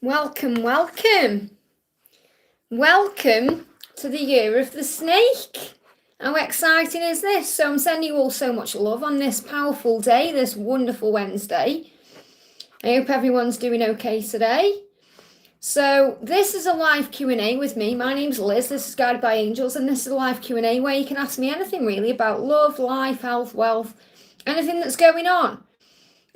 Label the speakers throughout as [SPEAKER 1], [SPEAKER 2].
[SPEAKER 1] Welcome, welcome. Welcome to the year of the snake. How exciting is this? So I'm sending you all so much love on this powerful day, this wonderful Wednesday. I hope everyone's doing okay today. So this is a live Q&A with me. My name's Liz. This is Guided by Angels, and this is a live Q&A where you can ask me anything really about love, life, health, wealth, anything that's going on.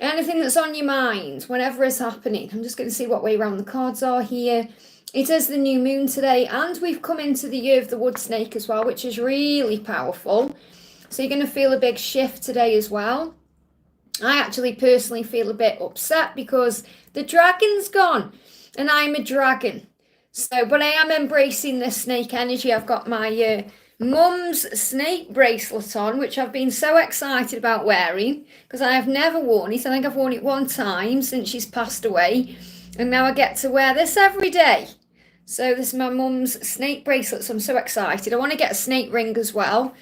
[SPEAKER 1] Anything that's on your mind, whenever it's happening. I'm just going to see what way around the cards are here. It is the new moon today, and we've come into the year of the wood snake as well, which is really powerful. So you're going to feel a big shift today as well. I actually personally feel a bit upset because the dragon's gone, and I'm a dragon. So, but I am embracing this snake energy. I've got my mum's snake bracelet on, which I've been so excited about wearing because I have never worn it. I think I've worn it one time since she's passed away, and now I get to wear this every day. So this is my mum's snake bracelet, so I'm so excited. I want to get a snake ring as well.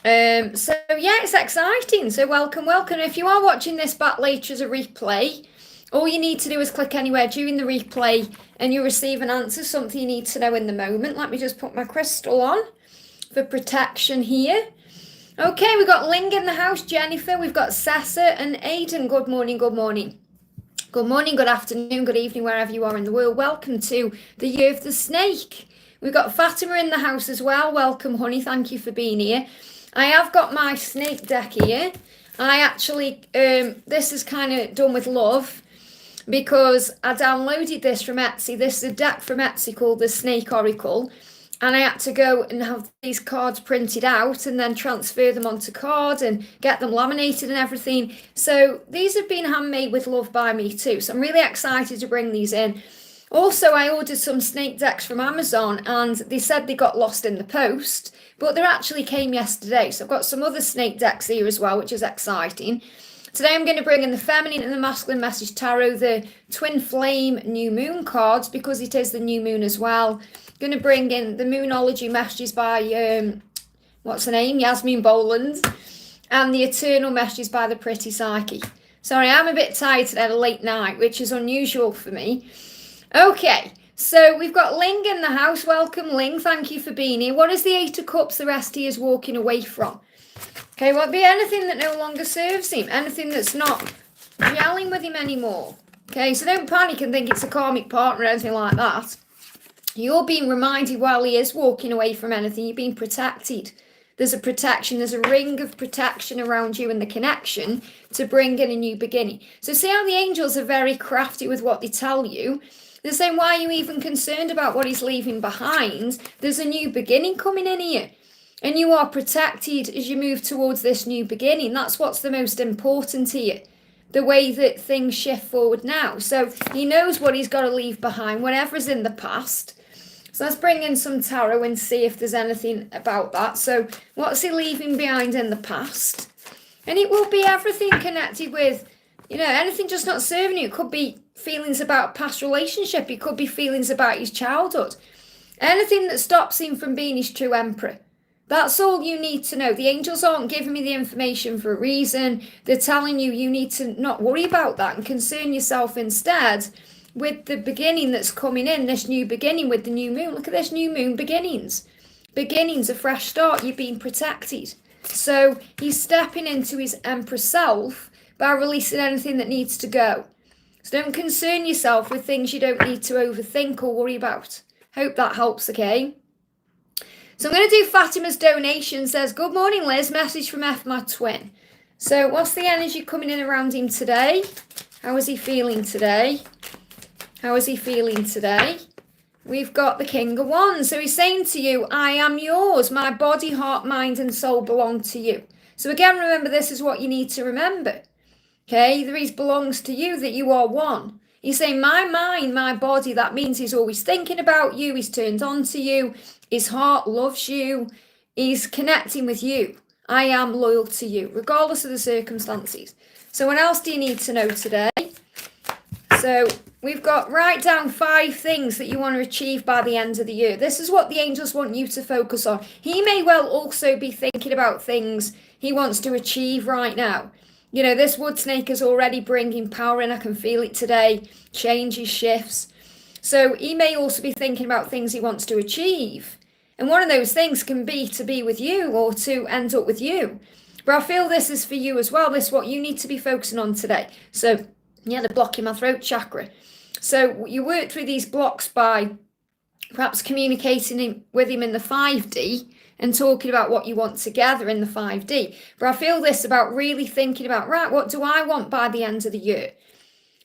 [SPEAKER 1] So yeah, it's exciting. So welcome. If you are watching this back later as a replay, all you need to do is click anywhere during the replay and you'll receive an answer, something you need to know in the moment. Let me just put my crystal on for protection here. Okay, we've got Ling in the house, Jennifer, we've got Sessa and Aidan. Good morning. Good morning, good afternoon, good evening, wherever you are in the world. Welcome to the year of the snake. We've got Fatima in the house as well. Welcome, honey. Thank you for being here. I have got my snake deck here. I actually, this is kind of done with love because I downloaded this from Etsy. This is a deck from Etsy called the Snake Oracle. And I had to go and have these cards printed out and then transfer them onto card and get them laminated and everything. So these have been handmade with love by me too. So I'm really excited to bring these in. Also, I ordered some snake decks from Amazon and they said they got lost in the post, but they actually came yesterday. So I've got some other snake decks here as well, which is exciting. Today I'm going to bring in the Feminine and the Masculine Message Tarot, the Twin Flame New Moon cards, because it is the new moon as well. Going to bring in the Moonology messages by, what's her name, Yasmin Boland, and the Eternal messages by the Pretty Psyche. Sorry, I'm a bit tired today, a late night, which is unusual for me. Okay, so we've got Ling in the house. Welcome, Ling. Thank you for being here. What is the Eight of Cups the rest he is walking away from? Okay, well, it'd be anything that no longer serves him, anything that's not gelling with him anymore. Okay, so don't panic and think it's a karmic partner or anything like that. You're being reminded while he is walking away from anything, you're being protected. There's a protection, there's a ring of protection around you and the connection to bring in a new beginning. So see how the angels are very crafty with what they tell you. They're saying, why are you even concerned about what he's leaving behind? There's a new beginning coming in here. And you are protected as you move towards this new beginning. That's what's the most important here. The way that things shift forward now. So he knows what he's got to leave behind, whatever's in the past. So let's bring in some tarot and see if there's anything about that. So what's he leaving behind in the past? And it will be everything connected with, anything just not serving you. It could be feelings about a past relationship. It could be feelings about his childhood. Anything that stops him from being his true emperor. That's all you need to know. The angels aren't giving me the information for a reason. They're telling you you need to not worry about that and concern yourself instead with the beginning that's coming in, this new beginning with the new moon. Look at this new moon, beginnings. Beginnings, a fresh start, you're being protected. So he's stepping into his emperor self by releasing anything that needs to go. So don't concern yourself with things you don't need to overthink or worry about. Hope that helps, okay? So I'm going to do Fatima's donation. Says, good morning, Liz. Message from F, my twin. So what's the energy coming in around him today? How is he feeling today? How is he feeling today? We've got the King of Wands. So he's saying to you, I am yours. My body, heart, mind, and soul belong to you. So again, remember, this is what you need to remember. Okay, there is belongs to you, that you are one. He's saying, my mind, my body, that means he's always thinking about you. He's turned on to you. His heart loves you. He's connecting with you. I am loyal to you, regardless of the circumstances. So what else do you need to know today? So we've got, write down 5 things that you want to achieve by the end of the year. This is what the angels want you to focus on. He may well also be thinking about things he wants to achieve right now. This wood snake is already bringing power in. I can feel it today. Changes, shifts. So he may also be thinking about things he wants to achieve. And one of those things can be to be with you or to end up with you. But I feel this is for you as well. This is what you need to be focusing on today. So, yeah, the block in my throat chakra. So you work through these blocks by perhaps communicating with him in the 5D and talking about what you want together in the 5D. But I feel this about really thinking about, right, what do I want by the end of the year?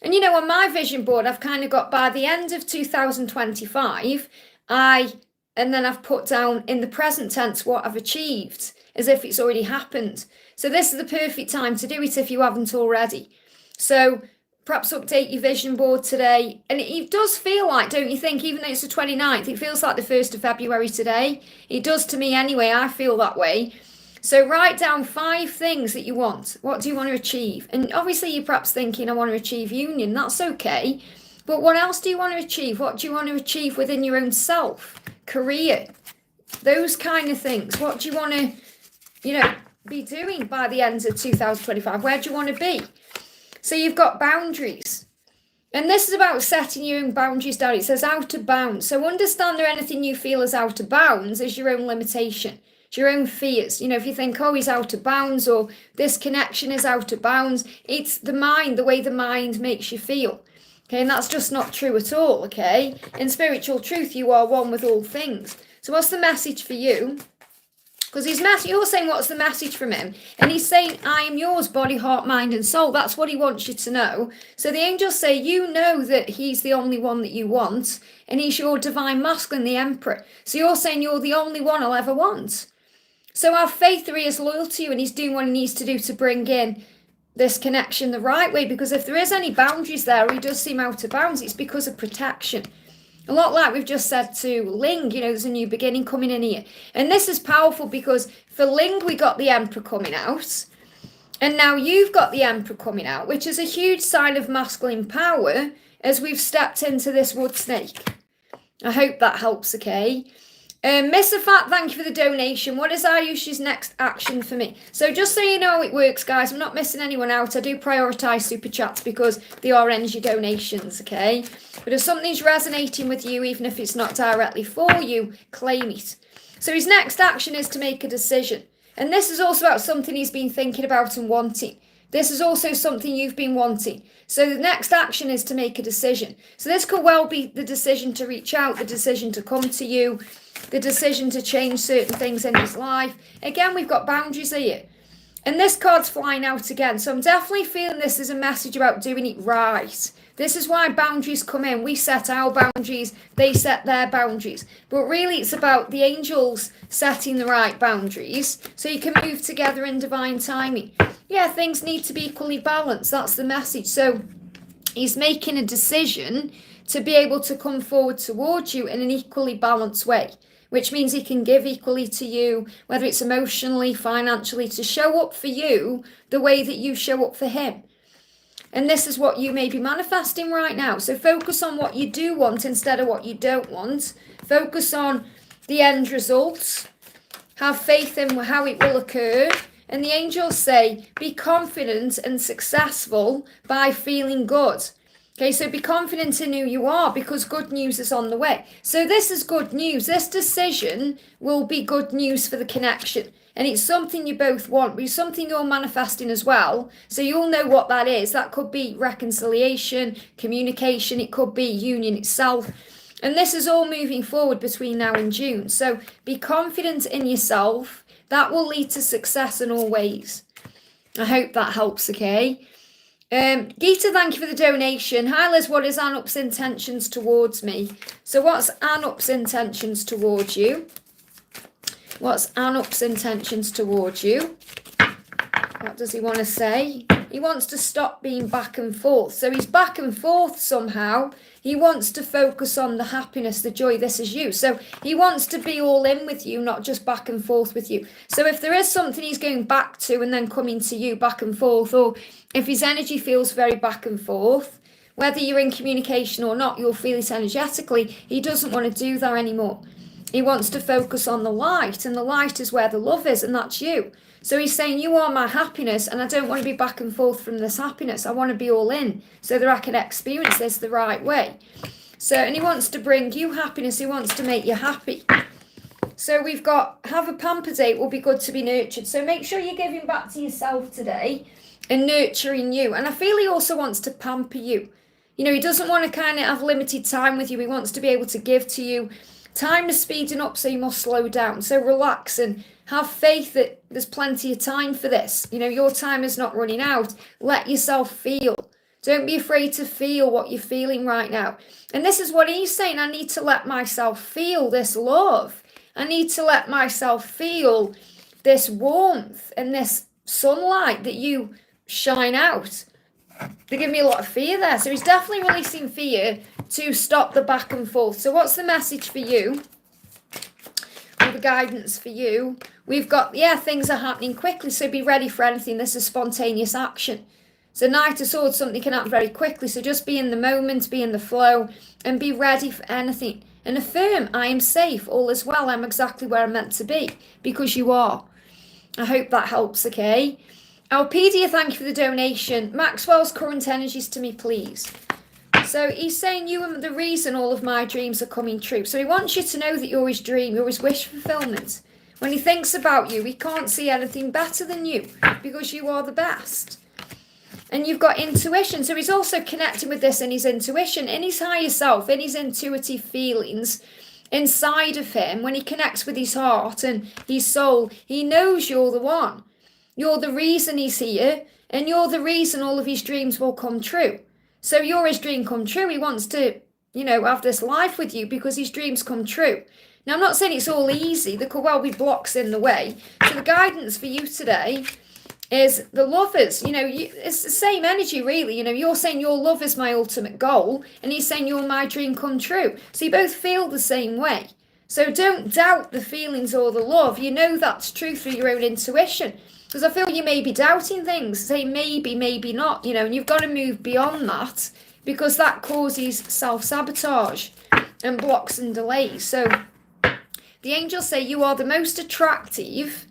[SPEAKER 1] And you know, on my vision board, I've kind of got by the end of 2025, and then I've put down in the present tense what I've achieved, as if it's already happened. So this is the perfect time to do it if you haven't already. So perhaps update your vision board today. And it does feel like, don't you think, even though it's the 29th, it feels like the 1st of February today. It does to me anyway. I feel that way. So write down 5 things that you want. What do you want to achieve? And obviously you're perhaps thinking, I want to achieve union. That's okay. But what else do you want to achieve? What do you want to achieve within your own self? Career? Those kind of things. What do you want to, be doing by the end of 2025? Where do you want to be? So you've got boundaries. And this is about setting your own boundaries down. It says out of bounds. So understand that anything you feel is out of bounds is your own limitation. It's your own fears. If you think, oh, he's out of bounds or this connection is out of bounds, it's the mind, the way the mind makes you feel. Okay, and that's just not true at all, okay? In spiritual truth, you are one with all things. So what's the message for you? Because you're saying, what's the message from him? And he's saying, I am yours, body, heart, mind, and soul. That's what he wants you to know. So the angels say, you know that he's the only one that you want, and he's your divine masculine, the emperor. So you're saying you're the only one I'll ever want. So have faith that he is loyal to you, and he's doing what he needs to do to bring in this connection the right way. Because if there is any boundaries there, or he does seem out of bounds, it's because of protection. A lot like we've just said to Ling, there's a new beginning coming in here. And this is powerful because for Ling, we got the Emperor coming out. And now you've got the Emperor coming out, which is a huge sign of masculine power as we've stepped into this wood snake. I hope that helps, okay? Mr. Fat, thank you for the donation. What is Ayush's next action for me? So just so you know how it works, guys, I'm not missing anyone out. I do prioritise super chats because they are energy donations, okay? But if something's resonating with you, even if it's not directly for you, claim it. So his next action is to make a decision. And this is also about something he's been thinking about and wanting. This is also something you've been wanting. So the next action is to make a decision. So this could well be the decision to reach out, the decision to come to you, the decision to change certain things in his life. Again, we've got boundaries here. And this card's flying out again. So I'm definitely feeling this is a message about doing it right. This is why boundaries come in. We set our boundaries, they set their boundaries. But really it's about the angels setting the right boundaries so you can move together in divine timing. Yeah, things need to be equally balanced. That's the message. So he's making a decision to be able to come forward towards you in an equally balanced way, which means he can give equally to you, whether it's emotionally, financially, to show up for you the way that you show up for him. And this is what you may be manifesting right now. So focus on what you do want instead of what you don't want. Focus on the end results. Have faith in how it will occur. And the angels say, be confident and successful by feeling good. Okay, so be confident in who you are because good news is on the way. So this is good news. This decision will be good news for the connection. And it's something you both want, but it's something you're manifesting as well. So you'll know what that is. That could be reconciliation, communication. It could be union itself. And this is all moving forward between now and June. So be confident in yourself. That will lead to success in all ways. I hope that helps, okay? Geeta, thank you for the donation. Hi Liz, what is Anup's intentions towards me? So what's Anup's intentions towards you? What's Anup's intentions towards you? What does he want to say? He wants to stop being back and forth. So he's back and forth somehow. He wants to focus on the happiness, the joy. This is you. So he wants to be all in with you, not just back and forth with you. So if there is something he's going back to and then coming to you back and forth, or if his energy feels very back and forth, whether you're in communication or not, you'll feel it energetically. He doesn't want to do that anymore. He wants to focus on the light, and the light is where the love is, and that's you. So he's saying, you are my happiness, and I don't want to be back and forth from this happiness. I want to be all in so that I can experience this the right way. So, and he wants to bring you happiness. He wants to make you happy. So we've got, have a pamper day. It will be good to be nurtured. So make sure you're giving back to yourself today and nurturing you. And I feel he also wants to pamper you. You know, he doesn't want to kind of have limited time with you. He wants to be able to give to you. Time is speeding up, so you must slow down. So relax and have faith that there's plenty of time for this. You know, your time is not running out. Let yourself feel. Don't be afraid to feel what you're feeling right now. And this is what he's saying. I need to let myself feel this love. I need to let myself feel this warmth and this sunlight that you shine out. They give me a lot of fear there. So he's definitely releasing fear to stop the back and forth. So what's the message for you? Or the guidance for you? We've got, things are happening quickly. So be ready for anything. This is spontaneous action. So Knight of Swords, something can happen very quickly. So just be in the moment, be in the flow, and be ready for anything. And affirm, I am safe, all is well, I'm exactly where I'm meant to be, because you are. I hope that helps, okay? Alpedia, thank you for the donation. Maxwell's current energies to me, please. So he's saying you are the reason all of my dreams are coming true. So he wants you to know that you're his dream, you're his wish fulfillment. When he thinks about you, he can't see anything better than you, because you are the best. And you've got intuition. So he's also connecting with this in his intuition, in his higher self, in his intuitive feelings inside of him. When he connects with his heart and his soul, he knows you're the one. You're the reason he's here, and you're the reason all of his dreams will come true. So you're his dream come true. He wants to, have this life with you because his dreams come true. Now, I'm not saying it's all easy. There could well be blocks in the way. So the guidance for you today is the lovers. It's the same energy, really. You're saying your love is my ultimate goal, and he's saying you're my dream come true. So you both feel the same way. So don't doubt the feelings or the love. You know that's true through your own intuition. Because I feel you may be doubting things, say maybe, maybe not, and you've got to move beyond that, because that causes self-sabotage and blocks and delays. So the angels say you are the most attractive,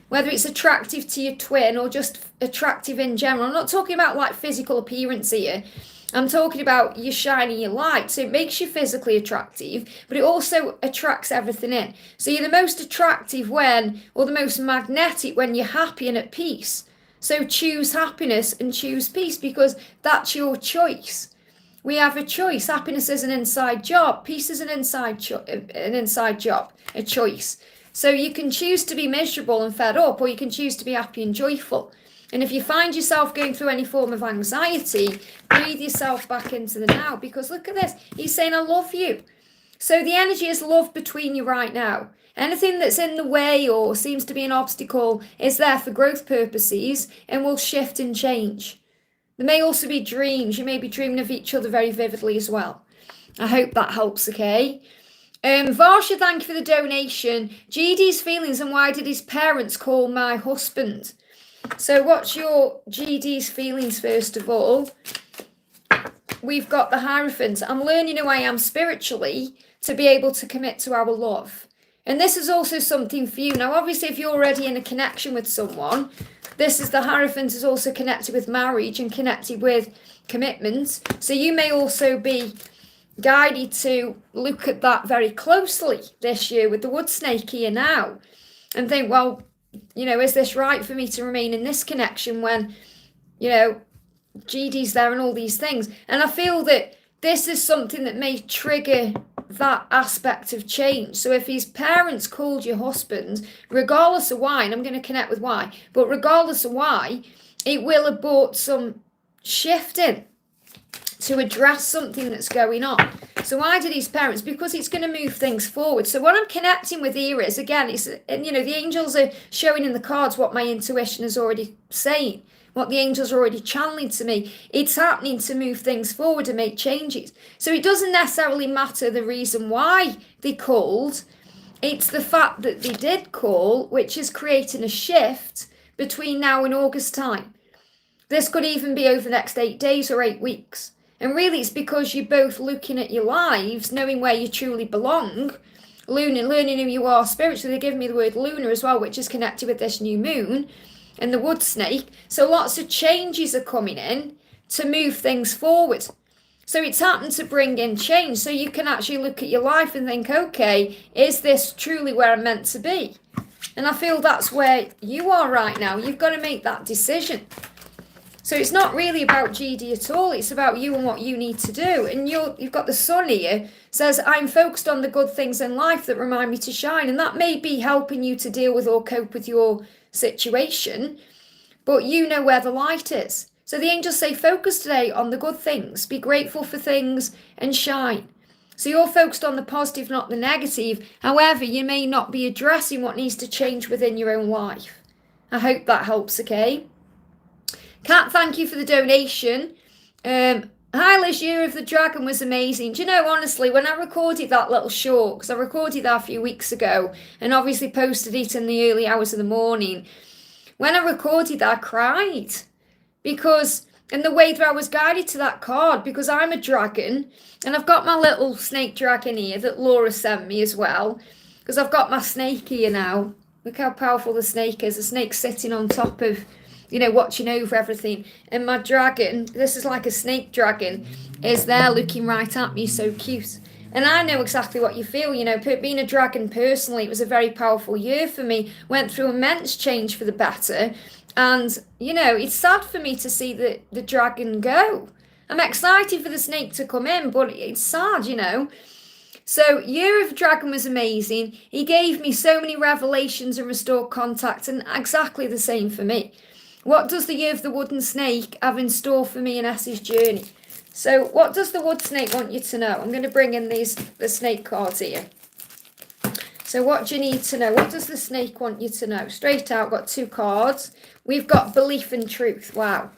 [SPEAKER 1] whether it's attractive to your twin or just attractive in general. I'm not talking about like physical appearance here. I'm talking about you shining your light. So it makes you physically attractive, but it also attracts everything in. So you're the most attractive or the most magnetic when you're happy and at peace. So choose happiness and choose peace, because that's your choice. We have a choice. Happiness is an inside job. Peace is an inside job, a choice. So you can choose to be miserable and fed up, or you can choose to be happy and joyful. And if you find yourself going through any form of anxiety, breathe yourself back into the now, because look at this. He's saying, I love you. So the energy is love between you right now. Anything that's in the way or seems to be an obstacle is there for growth purposes and will shift and change. There may also be dreams. You may be dreaming of each other very vividly as well. I hope that helps, okay? Varsha, thank you for the donation. GD's feelings, and why did his parents call my husband? So what's your GD's feelings, first of all? We've got the Hierophant. I'm learning who I am spiritually to be able to commit to our love. And this is also something for you. Now, obviously, if you're already in a connection with someone, this is the Hierophant is also connected with marriage and connected with commitment. So you may also be guided to look at that very closely this year with the wood snake here now and think, well, is this right for me to remain in this connection when, GD's there and all these things? And I feel that this is something that may trigger that aspect of change. So if his parents called your husband, regardless of why, and I'm going to connect with why, but regardless of why, it will have brought some shifting to address something that's going on. So why did his parents? Because it's going to move things forward. So what I'm connecting with here is, again, it's, the angels are showing in the cards what my intuition is already saying, what the angels are already channeling to me. It's happening to move things forward and make changes. So it doesn't necessarily matter the reason why they called. It's the fact that they did call, which is creating a shift between now and August time. This could even be over the next 8 days or 8 weeks. And really, it's because you're both looking at your lives, knowing where you truly belong, learning who you are spiritually. They give me the word lunar as well, which is connected with this new moon and the wood snake. So lots of changes are coming in to move things forward. So it's happened to bring in change. So you can actually look at your life and think, okay, is this truly where I'm meant to be? And I feel that's where you are right now. You've got to make that decision. So it's not really about GD at all. It's about you and what you need to do. And you've got the sun here, says, I'm focused on the good things in life that remind me to shine. And that may be helping you to deal with or cope with your situation, but you know where the light is. So the angels say, focus today on the good things, be grateful for things and shine. So you're focused on the positive, not the negative. However, you may not be addressing what needs to change within your own life. I hope that helps, okay? Kat, thank you for the donation. Hi Liz, Year of the Dragon was amazing. Do you know, honestly, when I recorded that little short, because I recorded that a few weeks ago and obviously posted it in the early hours of the morning, when I recorded that, I cried. Because, in the way that I was guided to that card, because I'm a dragon, and I've got my little snake dragon here that Laura sent me as well, because I've got my snake here now. Look how powerful the snake is. The snake's sitting on top of, you know, watching over everything. And my dragon, this is like a snake dragon, is there looking right at me, so cute. And I know exactly what you feel, you know, being a dragon personally, it was a very powerful year for me. Went through immense change for the better. And, you know, it's sad for me to see the dragon go. I'm excited for the snake to come in, but it's sad, you know. So, Year of the Dragon was amazing. He gave me so many revelations and restored contact, and exactly the same for me. What does the Year of the Wooden Snake have in store for me in Essie's journey? So, what does the Wood Snake want you to know? I'm going to bring in the snake cards here. So what do you need to know? What does the snake want you to know? Straight out, got 2 cards. We've got belief and truth. Wow.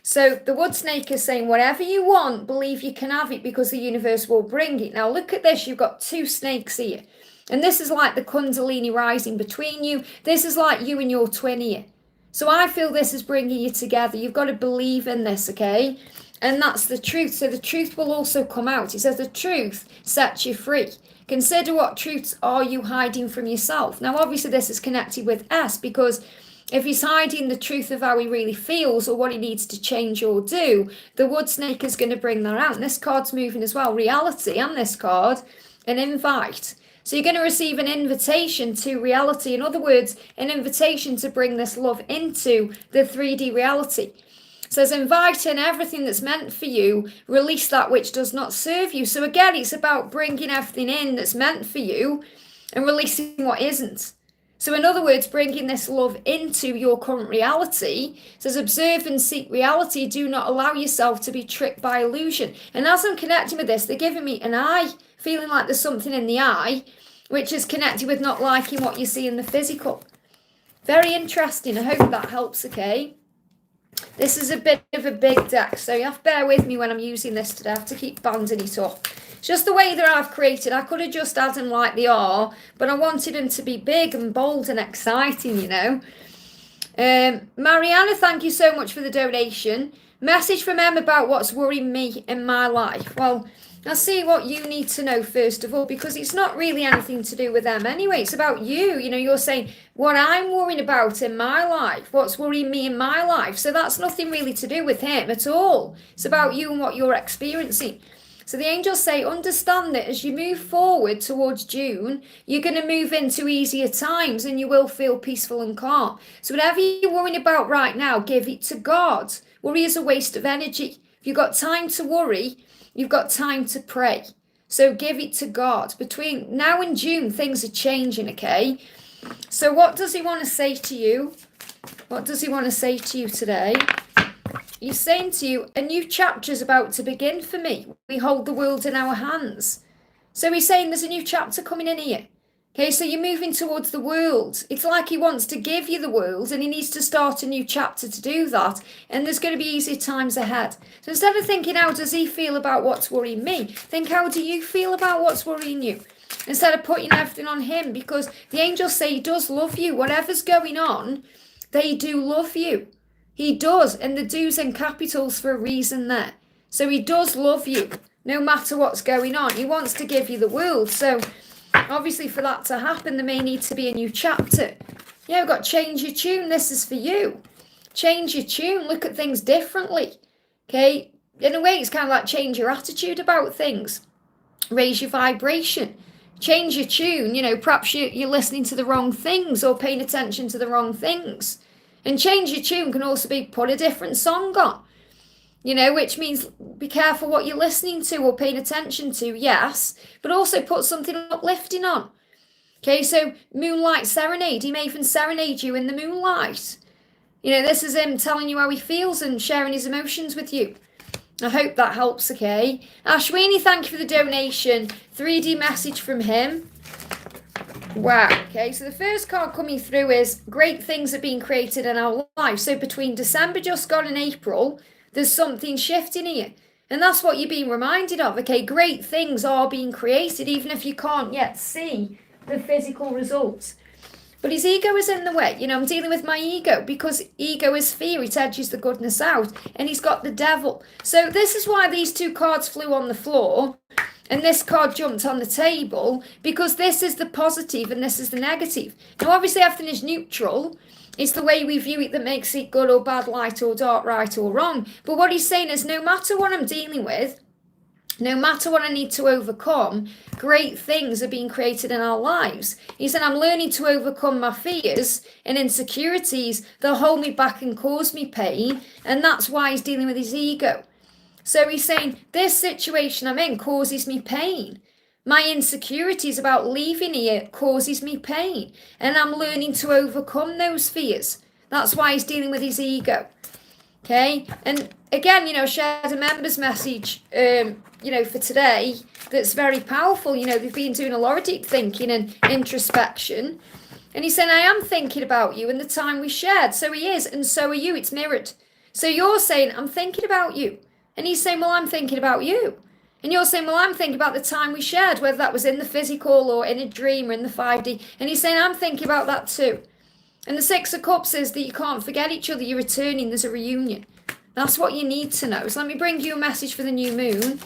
[SPEAKER 1] So the wood snake is saying, whatever you want, believe you can have it because the universe will bring it. Now look at this. You've got 2 snakes here. And this is like the Kundalini rising between you. This is like you and your twin here. So I feel this is bringing you together. You've got to believe in this, okay? And that's the truth. So the truth will also come out. It says the truth sets you free. Consider what truths are you hiding from yourself. Now, obviously, this is connected with S, because if he's hiding the truth of how he really feels or what he needs to change or do, the wood snake is going to bring that out. And this card's moving as well. Reality, and this card, an invite. So you're going to receive an invitation to reality. In other words, an invitation to bring this love into the 3D reality. It says, invite in everything that's meant for you, release that which does not serve you. So again, it's about bringing everything in that's meant for you and releasing what isn't. So in other words, bringing this love into your current reality. It says, observe and seek reality. Do not allow yourself to be tricked by illusion. And as I'm connecting with this, they're giving me an eye, feeling like there's something in the eye, which is connected with not liking what you see in the physical. Very interesting. I hope that helps, okay? This is a bit of a big deck, so you have to bear with me when I'm using this today. I have to keep banding it up. It's just the way that I've created. I could have just had them like they are, but I wanted them to be big and bold and exciting, you know. Mariana, thank you so much for the donation. Message from Em about what's worrying me in my life. Well, I'll see what you need to know first of all, because it's not really anything to do with them anyway. It's about you. You know, you're saying what I'm worrying about in my life, what's worrying me in my life. So that's nothing really to do with him at all. It's about you and what you're experiencing. So the angels say, understand that as you move forward towards June, you're going to move into easier times and you will feel peaceful and calm. So whatever you're worrying about right now, give it to God. Worry is a waste of energy. If you've got time to worry, you've got time to pray. So give it to God. Between now and June, things are changing, okay? So what does he want to say to you? What does he want to say to you today? He's saying to you, a new chapter is about to begin for me. We hold the world in our hands. So he's saying there's a new chapter coming in here. Okay, so you're moving towards the world. It's like he wants to give you the world and he needs to start a new chapter to do that. And there's going to be easier times ahead. So instead of thinking, how does he feel about what's worrying me? Think, how do you feel about what's worrying you? Instead of putting everything on him, because the angels say he does love you. Whatever's going on, they do love you. He does. And the do's and capitals for a reason there. So he does love you, no matter what's going on. He wants to give you the world. So obviously, for that to happen, there may need to be a new chapter. Yeah, we've got change your tune. This is for you. Change your tune. Look at things differently. Okay? in a way, it's kind of like change your attitude about things. Raise your vibration. Change your tune. Perhaps you're listening to the wrong things or paying attention to the wrong things. And change your tune can also be put a different song on. Which means be careful what you're listening to or paying attention to, yes, but also put something uplifting on. Okay, so Moonlight Serenade, he may even serenade you in the moonlight. This is him telling you how he feels and sharing his emotions with you. I hope that helps, okay? Ashwini, thank you for the donation. 3D message from him. Wow, okay, so the first card coming through is great things are being created in our life. So between December just gone and April, there's something shifting here. And that's what you're being reminded of, okay? Great things are being created, even if you can't yet see the physical results. But his ego is in the way. I'm dealing with my ego because ego is fear. It edges the goodness out. And he's got the devil. So this is why these two cards flew on the floor and this card jumped on the table, because this is the positive and this is the negative. Now, obviously, everything is neutral. It's the way we view it that makes it good or bad, light or dark, right or wrong. But what he's saying is no matter what I'm dealing with, no matter what I need to overcome, great things are being created in our lives. He said, I'm learning to overcome my fears and insecurities that hold me back and cause me pain. And that's why he's dealing with his ego. So he's saying, this situation I'm in causes me pain. My insecurities about leaving here causes me pain. And I'm learning to overcome those fears. That's why he's dealing with his ego. Okay? And again, shared a member's message, for today that's very powerful. They've been doing a lot of deep thinking and introspection. And he's saying, I am thinking about you and the time we shared. So he is, and so are you. It's mirrored. So you're saying, I'm thinking about you. And he's saying, well, I'm thinking about you. And you're saying, well, I'm thinking about the time we shared, whether that was in the physical or in a dream or in the 5D. And he's saying, I'm thinking about that too. And the Six of Cups is that you can't forget each other. You're returning. There's a reunion. That's what you need to know. So let me bring you a message for the new moon.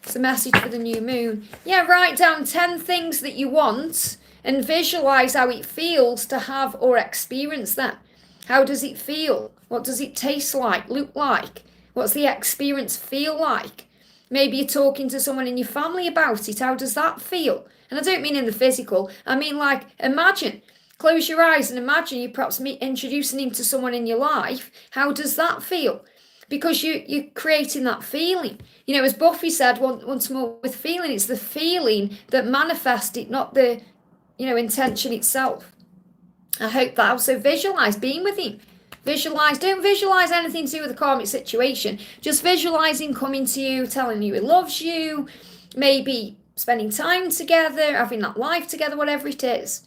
[SPEAKER 1] It's a message for the new moon. Yeah, write down 10 things that you want and visualize how it feels to have or experience them. How does it feel? What does it taste like, look like? What's the experience feel like? Maybe you're talking to someone in your family about it. How does that feel? And I don't mean in the physical. I mean, like, imagine. Close your eyes and imagine you perhaps introducing him to someone in your life. How does that feel? Because you're creating that feeling. As Buffy said once more with feeling, it's the feeling that manifests it, not the, intention itself. I hope that also visualize being with him. Visualize. Don't visualize anything to do with the karmic situation. Just visualize him coming to you, telling you he loves you, maybe spending time together, having that life together, whatever it is.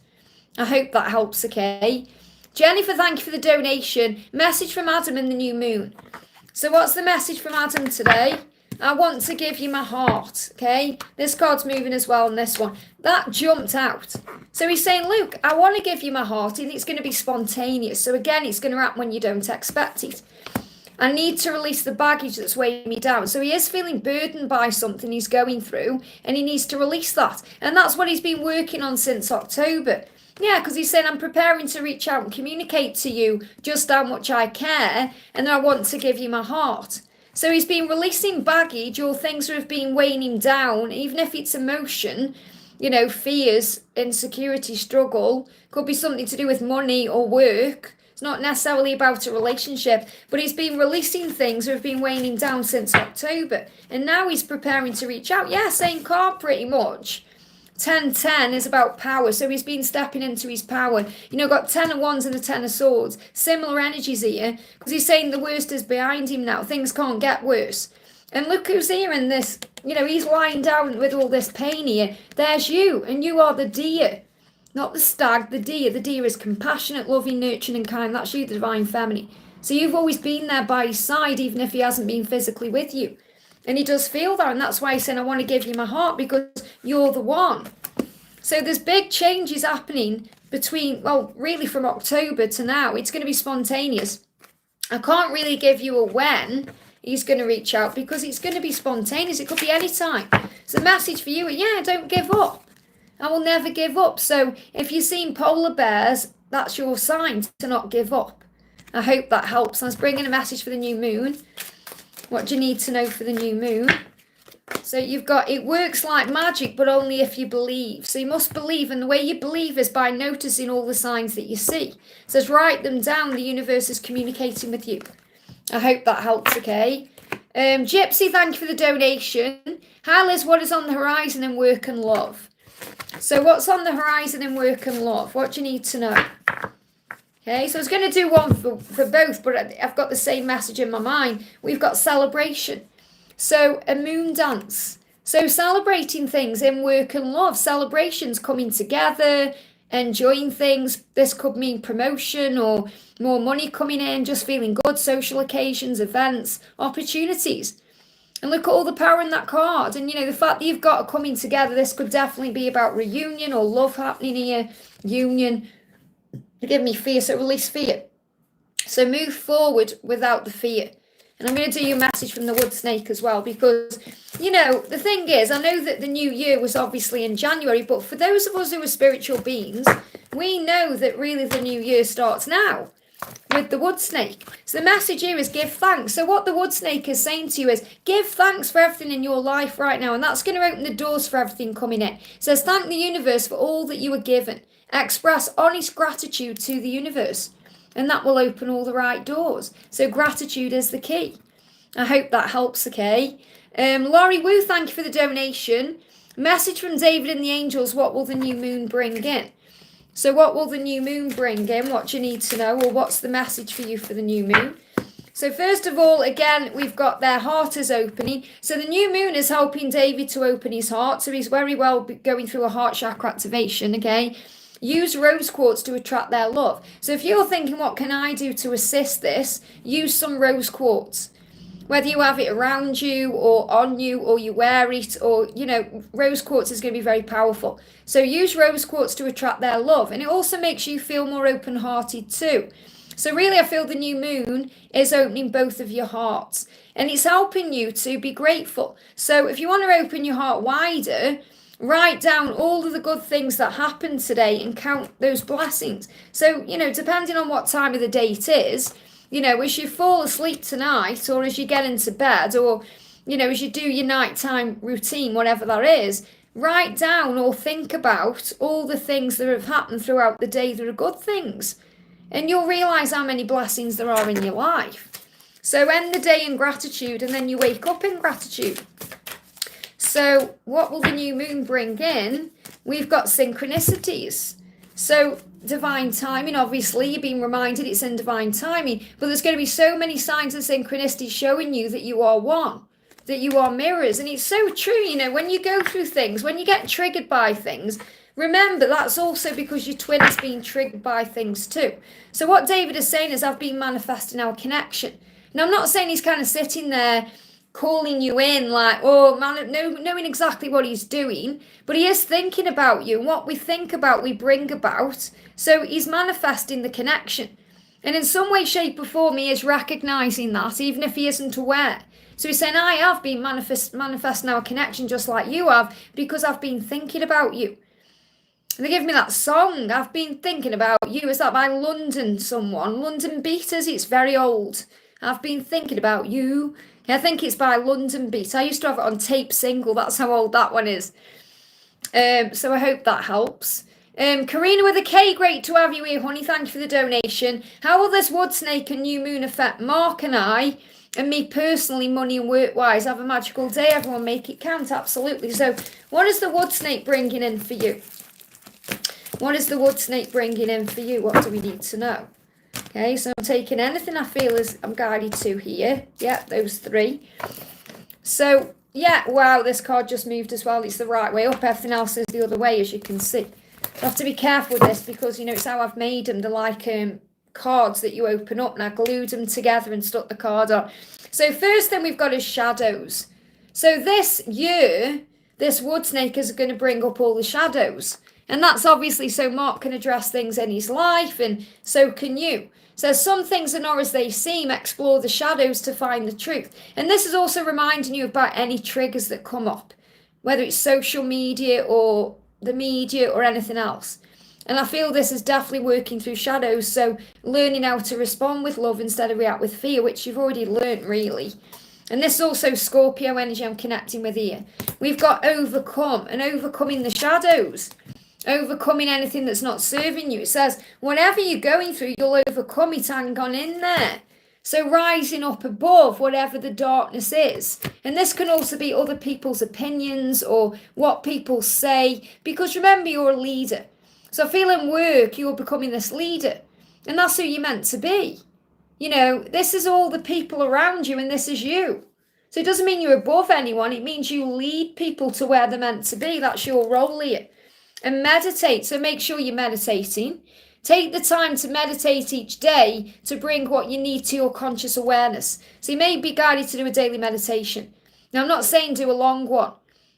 [SPEAKER 1] I hope that helps, okay? Jennifer, thank you for the donation. Message from Adam in the new moon. So what's the message from Adam today? I want to give you my heart, okay? This card's moving as well on this one. That jumped out. So he's saying, look, I want to give you my heart and it's going to be spontaneous. So again, it's going to happen when you don't expect it. I need to release the baggage that's weighing me down. So he is feeling burdened by something he's going through and he needs to release that. And that's what he's been working on since October. Yeah, because he's saying, I'm preparing to reach out and communicate to you just how much I care and I want to give you my heart. So he's been releasing baggage or things that have been weighing him down, even if it's emotion, fears, insecurity, struggle. Could be something to do with money or work. It's not necessarily about a relationship, but he's been releasing things that have been weighing him down since October. And now he's preparing to reach out. Yeah, same card pretty much. 10-10 is about power, so he's been stepping into his power. Got 10 of Wands and the 10 of Swords. Similar energies here, because he's saying the worst is behind him now. Things can't get worse. And look who's here in this. He's lying down with all this pain here. There's you, and you are the deer. Not the stag, the deer. The deer is compassionate, loving, nurturing, and kind. That's you, the divine feminine. So you've always been there by his side, even if he hasn't been physically with you. And he does feel that, and that's why he's saying, I want to give you my heart, because you're the one. So there's big changes happening between, really from October to now. It's going to be spontaneous. I can't really give you a when he's going to reach out, because it's going to be spontaneous. It could be any time. So the message for you, don't give up. I will never give up. So if you've seen polar bears, that's your sign to not give up. I hope that helps. I was bringing a message for the new moon. What do you need to know for the new moon? So you've got, it works like magic, but only if you believe. So you must believe, and the way you believe is by noticing all the signs that you see. It says write them down, the universe is communicating with you. I hope that helps, okay? Gypsy, thank you for the donation. Hi Liz, what is on the horizon in work and love? So what's on the horizon in work and love? What do you need to know? Okay, so I was going to do one for both, but I've got the same message in my mind. We've got celebration. So a moon dance. So celebrating things in work and love. Celebrations, coming together, enjoying things. This could mean promotion or more money coming in, just feeling good, social occasions, events, opportunities. And look at all the power in that card. And, you know, the fact that you've got a coming together, this could definitely be about reunion or love happening here, union. Give me fear, so release fear. So move forward without the fear. And I'm going to do your message from the wood snake as well, because, you know, the thing is, I know that the new year was obviously in January, but for those of us who are spiritual beings, we know that really the new year starts now with the wood snake. So the message here is give thanks. So what the wood snake is saying to you is give thanks for everything in your life right now, and that's going to open the doors for everything coming in. It says thank the universe for all that you were given. Express honest gratitude to the universe, and that will open all the right doors. So gratitude is the key. I hope that helps, okay? Laurie Wu, thank you for the donation. Message from David and the angels, what will the new moon bring in? So what will the new moon bring in? What do you need to know? Or what's the message for you for the new moon? So first of all, again, we've got their heart is opening. So the new moon is helping David to open his heart. So he's very well going through a heart chakra activation, okay? Use rose quartz to attract their love. So if you're thinking, what can I do to assist this? Use some rose quartz. Whether you have it around you or on you or you wear it, or, you know, rose quartz is going to be very powerful. So use rose quartz to attract their love. And it also makes you feel more open-hearted too. So really, I feel the new moon is opening both of your hearts. And it's helping you to be grateful. So if you want to open your heart wider, write down all of the good things that happened today and count those blessings. So, you know, depending on what time of the day it is, you know, as you fall asleep tonight, or as you get into bed, or, you know, as you do your nighttime routine, whatever that is, write down or think about all the things that have happened throughout the day that are good things. And you'll realise how many blessings there are in your life. So end the day in gratitude, and then you wake up in gratitude. So what will the new moon bring in? We've got synchronicities. So divine timing, obviously, you're being reminded it's in divine timing, but there's going to be so many signs and synchronicities showing you that you are one, that you are mirrors. And it's so true, you know, when you go through things, when you get triggered by things, remember that's also because your twin is being triggered by things too. So what David is saying is, I've been manifesting our connection. And I'm not saying he's kind of sitting there calling you in like, oh man, knowing exactly what he's doing, but he is thinking about you. And what we think about, we bring about. So he's manifesting the connection. And in some way, shape or form, he is recognizing that, even if he isn't aware. So he's saying, I have been manifesting our connection just like you have, because I've been thinking about you. And they give me that song, I've been thinking about you. Is that by London someone? London Beaters, it's very old. I've been thinking about you. I think it's by London Beat. I used to have it on tape single. That's how old that one is. So I hope that helps. Karina with a K, great to have you here, honey. Thank you for the donation. How will this wood snake and new moon affect Mark and I, and me personally, money and work-wise? Have a magical day, everyone. Make it count. Absolutely. So what is the wood snake bringing in for you? What is the wood snake bringing in for you? What do we need to know? Okay, so I'm taking anything I feel is I'm guided to here. Yeah, those three. So, yeah, wow, this card just moved as well. It's the right way up. Everything else is the other way, as you can see. I have to be careful with this because, you know, it's how I've made them. They're like cards that you open up, and I glued them together and stuck the card on. So first thing we've got is shadows. So this year, this wood snake is going to bring up all the shadows. And that's obviously so Mark can address things in his life, and so can you. So some things are not as they seem. Explore the shadows to find the truth. And this is also reminding you about any triggers that come up, whether it's social media or the media or anything else. And I feel this is definitely working through shadows. So learning how to respond with love instead of react with fear, which you've already learned really. And this is also Scorpio energy I'm connecting with here. We've got overcome and overcoming the shadows. Overcoming anything that's not serving you. It says, whatever you're going through, you'll overcome it. Hang on in there. So rising up above whatever the darkness is. And this can also be other people's opinions or what people say. Because remember, you're a leader. So I feel in work, you're becoming this leader. And that's who you're meant to be. You know, this is all the people around you and this is you. So it doesn't mean you're above anyone. It means you lead people to where they're meant to be. That's your role here. And meditate. So make sure you're meditating. Take the time to meditate each day to bring what you need to your conscious awareness. So you may be guided to do a daily meditation. Now, I'm not saying do a long one.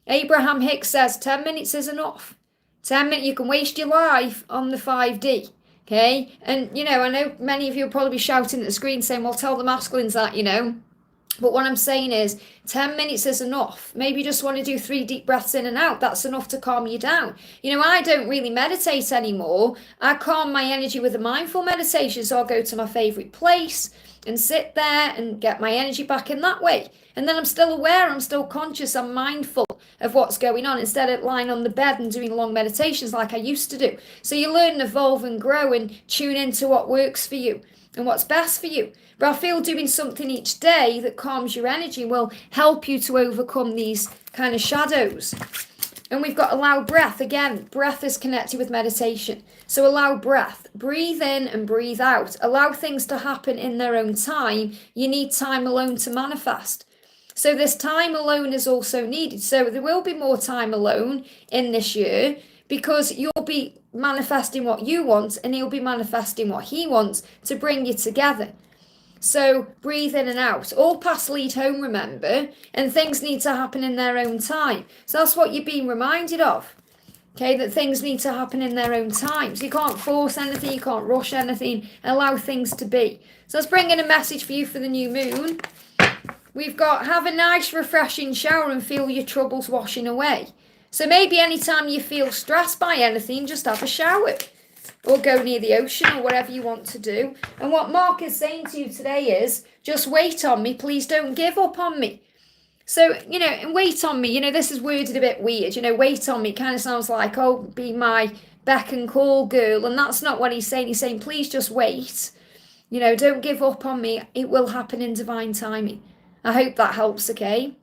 [SPEAKER 1] Abraham Hicks says 10 minutes is enough. 10 minutes, you can waste your life on the 5D. Okay? And, you know, I know many of you will probably be shouting at the screen saying, well, tell the masculines that, you know. But what I'm saying is 10 minutes is enough. Maybe you just want to do 3 deep breaths in and out. That's enough to calm you down. You know, I don't really meditate anymore. I calm my energy with a mindful meditation. So I'll go to my favorite place and sit there and get my energy back in that way. And then I'm still aware, I'm still conscious, I'm mindful of what's going on instead of lying on the bed and doing long meditations like I used to do. So you learn and evolve and grow and tune into what works for you and what's best for you. But I feel doing something each day that calms your energy will help you to overcome these kind of shadows. And we've got allow breath. Again, breath is connected with meditation. So allow breath. Breathe in and breathe out. Allow things to happen in their own time. You need time alone to manifest. So this time alone is also needed. So there will be more time alone in this year because you'll be manifesting what you want and he'll be manifesting what he wants to bring you together. So breathe in and out. All paths lead home, remember, and things need to happen in their own time. So that's what you're being reminded of. Okay, that things need to happen in their own time. So you can't force anything, you can't rush anything, allow things to be. So let's bring in a message for you for the new moon. We've got have a nice refreshing shower and feel your troubles washing away. So maybe anytime you feel stressed by anything, just have a shower. Or go near the ocean or whatever you want to do. And what Mark is saying to you today is, just wait on me. Please don't give up on me. So, you know, and wait on me. You know, this is worded a bit weird. You know, wait on me kind of sounds like, oh, be my beck and call girl. And that's not what he's saying. He's saying, please just wait. You know, don't give up on me. It will happen in divine timing. I hope that helps, okay?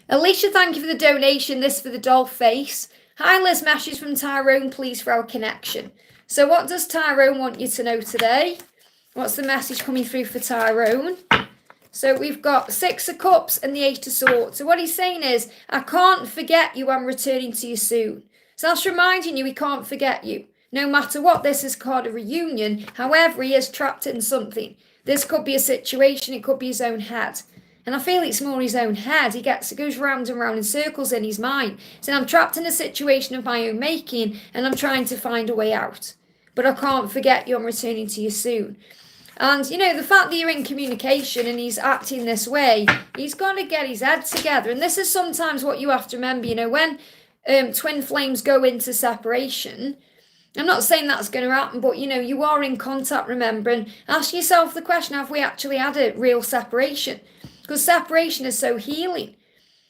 [SPEAKER 1] Alicia, thank you for the donation. This for the doll face. Hi Liz, message from Tyrone, please, for our connection. So what does Tyrone want you to know today? What's the message coming through for Tyrone? So we've got 6 of Cups and the 8 of Swords. So what he's saying is, I can't forget you, I'm returning to you soon. So that's reminding you he can't forget you. No matter what, this is called a reunion. However, he is trapped in something. This could be a situation, it could be his own head. And I feel it's more his own head. He goes round and round in circles in his mind. So I'm trapped in a situation of my own making and I'm trying to find a way out. But I can't forget you, I'm returning to you soon. And, you know, the fact that you're in communication and he's acting this way, he's got to get his head together. And this is sometimes what you have to remember, you know, when twin flames go into separation, I'm not saying that's going to happen, but, you know, you are in contact, remember, and ask yourself the question, have we actually had a real separation? Because separation is so healing.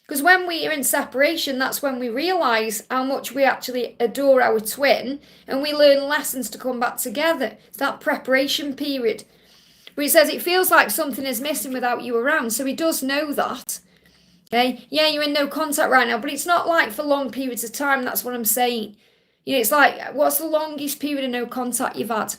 [SPEAKER 1] Because when we are in separation, that's when we realise how much we actually adore our twin and we learn lessons to come back together. It's that preparation period. But he says it feels like something is missing without you around. So he does know that. Okay? Yeah, you're in no contact right now, but it's not like for long periods of time. That's what I'm saying. You know, it's like, what's the longest period of no contact you've had?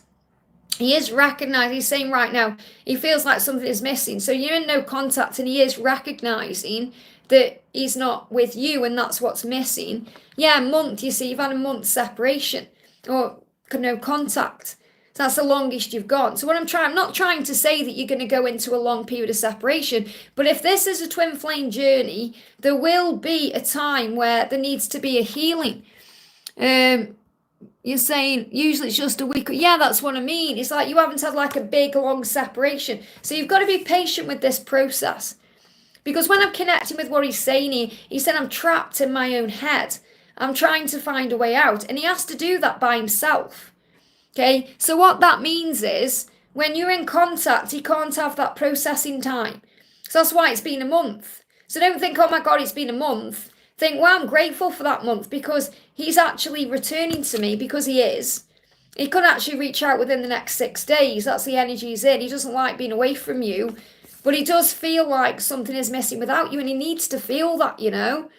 [SPEAKER 1] He is recognising, he's saying right now, he feels like something is missing. So you're in no contact and he is recognising that he's not with you and that's what's missing. Yeah, a month, you see, you've had a month separation or no contact. So that's the longest you've gone. So I'm not trying to say that you're going to go into a long period of separation, but if this is a twin flame journey, there will be a time where there needs to be a healing. You're saying usually it's just a week. Yeah, that's what I mean. It's like you haven't had like a big, long separation. So you've got to be patient with this process. Because when I'm connecting with what he's saying here, he said, I'm trapped in my own head. I'm trying to find a way out. And he has to do that by himself. Okay, so what that means is when you're in contact, he can't have that processing time. So that's why it's been a month. So don't think, oh my God, it's been a month. Think, well, I'm grateful for that month because he's actually returning to me, because he is. He could actually reach out within the next 6 days. That's the energy he's in. He doesn't like being away from you, but he does feel like something is missing without you, and he needs to feel that, you know.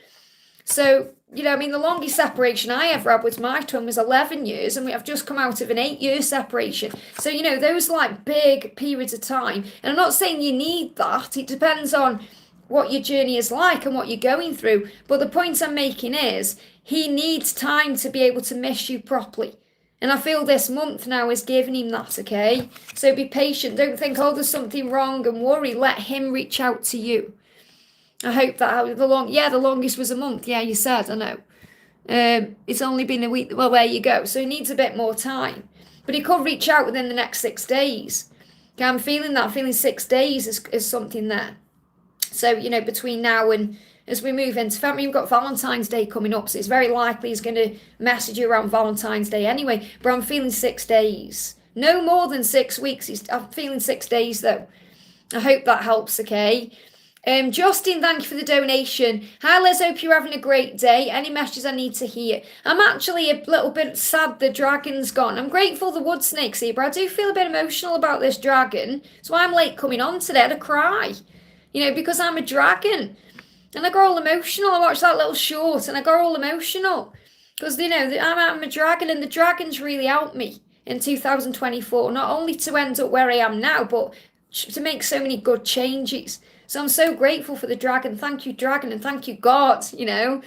[SPEAKER 1] So, you know, I mean, the longest separation I ever had with my twin was 11 years, and we have just come out of an 8-year separation. So, you know, those like big periods of time. And I'm not saying you need that. It depends on what your journey is like and what you're going through. But the point I'm making is he needs time to be able to miss you properly. And I feel this month now is giving him that, okay? So be patient. Don't think, oh, there's something wrong and worry. Let him reach out to you. I hope that the longest was a month. Yeah, you said, I know. It's only been a week. Well, there you go. So he needs a bit more time. But he could reach out within the next 6 days. Okay, I'm feeling that. I'm feeling 6 days is something there. So, you know, between now and as we move into February, we've got Valentine's Day coming up. So it's very likely he's going to message you around Valentine's Day anyway. But I'm feeling 6 days. No more than 6 weeks. I'm feeling 6 days, though. I hope that helps, okay? Justin, thank you for the donation. Hi Liz, hope you're having a great day. Any messages I need to hear? I'm actually a little bit sad the dragon's gone. I'm grateful the wood snake's here, but I do feel a bit emotional about this dragon. That's why I'm late coming on today. I had to cry, you know, because I'm a dragon. And I got all emotional. I watched that little short and I got all emotional. Because, you know, I'm a dragon, and the dragons really helped me in 2024. Not only to end up where I am now, but to make so many good changes. So I'm so grateful for the dragon. Thank you, dragon, and thank you, God, you know.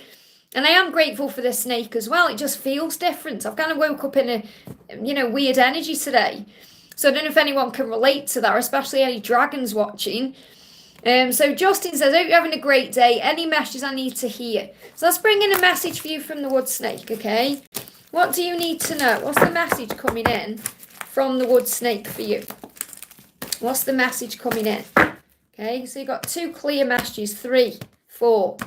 [SPEAKER 1] And I am grateful for the snake as well. It just feels different. I've kind of woke up in a, you know, weird energy today. So I don't know if anyone can relate to that, or especially any dragons watching. So Justin says, hope you're having a great day. Any messages I need to hear? So let's bring in a message for you from the wood snake, okay? What do you need to know? What's the message coming in from the wood snake for you? What's the message coming in? Okay, so you got 2 clear messages, 3, 4.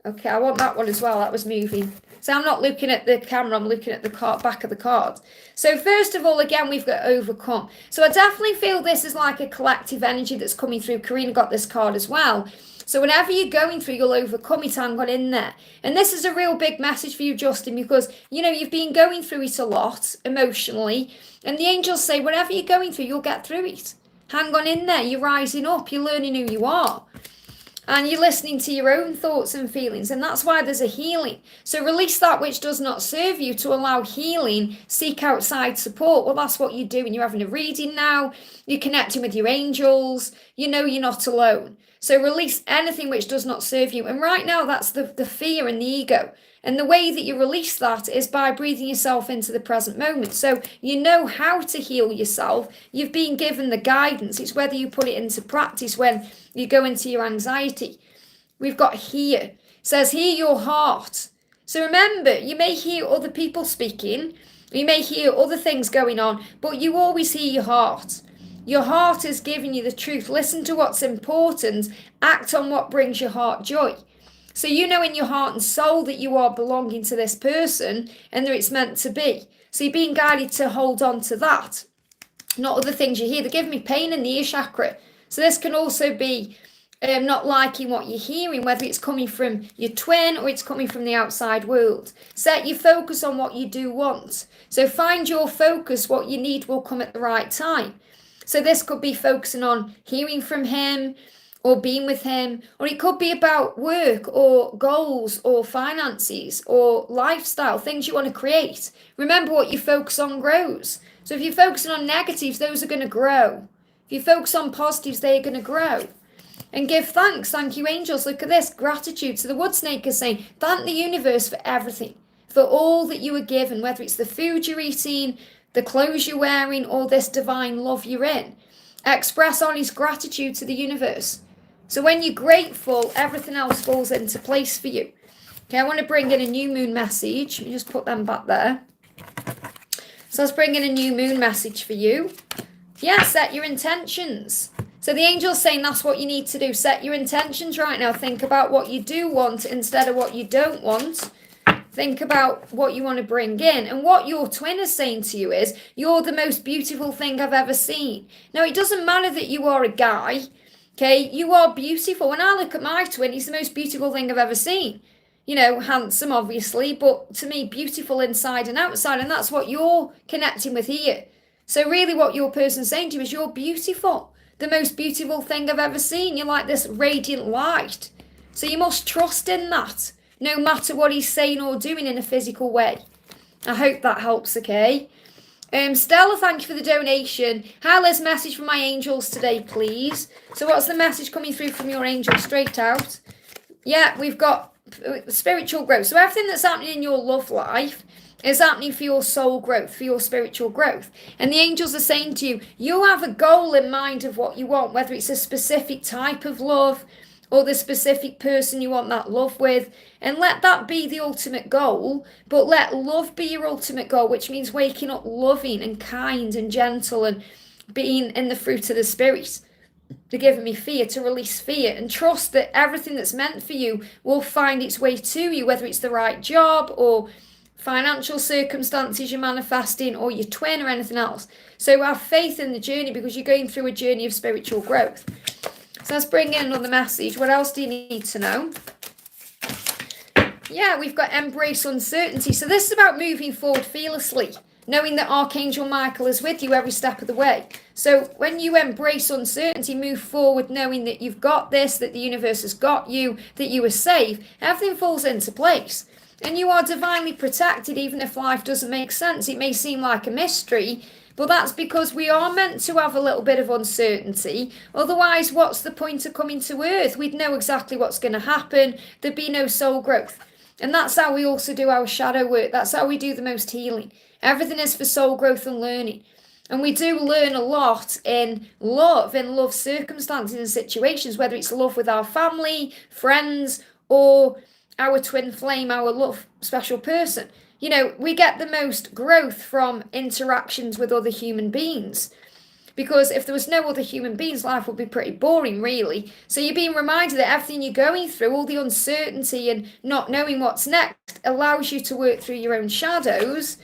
[SPEAKER 1] Okay, I want that one as well. That was moving. So I'm not looking at the camera, I'm looking at the back of the card. So first of all, again, we've got overcome. So I definitely feel this is like a collective energy that's coming through. Karina got this card as well. So whenever you're going through, you'll overcome it. I'm got in there. And this is a real big message for you, Justin, because, you know, you've been going through it a lot emotionally. And the angels say, whatever you're going through, you'll get through it. Hang on in there. You're rising up. You're learning who you are. And you're listening to your own thoughts and feelings. And that's why there's a healing. So release that which does not serve you to allow healing. Seek outside support. Well, that's what you're doing. You're having a reading now. You're connecting with your angels. You know you're not alone. So release anything which does not serve you. And right now, that's the fear and the ego. And the way that you release that is by breathing yourself into the present moment. So you know how to heal yourself. You've been given the guidance. It's whether you put it into practice when you go into your anxiety. We've got hear. It says, hear your heart. So remember, you may hear other people speaking. You may hear other things going on, but you always hear your heart. Your heart is giving you the truth. Listen to what's important. Act on what brings your heart joy. So you know in your heart and soul that you are belonging to this person and that it's meant to be. So you're being guided to hold on to that, not other things you hear. They give me pain in the ear chakra. So this can also be not liking what you're hearing, whether it's coming from your twin or it's coming from the outside world. Set your focus on what you do want. So find your focus. What you need will come at the right time. So this could be focusing on hearing from him, or being with him, or it could be about work or goals or finances or lifestyle, things you want to create. Remember, what you focus on grows. So if you're focusing on negatives, those are going to grow. If you focus on positives, they're going to grow. And give thanks. Thank you, angels. Look at this. Gratitude. So the wood snake is saying, thank the universe for everything, for all that you were given, whether it's the food you're eating, the clothes you're wearing, or this divine love you're in. Express honest gratitude to the universe. So when you're grateful, everything else falls into place for you. Okay, I want to bring in a new moon message. Let me just put them back there. So let's bring in a new moon message for you. Yeah, set your intentions. So the angel's saying that's what you need to do. Set your intentions right now. Think about what you do want instead of what you don't want. Think about what you want to bring in. And what your twin is saying to you is, you're the most beautiful thing I've ever seen. Now, it doesn't matter that you are a guy. Okay, you are beautiful. When I look at my twin, he's the most beautiful thing I've ever seen. You know, handsome, obviously, but to me, beautiful inside and outside. And that's what you're connecting with here. So really what your person's saying to you is you're beautiful. The most beautiful thing I've ever seen. You're like this radiant light. So you must trust in that, no matter what he's saying or doing in a physical way. I hope that helps, okay? Stella, thank you for the donation. Hi, Liz, message from my angels today, please. So what's the message coming through from your angel straight out? Yeah, we've got spiritual growth. So everything that's happening in your love life is happening for your soul growth, for your spiritual growth. And the angels are saying to you, you have a goal in mind of what you want, whether it's a specific type of love or the specific person you want that love with, and let that be the ultimate goal, but let love be your ultimate goal, which means waking up loving and kind and gentle and being in the fruit of the spirit. They're giving me fear, to release fear and trust that everything that's meant for you will find its way to you, whether it's the right job or financial circumstances you're manifesting or your twin or anything else. So have faith in the journey because you're going through a journey of spiritual growth. So let's bring in another message. What else do you need to know? Yeah, we've got embrace uncertainty. So this is about moving forward fearlessly, knowing that Archangel Michael is with you every step of the way. So when you embrace uncertainty, move forward knowing that you've got this, that the universe has got you, that you are safe, everything falls into place. And you are divinely protected even if life doesn't make sense. It may seem like a mystery, but that's because we are meant to have a little bit of uncertainty. Otherwise, what's the point of coming to Earth? We'd know exactly what's going to happen. There'd be no soul growth. And that's how we also do our shadow work. That's how we do the most healing. Everything is for soul growth and learning. And we do learn a lot in love circumstances and situations, whether it's love with our family, friends, or our twin flame, our love special person. You know, we get the most growth from interactions with other human beings. Because if there was no other human beings, life would be pretty boring, really. So you're being reminded that everything you're going through, all the uncertainty and not knowing what's next, allows you to work through your own shadows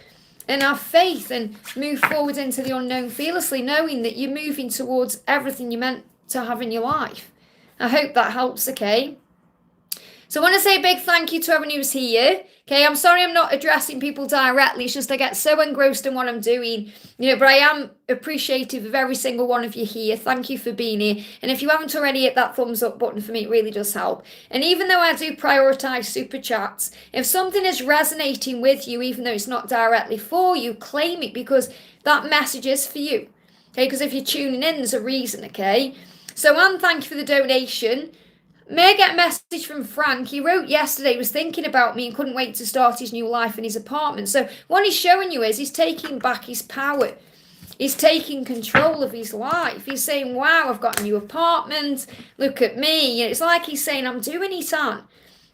[SPEAKER 1] and have faith and move forward into the unknown fearlessly, knowing that you're moving towards everything you're meant to have in your life. I hope that helps, okay? So I want to say a big thank you to everyone who's here. Okay, I'm sorry I'm not addressing people directly. It's just I get so engrossed in what I'm doing. You know, but I am appreciative of every single one of you here. Thank you for being here. And if you haven't already hit that thumbs up button for me, it really does help. And even though I do prioritise super chats, if something is resonating with you, even though it's not directly for you, claim it because that message is for you. Okay, because if you're tuning in, there's a reason, okay? So Anne, thank you for the donation. May I get a message from Frank? He wrote yesterday he was thinking about me and couldn't wait to start his new life in his apartment. So what he's showing you is he's taking back his power. He's taking control of his life. He's saying, wow, I've got a new apartment. Look at me. It's like he's saying, I'm doing it, Anne.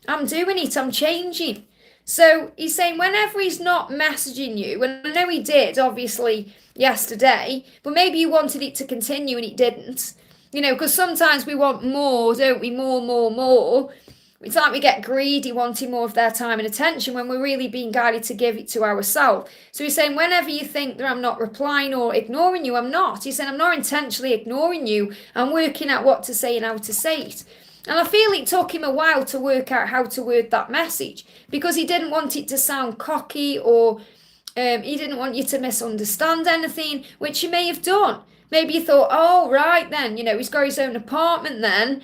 [SPEAKER 1] I'm doing it. I'm changing. So he's saying whenever he's not messaging you, and I know he did, obviously, yesterday, but maybe you wanted it to continue and it didn't. You know, because sometimes we want more, don't we? More. It's like we get greedy, wanting more of their time and attention when we're really being guided to give it to ourselves. So he's saying, whenever you think that I'm not replying or ignoring you, I'm not. He's saying, I'm not intentionally ignoring you. I'm working out what to say and how to say it. And I feel it took him a while to work out how to word that message because he didn't want it to sound cocky or he didn't want you to misunderstand anything, which he may have done. Maybe you thought, oh, right then, you know, he's got his own apartment then.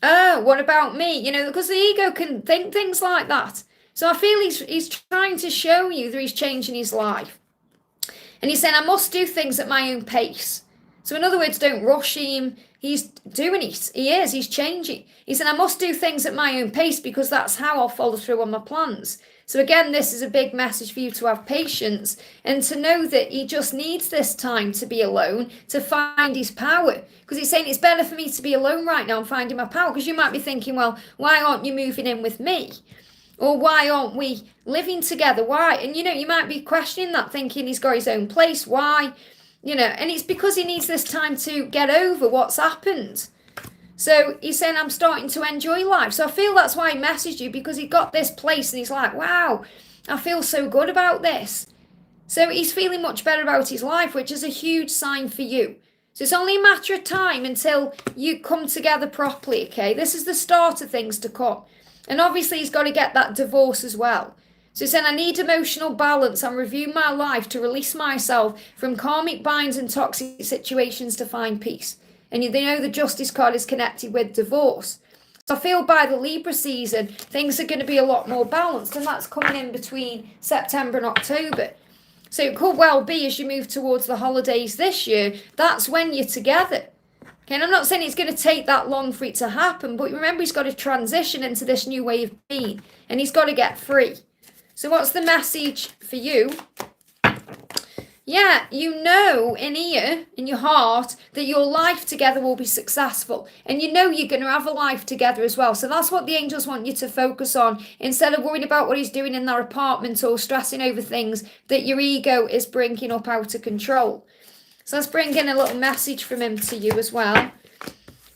[SPEAKER 1] Oh, what about me? You know, because the ego can think things like that. So I feel he's trying to show you that he's changing his life. And he's saying, I must do things at my own pace. So in other words, don't rush him. He's doing it. He's changing. He said, I must do things at my own pace because that's how I'll follow through on my plans. So again, this is a big message for you to have patience and to know that he just needs this time to be alone to find his power. Because he's saying it's better for me to be alone right now and finding my power. Because you might be thinking, well, why aren't you moving in with me? Or why aren't we living together? Why? And, you know, you might be questioning that, thinking he's got his own place. Why? You know, and it's because he needs this time to get over what's happened. So he's saying, I'm starting to enjoy life. So I feel that's why he messaged you, because he got this place and he's like, wow, I feel so good about this. So he's feeling much better about his life, which is a huge sign for you. So it's only a matter of time until you come together properly, okay? This is the start of things to come. And obviously he's got to get that divorce as well. So he's saying, I need emotional balance and review my life to release myself from karmic binds and toxic situations to find peace. And they know the Justice card is connected with divorce. So I feel by the Libra season, things are going to be a lot more balanced. And that's coming in between September and October. So it could well be as you move towards the holidays this year, that's when you're together. Okay, and I'm not saying it's going to take that long for it to happen, but remember he's got to transition into this new way of being, and he's got to get free. So what's the message for you? Yeah, you know in here, in your heart, that your life together will be successful. And you know you're going to have a life together as well. So that's what the angels want you to focus on. Instead of worrying about what he's doing in their apartment or stressing over things that your ego is bringing up out of control. So let's bring in a little message from him to you as well.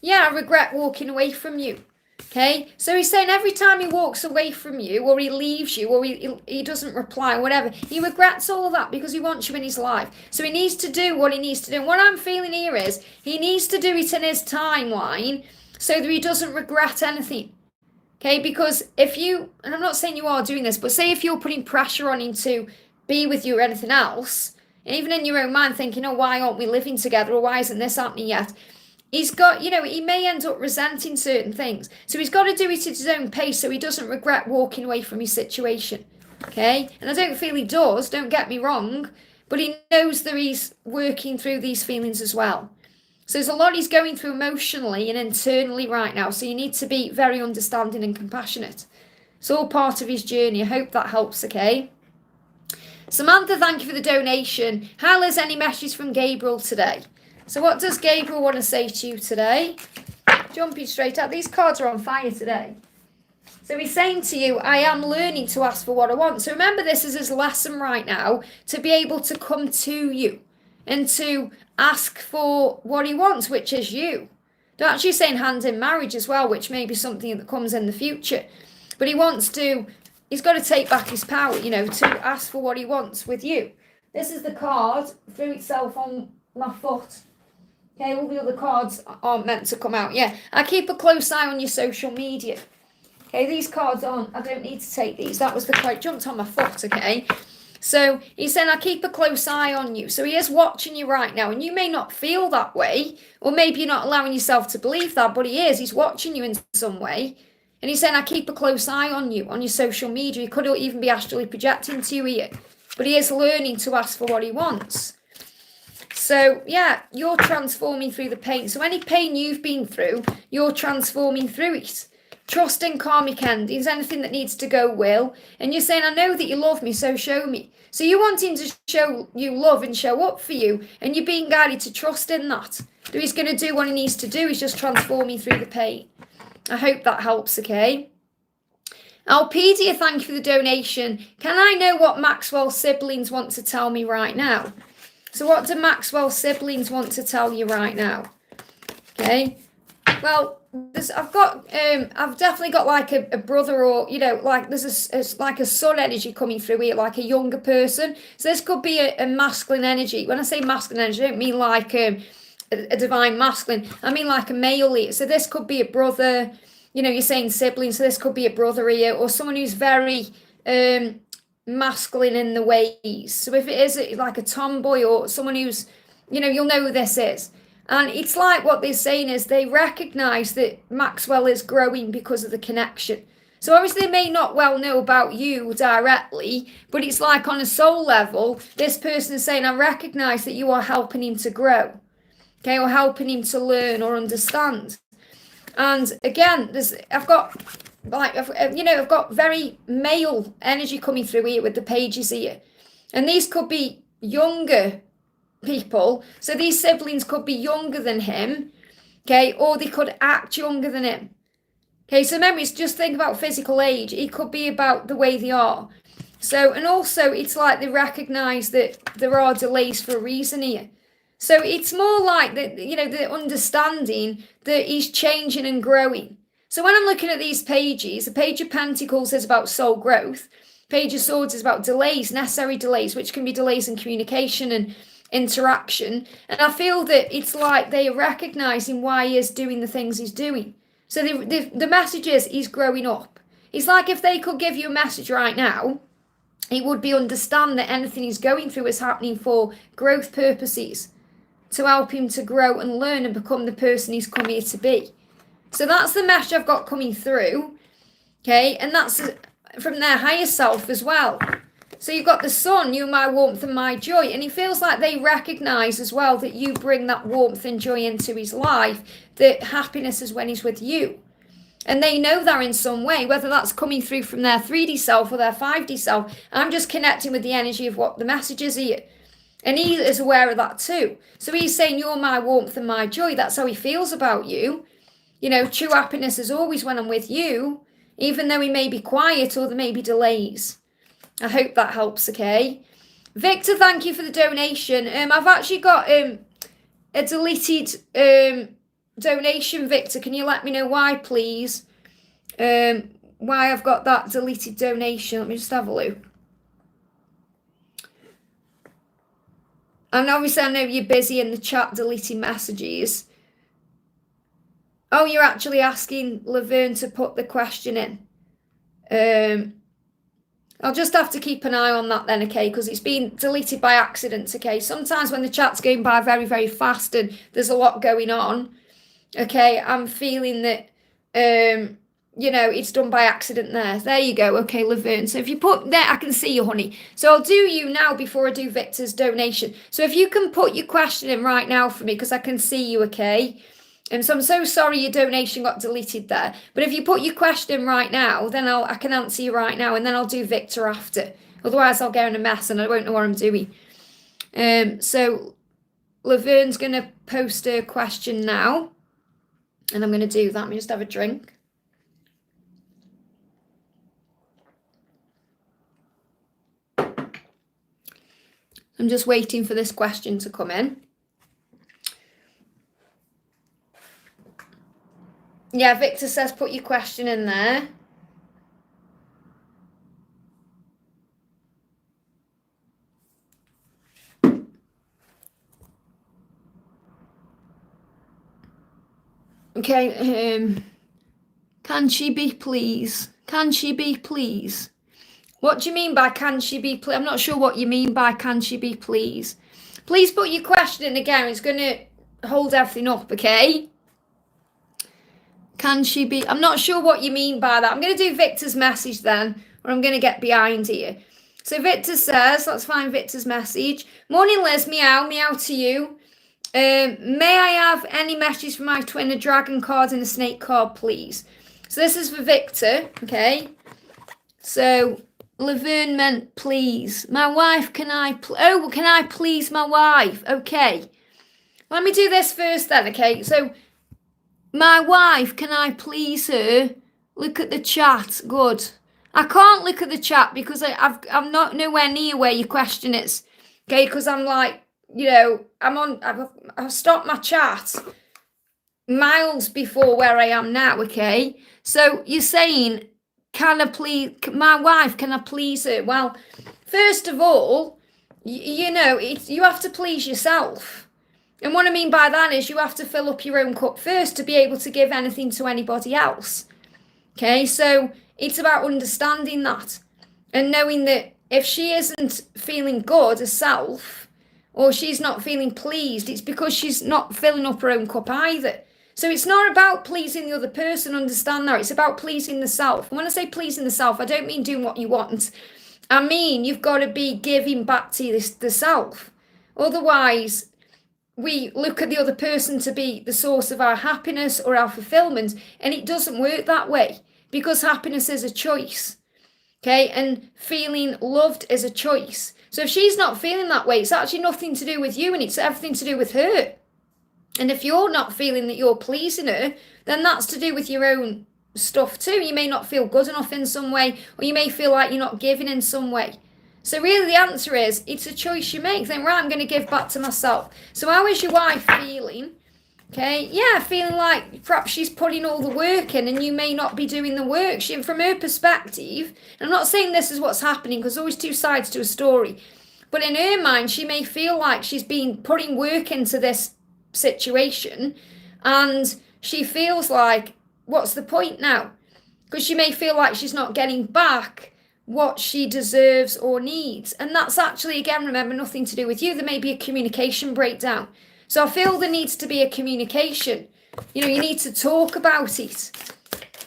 [SPEAKER 1] Yeah, I regret walking away from you. Okay, so he's saying every time he walks away from you or he leaves you or he doesn't reply or whatever, he regrets all of that because he wants you in his life. So he needs to do what he needs to do. And what I'm feeling here is he needs to do it in his timeline so that he doesn't regret anything. Okay, because if you, and I'm not saying you are doing this, but say if you're putting pressure on him to be with you or anything else, even in your own mind thinking, oh, why aren't we living together or why isn't this happening yet? He's got, he may end up resenting certain things. So he's got to do it at his own pace so he doesn't regret walking away from his situation. Okay? And I don't feel he does, don't get me wrong, but he knows that he's working through these feelings as well. So there's a lot he's going through emotionally and internally right now. So you need to be very understanding and compassionate. It's all part of his journey. I hope that helps, okay? Samantha, thank you for the donation. Hi, Liz, any messages from Gabriel today? So what does Gabriel want to say to you today? Jumping straight out. These cards are on fire today. So he's saying to you, I am learning to ask for what I want. So remember, this is his lesson right now, to be able to come to you and to ask for what he wants, which is you. They're actually saying hand in marriage as well, which may be something that comes in the future. But he's got to take back his power, to ask for what he wants with you. This is the card, threw itself on my foot. Okay, all the other cards aren't meant to come out. Yeah, I keep a close eye on your social media. Okay, these cards aren't, I don't need to take these. That was the card, jumped on my foot, okay? So he's saying, I keep a close eye on you. So he is watching you right now, and you may not feel that way, or maybe you're not allowing yourself to believe that, but he is. He's watching you in some way. And he's saying, I keep a close eye on you, on your social media. He could even be astrally projecting to you here. But he is learning to ask for what he wants. So, yeah, you're transforming through the pain. So any pain you've been through, you're transforming through it. Trust in karmic endings, anything that needs to go will. And you're saying, I know that you love me, so show me. So you want him to show you love and show up for you. And you're being guided to trust in that. So he's going to do what he needs to do. He's just transforming through the pain. I hope that helps, okay? Alpedia, thank you for the donation. Can I know what Maxwell's siblings want to tell me right now? So what do Maxwell's siblings want to tell you right now? Okay. Well, I've definitely got like a brother or, like there's like a sun energy coming through here, like a younger person. So this could be a masculine energy. When I say masculine energy, I don't mean like a divine masculine. I mean like a male here. So this could be a brother, you're saying siblings. So this could be a brother here or someone who's very masculine in the ways. So if it is like a tomboy or someone who's, you'll know who this is. And it's like what they're saying is they recognize that Maxwell is growing because of the connection. So obviously they may not well know about you directly, but it's like on a soul level, this person is saying, I recognize that you are helping him to grow, okay, or helping him to learn or understand. And again, I've got very male energy coming through here with the pages here. And these could be younger people. So these siblings could be younger than him, okay, or they could act younger than him. Okay, so remember, it's just think about physical age. It could be about the way they are. So, and also it's like they recognize that there are delays for a reason here. So it's more like the understanding that he's changing and growing. So when I'm looking at these pages, the Page of Pentacles is about soul growth. Page of Swords is about delays, necessary delays, which can be delays in communication and interaction. And I feel that it's like they are recognising why he is doing the things he's doing. So the message is he's growing up. It's like if they could give you a message right now, it would be understand that anything he's going through is happening for growth purposes, to help him to grow and learn and become the person he's come here to be. So that's the message I've got coming through, okay? And that's from their higher self as well. So you've got the sun, you my warmth and my joy. And he feels like they recognise as well that you bring that warmth and joy into his life, that happiness is when he's with you. And they know that in some way, whether that's coming through from their 3D self or their 5D self. I'm just connecting with the energy of what the message is here. And he is aware of that too. So he's saying, you're my warmth and my joy. That's how he feels about you. You know, true happiness is always when I'm with you, even though he may be quiet or there may be delays. I hope that helps, okay? Victor, thank you for the donation. I've actually got a deleted donation, Victor. Can you let me know why, please? Why I've got that deleted donation. Let me just have a look. And obviously I know you're busy in the chat deleting messages. Oh, you're actually asking Laverne to put the question in. I'll just have to keep an eye on that then, okay, because it's been deleted by accident, okay. Sometimes when the chat's going by very, very fast and there's a lot going on, okay, I'm feeling that, you know, it's done by accident there. There you go, okay, Laverne. So if you put there, I can see you, honey. So I'll do you now before I do Victor's donation. So if you can put your question in right now for me, because I can see you, okay. And so I'm so sorry your donation got deleted there. But if you put your question right now, then I can answer you right now. And then I'll do Victor after. Otherwise, I'll get in a mess and I won't know what I'm doing. So Laverne's going to post a question now. And I'm going to do that. Let me just have a drink. I'm just waiting for this question to come in. Yeah, Victor says put your question in there. Okay, can she be please? Can she be please? What do you mean by can she be please? I'm not sure what you mean by can she be please. Please put your question in again. It's going to hold everything up, okay? Can she be? I'm not sure what you mean by that. I'm going to do Victor's message then, or I'm going to get behind here. So Victor says, let's find Victor's message. Morning, Liz. Meow. Meow to you. May I have any message for my twin, a dragon card and a snake card, please? So this is for Victor, okay? So Laverne meant please. My wife, can I please my wife? Okay. Let me do this first then, okay? So my wife, can I please her? Look at the chat. Good. I can't look at the chat because I'm not nowhere near where your question is. Okay, because I'm like, you know, I've stopped my chat miles before where I am now, okay? So you're saying, can I please, my wife, can I please her? Well, first of all, you know, you have to please yourself. And what I mean by that is you have to fill up your own cup first to be able to give anything to anybody else. Okay, so it's about understanding that and knowing that if she isn't feeling good herself or she's not feeling pleased, it's because she's not filling up her own cup either. So it's not about pleasing the other person, understand that. It's about pleasing the self. And when I say pleasing the self, I don't mean doing what you want. I mean, you've got to be giving back to the self. Otherwise, we look at the other person to be the source of our happiness or our fulfillment, and it doesn't work that way because happiness is a choice, okay? And feeling loved is a choice. So if she's not feeling that way, it's actually nothing to do with you and it's everything to do with her. And if you're not feeling that you're pleasing her, then that's to do with your own stuff too. You may not feel good enough in some way, or you may feel like you're not giving in some way. So really the answer is, it's a choice you make. Then, right, I'm going to give back to myself. So how is your wife feeling? Okay, yeah, feeling like perhaps she's putting all the work in and you may not be doing the work. From her perspective, and I'm not saying this is what's happening because there's always two sides to a story. But in her mind, she may feel like she's been putting work into this situation, and she feels like, what's the point now? Because she may feel like she's not getting back what she deserves or needs. And that's actually, again, remember, nothing to do with you. There may be a communication breakdown. So I feel there needs to be a communication. You need to talk about it.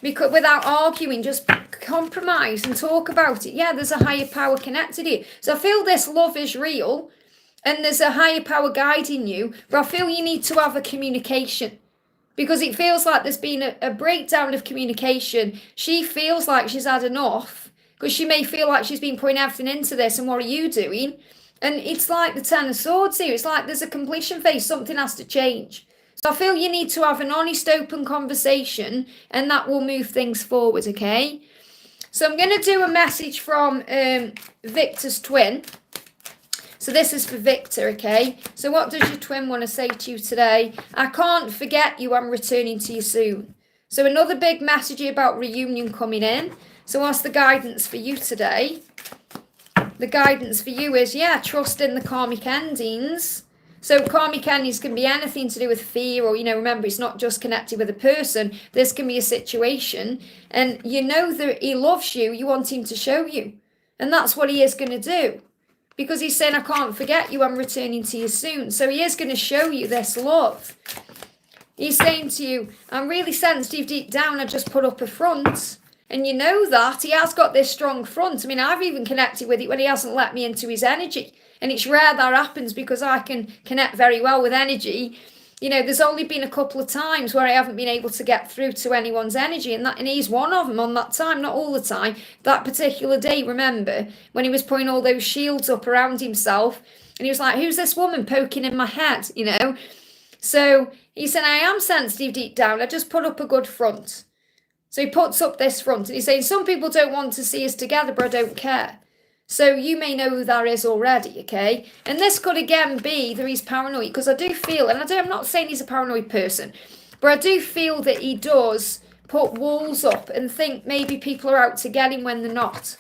[SPEAKER 1] Because without arguing, just compromise and talk about it. Yeah, there's a higher power connected here. So I feel this love is real and there's a higher power guiding you, but I feel you need to have a communication, because it feels like there's been a breakdown of communication. She feels like she's had enough, because she may feel like she's been putting everything into this, and what are you doing? And it's like the Ten of Swords here. It's like there's a completion phase. Something has to change. So I feel you need to have an honest, open conversation, and that will move things forward, okay? So I'm going to do a message from Victor's twin. So this is for Victor, okay? So what does your twin want to say to you today? I can't forget you. I'm returning to you soon. So another big message about reunion coming in. So what's the guidance for you today? The guidance for you is, trust in the karmic endings. So karmic endings can be anything to do with fear, or, remember, it's not just connected with a person. This can be a situation. And you know that he loves you. You want him to show you. And that's what he is going to do. Because he's saying, I can't forget you. I'm returning to you soon. So he is going to show you this love. He's saying to you, I'm really sensitive deep down. I just put up a front. And you know that. He has got this strong front. I mean, I've even connected with it when he hasn't let me into his energy. And it's rare that happens, because I can connect very well with energy. There's only been a couple of times where I haven't been able to get through to anyone's energy. And he's one of them on that time, not all the time. That particular day, remember, when he was putting all those shields up around himself. And he was like, who's this woman poking in my head, So he said, I am sensitive deep down. I just put up a good front. So he puts up this front. And he's saying, some people don't want to see us together, but I don't care. So you may know who that is already, okay? And this could again be that he's paranoid, because I do feel, and I'm not saying he's a paranoid person, but I do feel that he does put walls up and think maybe people are out to get him when they're not.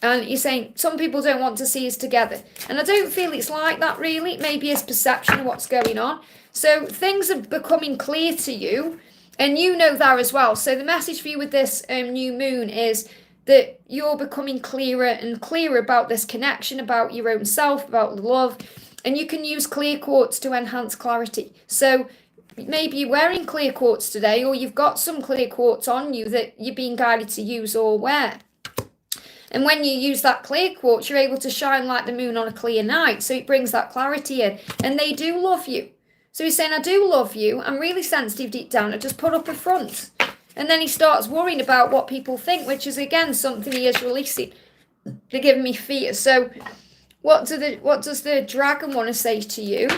[SPEAKER 1] And he's saying some people don't want to see us together. And I don't feel it's like that really. It may be his perception of what's going on. So things are becoming clear to you, and you know that as well. So the message for you with this new moon is that you're becoming clearer and clearer about this connection, about your own self, about love, and you can use clear quartz to enhance clarity. So maybe you're wearing clear quartz today, or you've got some clear quartz on you that you're being guided to use or wear. And when you use that clear quartz, you're able to shine like the moon on a clear night. So it brings that clarity in, and they do love you. So he's saying, I do love you. I'm really sensitive deep down. I just put up a front. And then he starts worrying about what people think, which is, again, something he is releasing. They're giving me fear. So what does the dragon want to say to you?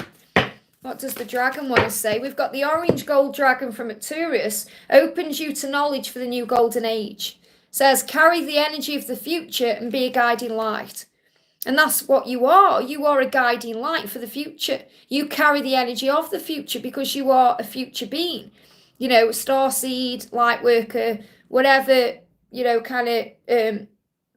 [SPEAKER 1] What does the dragon want to say? We've got the orange gold dragon from Arcturus. Opens you to knowledge for the new golden age. Says, carry the energy of the future and be a guiding light. And that's what you are. You are a guiding light for the future. You carry the energy of the future because you are a future being. Starseed, light worker, whatever, kind of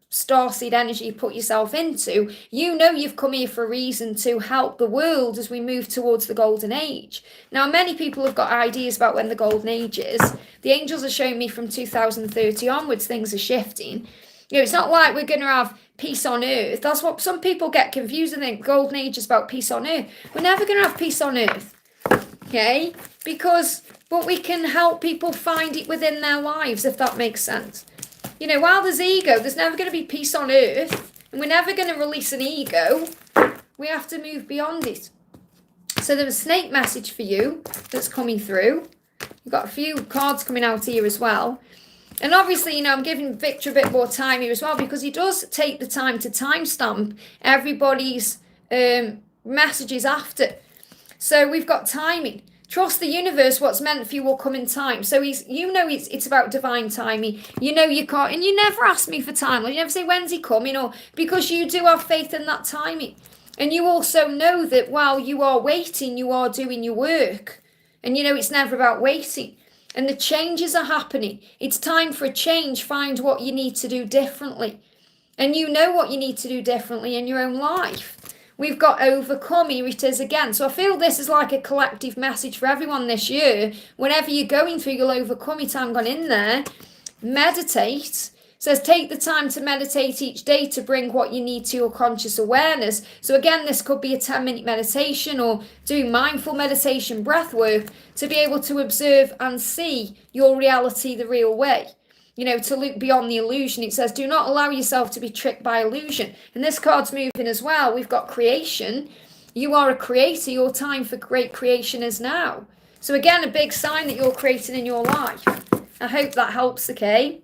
[SPEAKER 1] starseed energy you put yourself into, you've come here for a reason to help the world as we move towards the golden age. Now, many people have got ideas about when the golden age is. The angels are showing me from 2030 onwards, things are shifting. It's not like we're going to have peace on earth. That's what some people get confused and think golden age is about peace on earth. We're never going to have peace on earth, okay? But we can help people find it within their lives, if that makes sense. While there's ego, there's never going to be peace on earth, and we're never going to release an ego. We have to move beyond it. So there's a snake message for you that's coming through. You've got a few cards coming out here as well. And obviously, I'm giving Victor a bit more time here as well, because he does take the time to timestamp everybody's messages after. So we've got timing. Trust the universe, what's meant for you will come in time. So it's about divine timing. You can't, and you never ask me for time. You never say, when's he coming? Or because you do have faith in that timing. And you also know that while you are waiting, you are doing your work. And it's never about waiting. And the changes are happening. It's time for a change. Find what you need to do differently. And you know what you need to do differently in your own life. We've got overcome. Here it is again. So I feel this is like a collective message for everyone this year. Whenever you're going through, you'll overcome it. I'm gone in there. Meditate. It says take the time to meditate each day to bring what you need to your conscious awareness. So again, this could be a 10-minute meditation or doing mindful meditation, breath work, to be able to observe and see your reality the real way. You know, to look beyond the illusion. It says, do not allow yourself to be tricked by illusion. And this card's moving as well. We've got creation. You are a creator. Your time for great creation is now. So again, a big sign that you're creating in your life. I hope that helps, okay?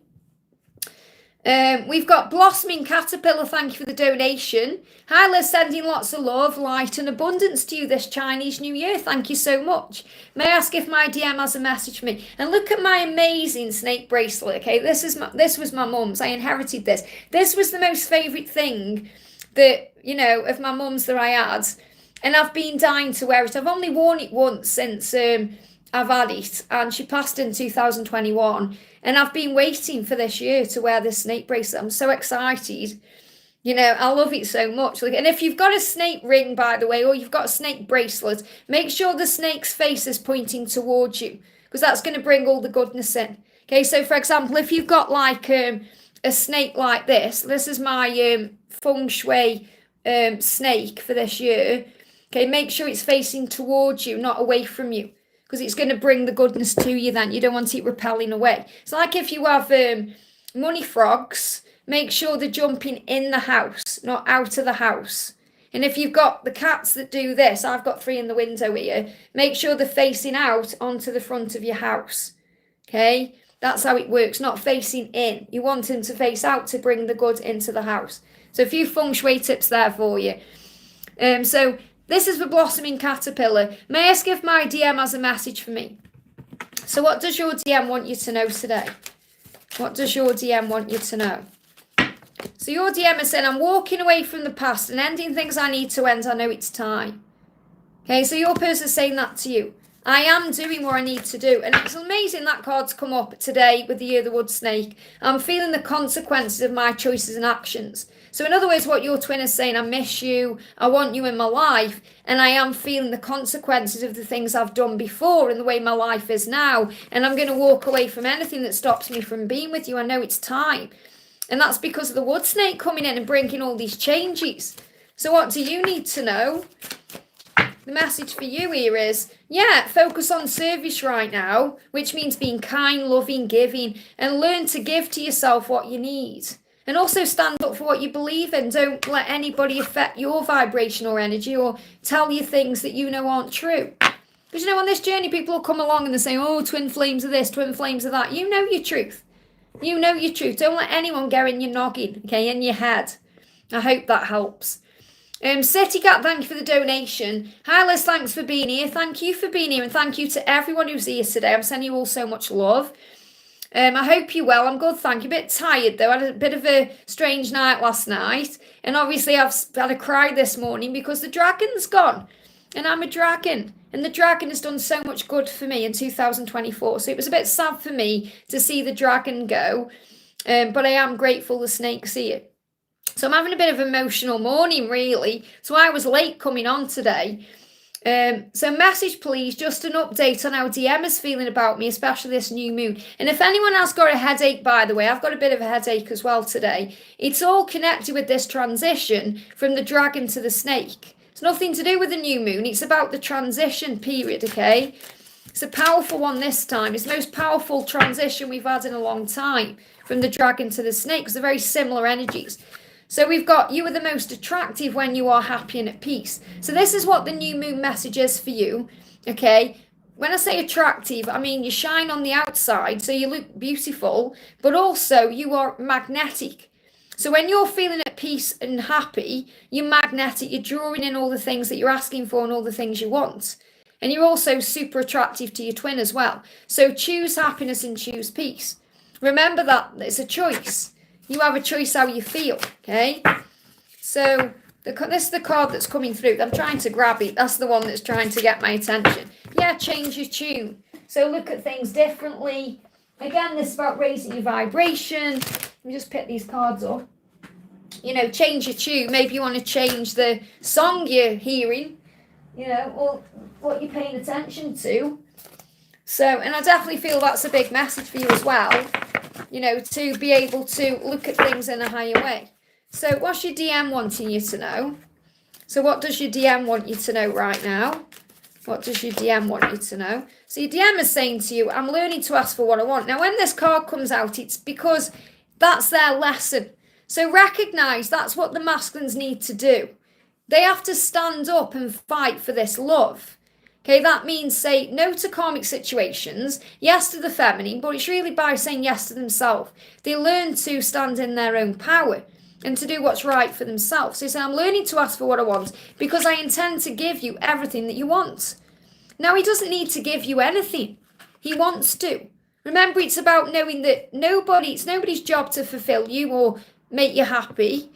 [SPEAKER 1] We've got Blossoming Caterpillar, thank you for the donation. Hi Liz, sending lots of love, light and abundance to you this Chinese New Year. Thank you so much. May I ask if my DM has a message for me? And look at my amazing snake bracelet, okay? This was my mum's. I inherited this. This was the most favourite thing that, you know, of my mum's that I had. And I've been dying to wear it. I've only worn it once since I've had it. And she passed in 2021. And I've been waiting for this year to wear this snake bracelet. I'm so excited. You know, I love it so much. And if you've got a snake ring, by the way, or you've got a snake bracelet, make sure the snake's face is pointing towards you, because that's going to bring all the goodness in. Okay, so for example, if you've got like a snake like this is my feng shui snake for this year. Okay, make sure it's facing towards you, not away from you, because it's going to bring the goodness to you then. You don't want it repelling away. It's like if you have money frogs, make sure they're jumping in the house, not out of the house. And if you've got the cats that do this, I've got 3 in the window here, make sure they're facing out onto the front of your house. Okay? That's how it works, not facing in. You want them to face out to bring the good into the house. So a few feng shui tips there for you. So this is the Blossoming Caterpillar. May I ask if my DM has a message for me? So what does your DM want you to know today? What does your DM want you to know? So your DM is saying, I'm walking away from the past and ending things I need to end. I know it's time. Okay, so your person's saying that to you. I am doing what I need to do. And it's amazing that card's come up today with the Year of the Wood Snake. I'm feeling the consequences of my choices and actions. So in other words, what your twin is saying, I miss you, I want you in my life, and I am feeling the consequences of the things I've done before and the way my life is now, and I'm going to walk away from anything that stops me from being with you. I know it's time. And that's because of the wood snake coming in and bringing all these changes. So what do you need to know? The message for you here is, yeah, focus on service right now, which means being kind, loving, giving, and learn to give to yourself what you need. And also stand up for what you believe in. Don't let anybody affect your vibration or energy or tell you things that you know aren't true. Because, you know, on this journey, people will come along and they say, oh, twin flames of this, twin flames of that. You know your truth. You know your truth. Don't let anyone get in your noggin, okay, in your head. I hope that helps. City Cat, thank you for the donation. Hi Liz, thanks for being here. Thank you for being here, and thank you to everyone who's here today. I'm sending you all so much love. I hope you're well. I'm good, thank you. A bit tired though. I had a bit of a strange night last night. And obviously I've had a cry this morning because the dragon's gone. And I'm a dragon. And the dragon has done so much good for me in 2024. So it was a bit sad for me to see the dragon go. But I am grateful the snake's here. So I'm having a bit of an emotional morning, really. So I was late coming on today. So message please, just an update on how DM is feeling about me, especially this new moon. And if anyone else got a headache, by the way, I've got a bit of a headache as well today. It's all connected with this transition from the dragon to the snake. It's nothing to do with the new moon. It's about the transition period, okay? It's a powerful one this time. It's the most powerful transition we've had in a long time from the dragon to the snake, because they're very similar energies. So we've got, you are the most attractive when you are happy and at peace. So this is what the new moon message is for you, okay? When I say attractive, I mean you shine on the outside, so you look beautiful, but also you are magnetic. So when you're feeling at peace and happy, you're magnetic, you're drawing in all the things that you're asking for and all the things you want. And you're also super attractive to your twin as well. So choose happiness and choose peace. Remember that it's a choice. You have a choice how you feel, okay? So this is the card that's coming through. I'm trying to grab it. That's the one that's trying to get my attention. Yeah, change your tune. So look at things differently. Again, this is about raising your vibration. Let me just pick these cards up. change your tune. Maybe you want to change the song you're hearing, or what you're paying attention to. So, and I definitely feel that's a big message for you as well, to be able to look at things in a higher way. So what's your DM wanting you to know? So what does your DM want you to know right now? What does your DM want you to know? So your DM is saying to you, I'm learning to ask for what I want. Now, when this card comes out, it's because that's their lesson. So recognize that's what the masculines need to do. They have to stand up and fight for this love. Okay, that means say no to karmic situations, yes to the feminine, but it's really by saying yes to themselves. They learn to stand in their own power and to do what's right for themselves. So you say, I'm learning to ask for what I want because I intend to give you everything that you want. Now, he doesn't need to give you anything. He wants to. Remember, it's about knowing that it's nobody's job to fulfill you or make you happy.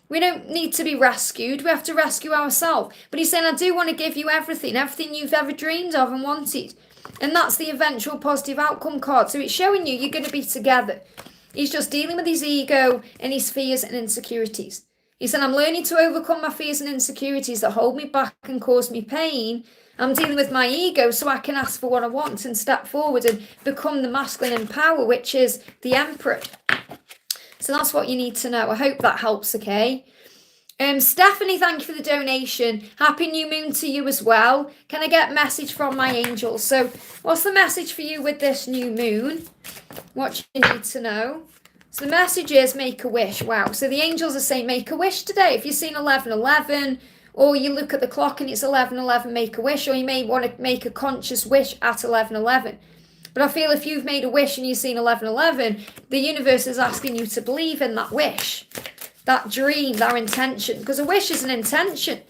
[SPEAKER 1] We don't need to be rescued. We have to rescue ourselves. But he's saying, I do want to give you everything you've ever dreamed of and wanted. And that's the eventual positive outcome card. So it's showing you you're going to be together. He's just dealing with his ego and his fears and insecurities. He said, I'm learning to overcome my fears and insecurities that hold me back and cause me pain. I'm dealing with my ego so I can ask for what I want and step forward and become the masculine in power, which is the Emperor. So that's what you need to know. I hope that helps, okay? Stephanie, thank you for the donation. Happy new moon to you as well. Can I get a message from my angels? So what's the message for you with this new moon? What you need to know? So the message is make a wish. Wow. So the angels are saying make a wish today. If you've seen 11:11, or you look at the clock and it's 11:11, make a wish. Or you may want to make a conscious wish at 11:11. But I feel if you've made a wish and you've seen 11:11, the universe is asking you to believe in that wish, that dream, that intention. Because a wish is an intention.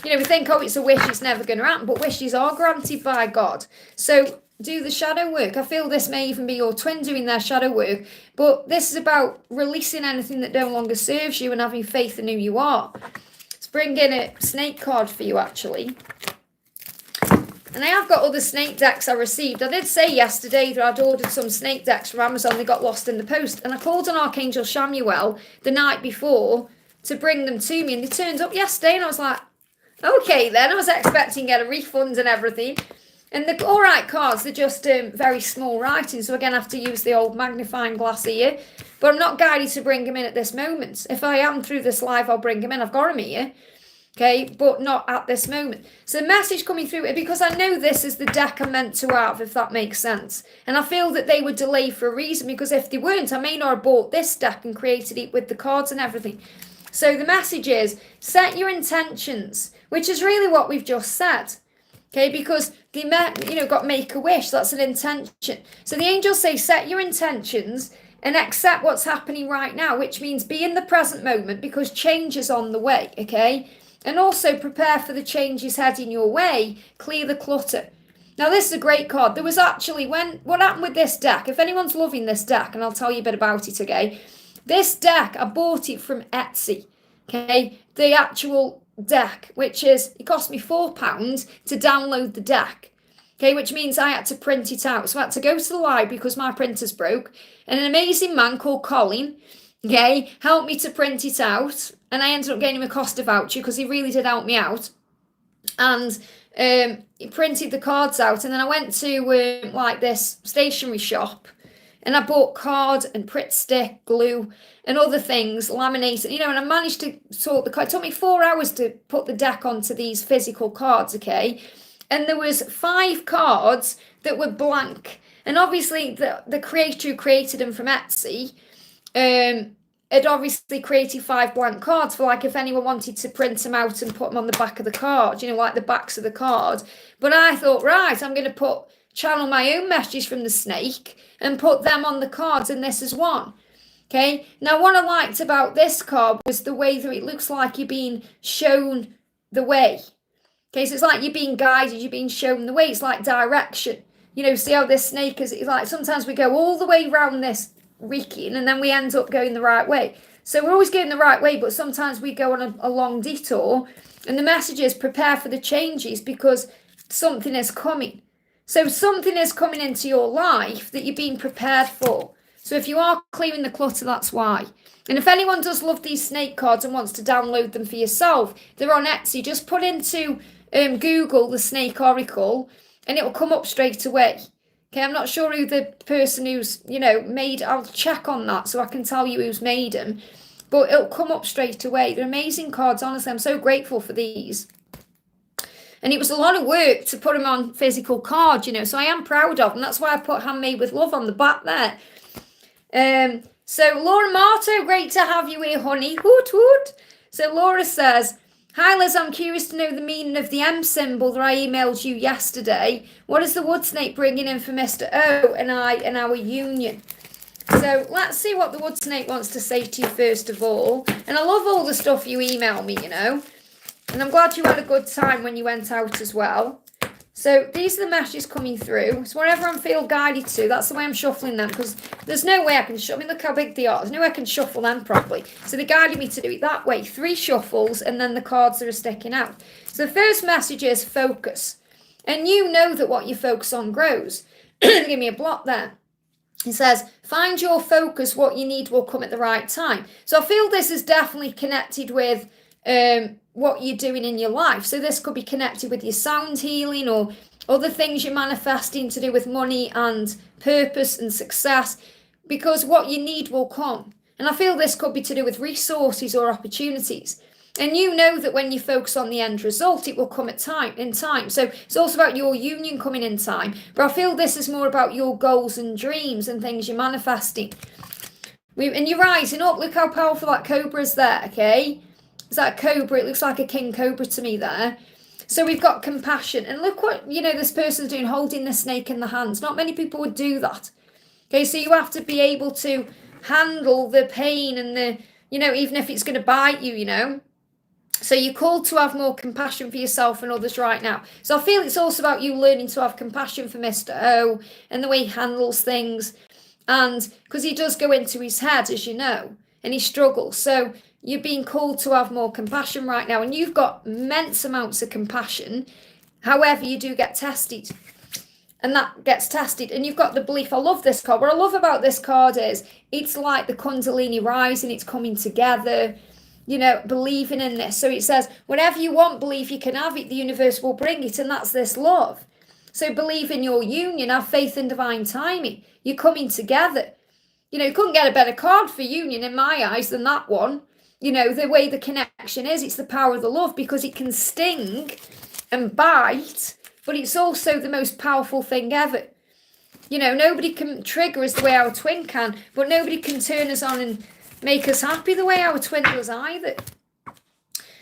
[SPEAKER 1] We think, oh, it's a wish, it's never going to happen. But wishes are granted by God. So do the shadow work. I feel this may even be your twin doing their shadow work. But this is about releasing anything that no longer serves you and having faith in who you are. Let's bring in a snake card for you, actually. And I have got other snake decks I received. I did say yesterday that I'd ordered some snake decks from Amazon. They got lost in the post. And I called on Archangel Shamuel the night before to bring them to me. And they turned up yesterday. And I was like, okay then. I was expecting to get a refund and everything. And they're all right cards. They're just very small writing. So again, I have to use the old magnifying glass here. But I'm not guided to bring them in at this moment. If I am through this live, I'll bring them in. I've got them here. Okay, but not at this moment. So the message coming through, because I know this is the deck I'm meant to have, if that makes sense. And I feel that they were delayed for a reason, because if they weren't, I may not have bought this deck and created it with the cards and everything. So the message is, set your intentions, which is really what we've just said. Okay, because they got make a wish, that's an intention. So the angels say, set your intentions and accept what's happening right now, which means be in the present moment, because change is on the way, okay? And also prepare for the changes heading your way. Clear the clutter. Now, this is a great card. There was actually, what happened with this deck, if anyone's loving this deck, and I'll tell you a bit about it, okay? This deck, I bought it from Etsy, okay? The actual deck, which is, it cost me £4 to download the deck, okay? Which means I had to print it out. So I had to go to the library because my printer's broke. And an amazing man called Colin, okay, helped me to print it out. And I ended up getting him a Costa voucher because he really did help me out. And he printed the cards out. And then I went to this stationery shop. And I bought card and Pritt stick, glue, and other things, laminated, and I managed to sort the card. It took me 4 hours to put the deck onto these physical cards, okay? And there was 5 cards that were blank. And obviously the creator who created them from Etsy, had obviously created 5 blank cards for if anyone wanted to print them out and put them on the back of the card, like the backs of the card. But I thought, right, I'm going to channel my own messages from the snake and put them on the cards, and this is one. Okay, now what I liked about this card was the way that it looks like you're being shown the way. Okay, so it's like you're being guided, you're being shown the way. It's like direction. See how this snake is, it's like sometimes we go all the way around this reeking and then we end up going the right way. So we're always going the right way, but sometimes we go on a long detour, and the message is prepare for the changes because something is coming. So something is coming into your life that you're being prepared for. So if you are clearing the clutter, that's why. And if anyone does love these snake cards and wants to download them for yourself, they're on Etsy. Just put into Google the snake oracle and it will come up straight away. Okay, I'm not sure who the person who's, made, I'll check on that so I can tell you who's made them. But it'll come up straight away. They're amazing cards, honestly. I'm so grateful for these. And it was a lot of work to put them on physical cards, so I am proud of them. That's why I put Handmade with Love on the back there. So Laura Marto, great to have you here, honey. Hoot, hoot. So Laura says, hi Liz, I'm curious to know the meaning of the M symbol that I emailed you yesterday. What is the wood snake bringing in for Mr. O and I and our union? So let's see what the wood snake wants to say to you first of all. And I love all the stuff you email me, And I'm glad you had a good time when you went out as well. So these are the messages coming through. So whatever I feel guided to, that's the way I'm shuffling them, because there's no way I can shuffle. I mean, look how big they are. There's no way I can shuffle them properly. So they guided me to do it that way. 3 shuffles and then the cards that are sticking out. So the first message is focus. And you know that what you focus on grows. Give me a block there. It says, find your focus, what you need will come at the right time. So I feel this is definitely connected with what you're doing in your life. So this could be connected with your sound healing or other things you're manifesting to do with money and purpose and success, because what you need will come. And I feel this could be to do with resources or opportunities. And you know that when you focus on the end result, it will come in time. So it's also about your union coming in time. But I feel this is more about your goals and dreams and things you're manifesting. And you're rising up. Look how powerful that cobra is there, okay? Is that a cobra? It looks like a king cobra to me there. So we've got compassion. And look what, this person's doing, holding the snake in the hands. Not many people would do that. Okay, so you have to be able to handle the pain and the, even if it's going to bite you, So you're called to have more compassion for yourself and others right now. So I feel it's also about you learning to have compassion for Mr. O and the way he handles things. And because he does go into his head, as you know, and he struggles. So you're being called to have more compassion right now. And you've got immense amounts of compassion. However, you do get tested. And that gets tested. And you've got the belief. I love this card. What I love about this card is it's like the Kundalini rising. It's coming together. Believing in this. So it says, whatever you want, believe you can have it. The universe will bring it. And that's this love. So believe in your union. Have faith in divine timing. You're coming together. You couldn't get a better card for union in my eyes than that one. The way the connection is, it's the power of the love, because it can sting and bite, but it's also the most powerful thing ever. Nobody can trigger us the way our twin can, but nobody can turn us on and make us happy the way our twin does either.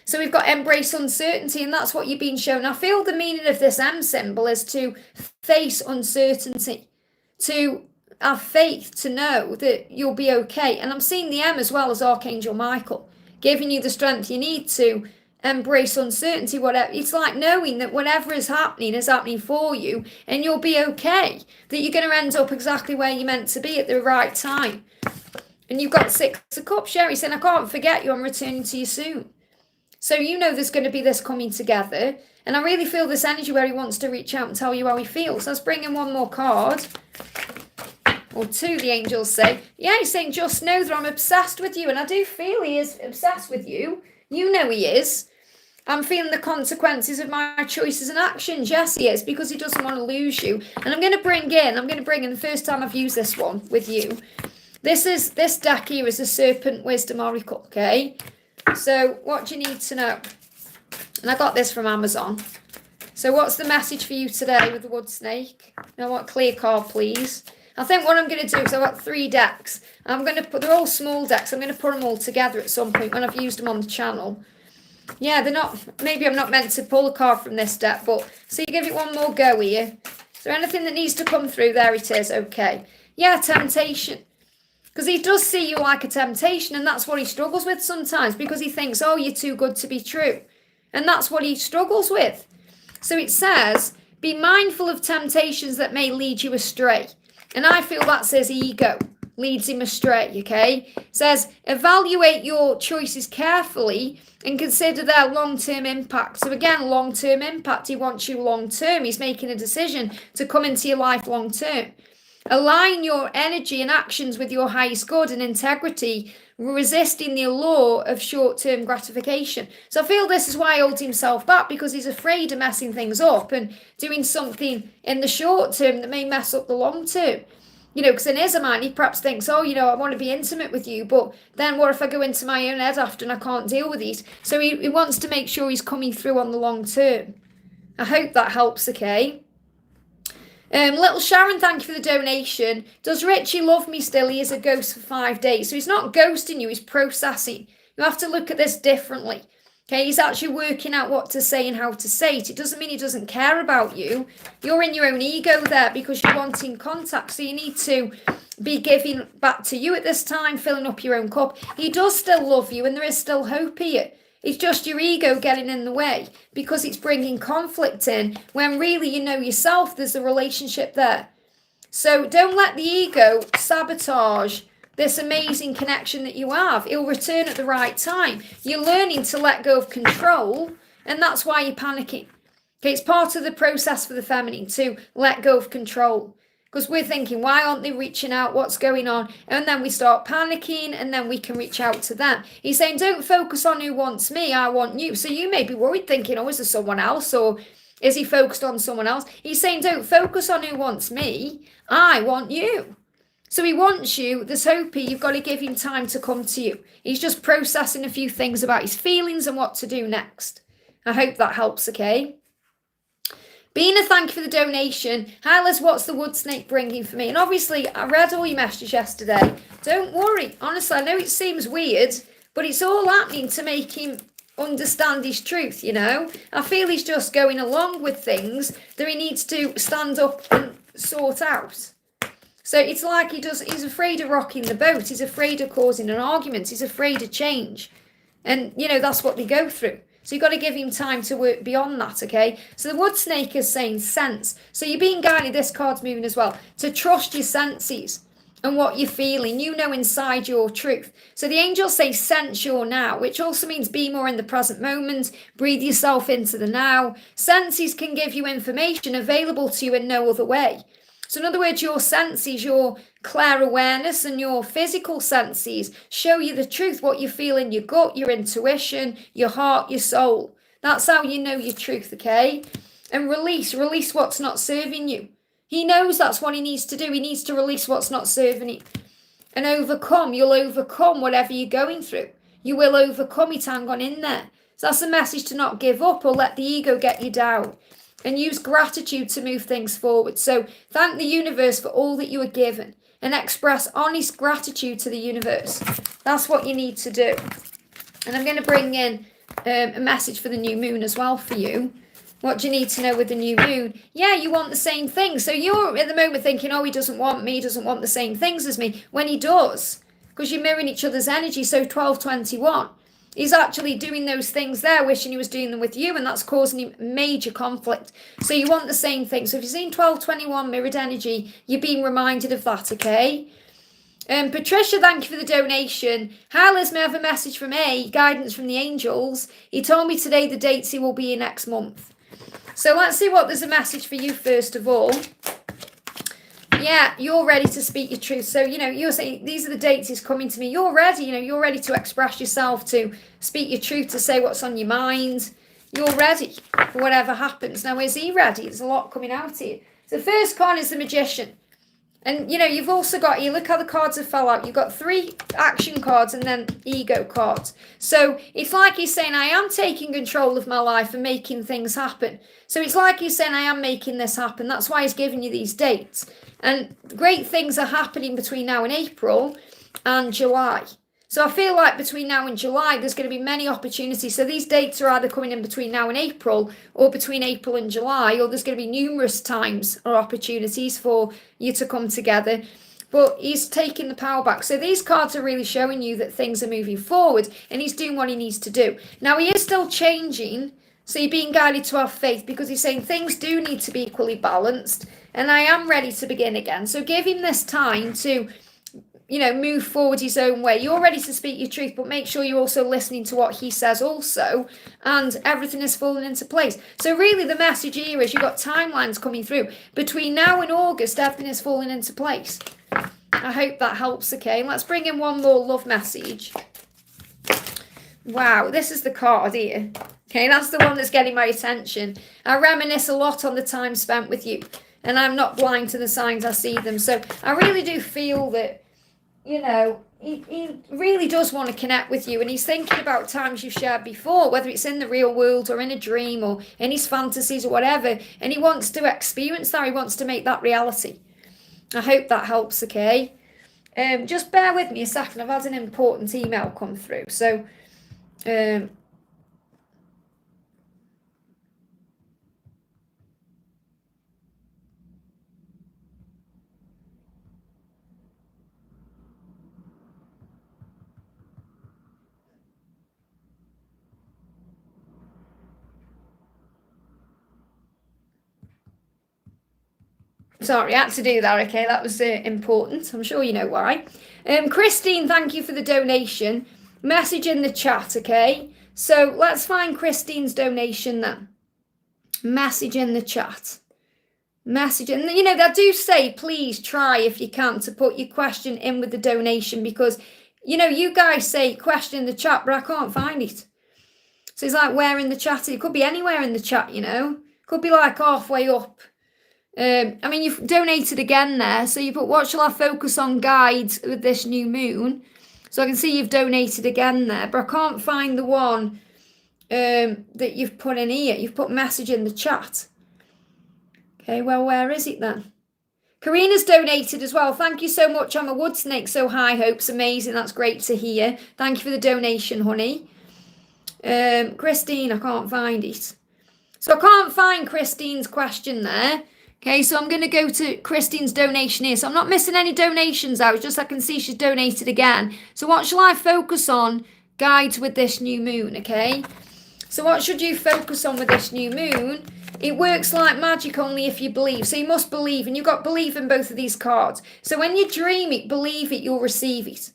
[SPEAKER 1] So we've got embrace uncertainty, and that's what you're being shown. I feel the meaning of this M symbol is to face uncertainty, to have faith, to know that you'll be okay. And I'm seeing the M as well as Archangel Michael, giving you the strength you need to embrace uncertainty. Whatever, it's like knowing that whatever is happening for you, and you'll be okay, that you're going to end up exactly where you're meant to be at the right time. And you've got 6 of Cups, Sherry saying, I can't forget you, I'm returning to you soon. So there's going to be this coming together. And I really feel this energy where he wants to reach out and tell you how he feels. Let's bring in one more card. Or 2, the angels say. Yeah, he's saying, just know that I'm obsessed with you. And I do feel he is obsessed with you. You know he is. I'm feeling the consequences of my choices and actions. Yes, he is, because he doesn't want to lose you. And I'm going to bring in the first time I've used this one with you. This deck here is a Serpent Wisdom Oracle, okay? So what do you need to know? And I got this from Amazon. So what's the message for you today with the wood snake? Now, what clear card, please? I think what I'm going to do is I've got 3 decks. I'm going to they're all small decks. I'm going to put them all together at some point when I've used them on the channel. Yeah, they're not, maybe I'm not meant to pull a card from this deck, but so you give it one more go here. Is there anything that needs to come through? There it is. Okay. Yeah, temptation. Because he does see you like a temptation, and that's what he struggles with sometimes, because he thinks, oh, you're too good to be true. And that's what he struggles with. So it says, be mindful of temptations that may lead you astray. And I feel that's his ego leads him astray, okay? It says, evaluate your choices carefully and consider their long-term impact. So again, long-term impact. He wants you long-term. He's making a decision to come into your life long-term. Align your energy and actions with your highest good and integrity, resisting the allure of short-term gratification. So I feel this is why he holds himself back, because he's afraid of messing things up and doing something in the short term that may mess up the long term. Because in his mind, he perhaps thinks, I want to be intimate with you, but then what if I go into my own head after and I can't deal with these? So he wants to make sure he's coming through on the long term. I hope that helps, okay? Little Sharon, thank you for the donation. Does Richie love me still? He is a ghost for 5 days. So he's not ghosting you, he's processing. You have to look at this differently. Okay, he's actually working out what to say and how to say it. It doesn't mean he doesn't care about you. You're in your own ego there because you're wanting contact. So you need to be giving back to you at this time, filling up your own cup. He does still love you and there is still hope here. It's just your ego getting in the way because it's bringing conflict in when really you know yourself there's a relationship there. So don't let the ego sabotage this amazing connection that you have. It'll return at the right time. You're learning to let go of control, and that's why you're panicking. Okay, it's part of the process for the feminine to let go of control. Because we're thinking, why aren't they reaching out? What's going on? And then we start panicking, and then we can reach out to them. He's saying, don't focus on who wants me, I want you. So you may be worried thinking, is there someone else? Or is he focused on someone else? He's saying, don't focus on who wants me, I want you. So he wants you, there's hope here, you've got to give him time to come to you. He's just processing a few things about his feelings and what to do next. I hope that helps, okay? Bina, thank you for the donation. Hi Liz, what's the wood snake bringing for me? And obviously, I read all your messages yesterday. Don't worry. Honestly, I know it seems weird, but it's all happening to make him understand his truth, I feel he's just going along with things that he needs to stand up and sort out. So it's like he's afraid of rocking the boat. He's afraid of causing an argument. He's afraid of change. And, that's what they go through. So you've got to give him time to work beyond that, okay? So the wood snake is saying sense. So you're being guided, this card's moving as well, to trust your senses and what you're feeling. You know inside your truth. So the angels say sense your now, which also means be more in the present moment. Breathe yourself into the now. Senses can give you information available to you in no other way. So in other words, your senses, your clear awareness and your physical senses show you the truth, what you feel in your gut, your intuition, your heart, your soul. That's how you know your truth, okay? And release what's not serving you. He knows that's what he needs to do. He needs to release what's not serving him. And overcome, you'll overcome whatever you're going through. You will overcome it, hang on in there. So that's a message to not give up or let the ego get you down. And use gratitude to move things forward. So thank the universe for all that you were given and express honest gratitude to the universe. That's what you need to do. And I'm going to bring in a message for the new moon as well for you. What do you need to know with the new moon? Yeah, you want the same thing. So you're at the moment thinking, he doesn't want me, he doesn't want the same things as me. When he does, because you're mirroring each other's energy. So 1221. He's actually doing those things there, wishing he was doing them with you, and that's causing him major conflict. So you want the same thing. So if you've seen 1221 mirrored energy, you're being reminded of that, okay? Patricia, thank you for the donation. Hi Liz, may I have a message from guidance from the angels. He told me today the dates he will be here next month. So let's see what there's a message for you first of all. Yeah, you're ready to speak your truth. So, you're saying these are the dates he's coming to me. You're ready, you're ready to express yourself, to speak your truth, to say what's on your mind. You're ready for whatever happens. Now, is he ready? There's a lot coming out here. So the first card is the Magician. And, you've also got, look how the cards have fell out. You've got 3 action cards and then ego cards. So it's like he's saying, I am taking control of my life and making things happen. So it's like he's saying, I am making this happen. That's why he's giving you these dates. And great things are happening between now and April and July. So I feel like between now and July, there's going to be many opportunities. So these dates are either coming in between now and April or between April and July, or there's going to be numerous times or opportunities for you to come together. But he's taking the power back. So these cards are really showing you that things are moving forward and he's doing what he needs to do. Now, he is still changing. So you're being guided to have faith because he's saying things do need to be equally balanced. And I am ready to begin again. So give him this time to, move forward his own way. You're ready to speak your truth, but make sure you're also listening to what he says also, and everything is falling into place. So really the message here is you've got timelines coming through. Between now and August, everything is falling into place. I hope that helps, okay? Let's bring in one more love message. Wow, this is the card here. Okay, that's the one that's getting my attention. I reminisce a lot on the time spent with you, and I'm not blind to the signs, I see them. So I really do feel that, he really does want to connect with you, and he's thinking about times you've shared before, whether it's in the real world or in a dream or in his fantasies or whatever, and he wants to experience that, he wants to make that reality. I hope that helps, okay? Just bear with me a second, I've had an important email come through, so... Sorry, I had to do that, okay? That was important. I'm sure you know why. Christine, thank you for the donation. Message in the chat, okay? So let's find Christine's donation then. Message in the chat. Message, and I do say, please try if you can to put your question in with the donation, because, you guys say question in the chat, but I can't find it. So it's like, where in the chat? It could be anywhere in the chat, Could be like halfway up. You've donated again there. So you put, what shall I focus on guides with this new moon? So I can see you've donated again there, but I can't find the one that you've put in here. You've put message in the chat. Okay, well, where is it then? Karina's donated as well. Thank you so much. I'm a wood snake, so high hopes. Amazing. That's great to hear. Thank you for the donation, honey. Christine, I can't find it. So I can't find Christine's question there. Okay, so I'm going to go to Christine's donation here. So I'm not missing any donations out. It's just I can see she's donated again. So what shall I focus on? Guides with this new moon, okay? So what should you focus on with this new moon? It works like magic only if you believe. So you must believe, and you've got believe in both of these cards. So when you dream it, believe it, you'll receive it.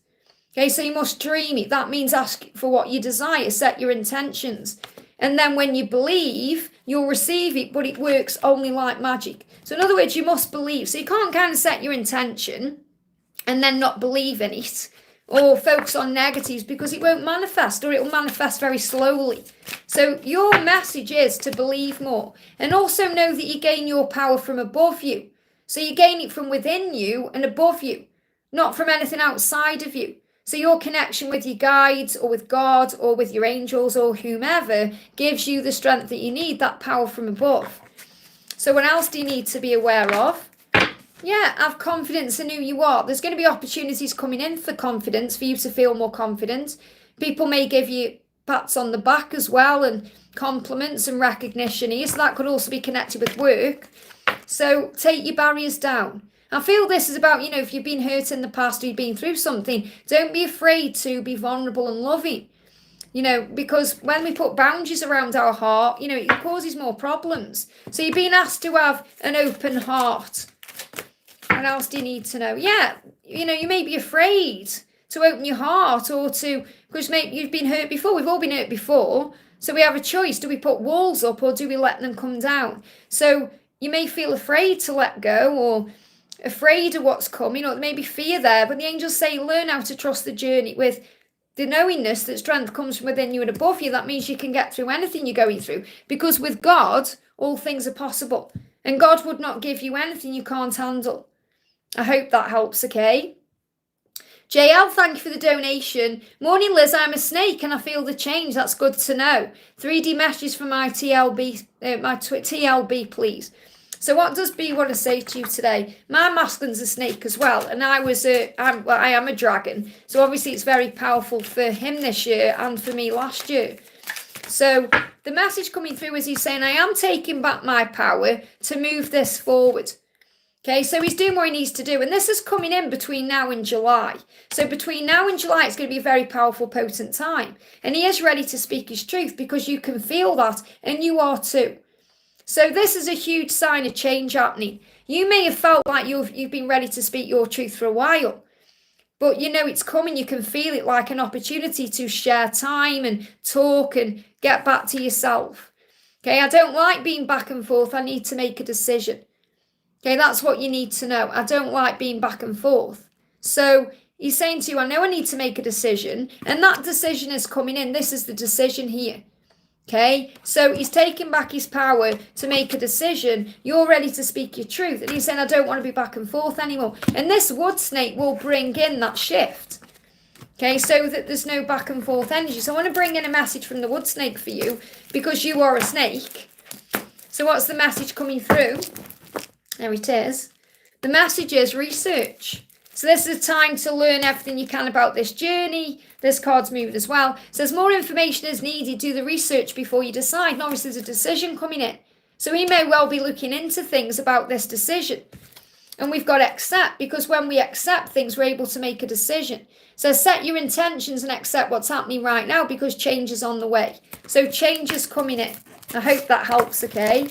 [SPEAKER 1] Okay, so you must dream it. That means ask for what you desire, set your intentions. And then when you believe, you'll receive it, but it works only like magic. So in other words, you must believe. So you can't kind of set your intention and then not believe in it or focus on negatives, because it won't manifest, or it will manifest very slowly. So your message is to believe more, and also know that you gain your power from above you. So you gain it from within you and above you, not from anything outside of you. So your connection with your guides or with God or with your angels or whomever gives you the strength that you need, that power from above. So what else do you need to be aware of? Yeah, have confidence in who you are. There's going to be opportunities coming in for confidence, for you to feel more confident. People may give you pats on the back as well, and compliments and recognition here. So that could also be connected with work. So take your barriers down. I feel this is about, if you've been hurt in the past or you've been through something, don't be afraid to be vulnerable and loving. Because when we put boundaries around our heart, it causes more problems. So you're being asked to have an open heart. What else do you need to know? Yeah, you may be afraid to open your heart, or because maybe you've been hurt before. We've all been hurt before. So we have a choice. Do we put walls up, or do we let them come down? So you may feel afraid to let go, or afraid of what's coming, or maybe fear there. But the angels say, learn how to trust the journey with the knowingness that strength comes from within you and above you. That means you can get through anything you're going through, because with God, all things are possible. And God would not give you anything you can't handle. I hope that helps, okay? JL, thank you for the donation. Morning, Liz. I'm a snake and I feel the change. That's good to know. 3D messages for my TLB, please. So what does B want to say to you today? My masculine's a snake as well, and I am a dragon. So obviously it's very powerful for him this year and for me last year. So the message coming through is he's saying, I am taking back my power to move this forward. Okay, so he's doing what he needs to do. And this is coming in between now and July. So between now and July, it's going to be a very powerful, potent time. And he is ready to speak his truth, because you can feel that, and you are too. So this is a huge sign of change happening. You may have felt like you've been ready to speak your truth for a while. But you know it's coming. You can feel it like an opportunity to share time and talk and get back to yourself. Okay, I don't like being back and forth. I need to make a decision. Okay, that's what you need to know. I don't like being back and forth. So he's saying to you, I know I need to make a decision, and that decision is coming in. This is the decision here. Okay, so he's taking back his power to make a decision. You're ready to speak your truth. And he's saying, I don't want to be back and forth anymore. And this wood snake will bring in that shift. Okay, so that there's no back and forth energy. So I want to bring in a message from the wood snake for you because you are a snake. So what's the message coming through? There it is. The message is research. So this is a time to learn everything you can about this journey. This card's moving as well. It says more information is needed. Do the research before you decide. And obviously there's a decision coming in. So he may well be looking into things about this decision. And we've got to accept, because when we accept things, we're able to make a decision. So set your intentions and accept what's happening right now, because change is on the way. So change is coming in. I hope that helps, okay?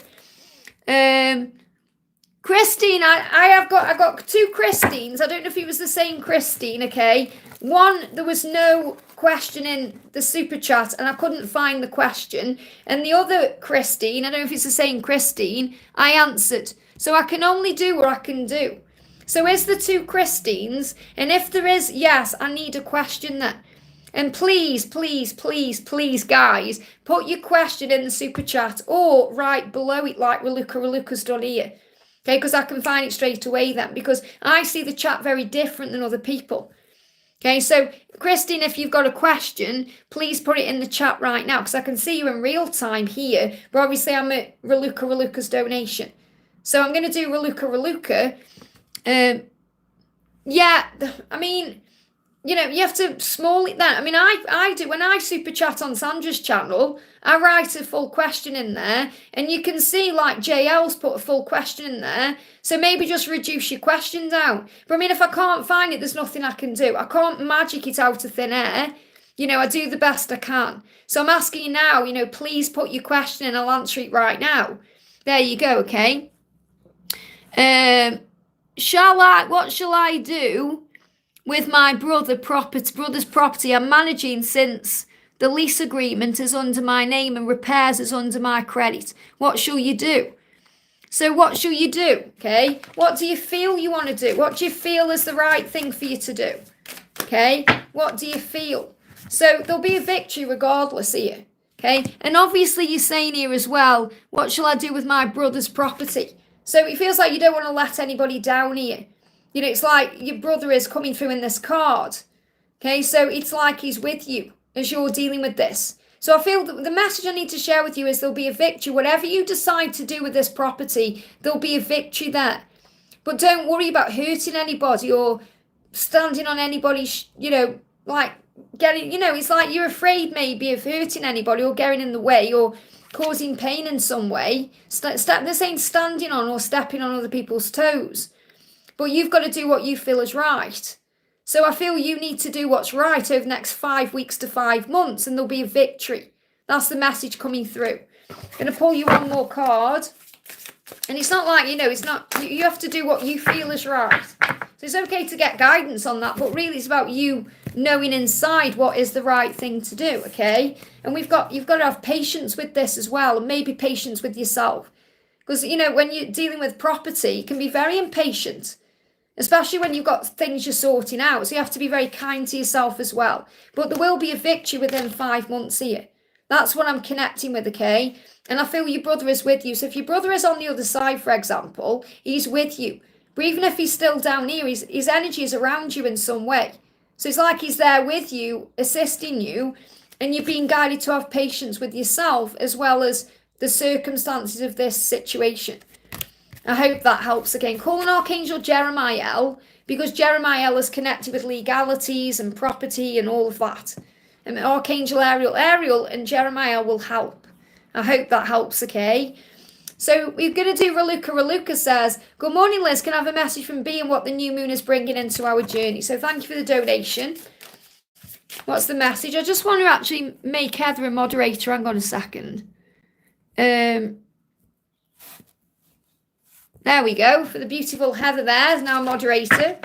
[SPEAKER 1] Christine, I got two Christines. I don't know if it was the same Christine, okay? One, there was no question in the super chat and I couldn't find the question. And the other Christine, I don't know if it's the same Christine, I answered. So I can only do what I can do. So is the two Christines? And if there is, yes, I need a question then. And please, please, please, please, guys, put your question in the super chat or right below it like Raluca's done here. Okay, because I can find it straight away then, because I see the chat very different than other people. Okay, so Christine, if you've got a question, please put it in the chat right now, because I can see you in real time here, but obviously I'm at Raluca's donation. So I'm going to do Raluca. Yeah, I mean, you know, you have to small it down. I mean, I do, when I super chat on Sandra's channel, I write a full question in there, and you can see like JL's put a full question in there. So maybe just reduce your question down. But I mean, if I can't find it, there's nothing I can do. I can't magic it out of thin air. You know, I do the best I can. So I'm asking you now, you know, please put your question in. I'll answer it right now. There you go, okay? What shall I do with my brother's property? I'm managing since the lease agreement is under my name and repairs is under my credit. What shall you do? So what shall you do? Okay. What do you feel you want to do? What do you feel is the right thing for you to do? Okay. What do you feel? So there'll be a victory regardless here. Okay. And obviously you're saying here as well, what shall I do with my brother's property? So it feels like you don't want to let anybody down here. You know, it's like your brother is coming through in this card. Okay, so it's like he's with you as you're dealing with this. So I feel that the message I need to share with you is there'll be a victory. Whatever you decide to do with this property, there'll be a victory there. But don't worry about hurting anybody or standing on anybody's, you know, like getting, you know, it's like you're afraid maybe of hurting anybody or getting in the way or causing pain in some way. This ain't standing on or stepping on other people's toes. But you've got to do what you feel is right. So I feel you need to do what's right over the next 5 weeks to 5 months, and there'll be a victory. That's the message coming through. I'm going to pull you one more card. And it's not like, you know, it's not, you have to do what you feel is right. So it's okay to get guidance on that, but really it's about you knowing inside what is the right thing to do, okay? And you've got to have patience with this as well, and maybe patience with yourself. Because, you know, when you're dealing with property, you can be very impatient, especially when you've got things you're sorting out. So you have to be very kind to yourself as well. But there will be a victory within 5 months here. That's what I'm connecting with, okay? And I feel your brother is with you. So if your brother is on the other side, for example, he's with you. But even if he's still down here, his energy is around you in some way. So it's like he's there with you, assisting you, and you're being guided to have patience with yourself as well as the circumstances of this situation. I hope that helps again. Call an Archangel Jeremiah, because Jeremiah is connected with legalities and property and all of that. And Archangel Ariel and Jeremiah will help. I hope that helps, okay? So we're going to do Raluca. Raluca says, good morning, Liz. Can I have a message from B and what the new moon is bringing into our journey? So thank you for the donation. What's the message? I just want to actually make Heather a moderator. Hang on a second. There we go. For the beautiful Heather there is now a moderator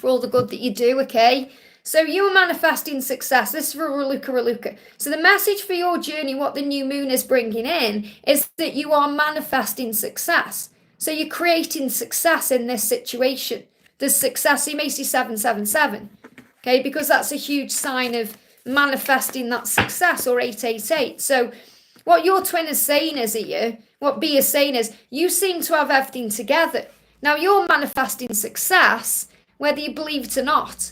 [SPEAKER 1] for all the good that you do, okay? So you are manifesting success. This is for Raluca. So the message for your journey, what the new moon is bringing in, is that you are manifesting success. So you're creating success in this situation. There's success. You may see 777, okay, because that's a huge sign of manifesting that success, or 888. So what your twin is saying is here, what B is saying is, you seem to have everything together. Now you're manifesting success, whether you believe it or not.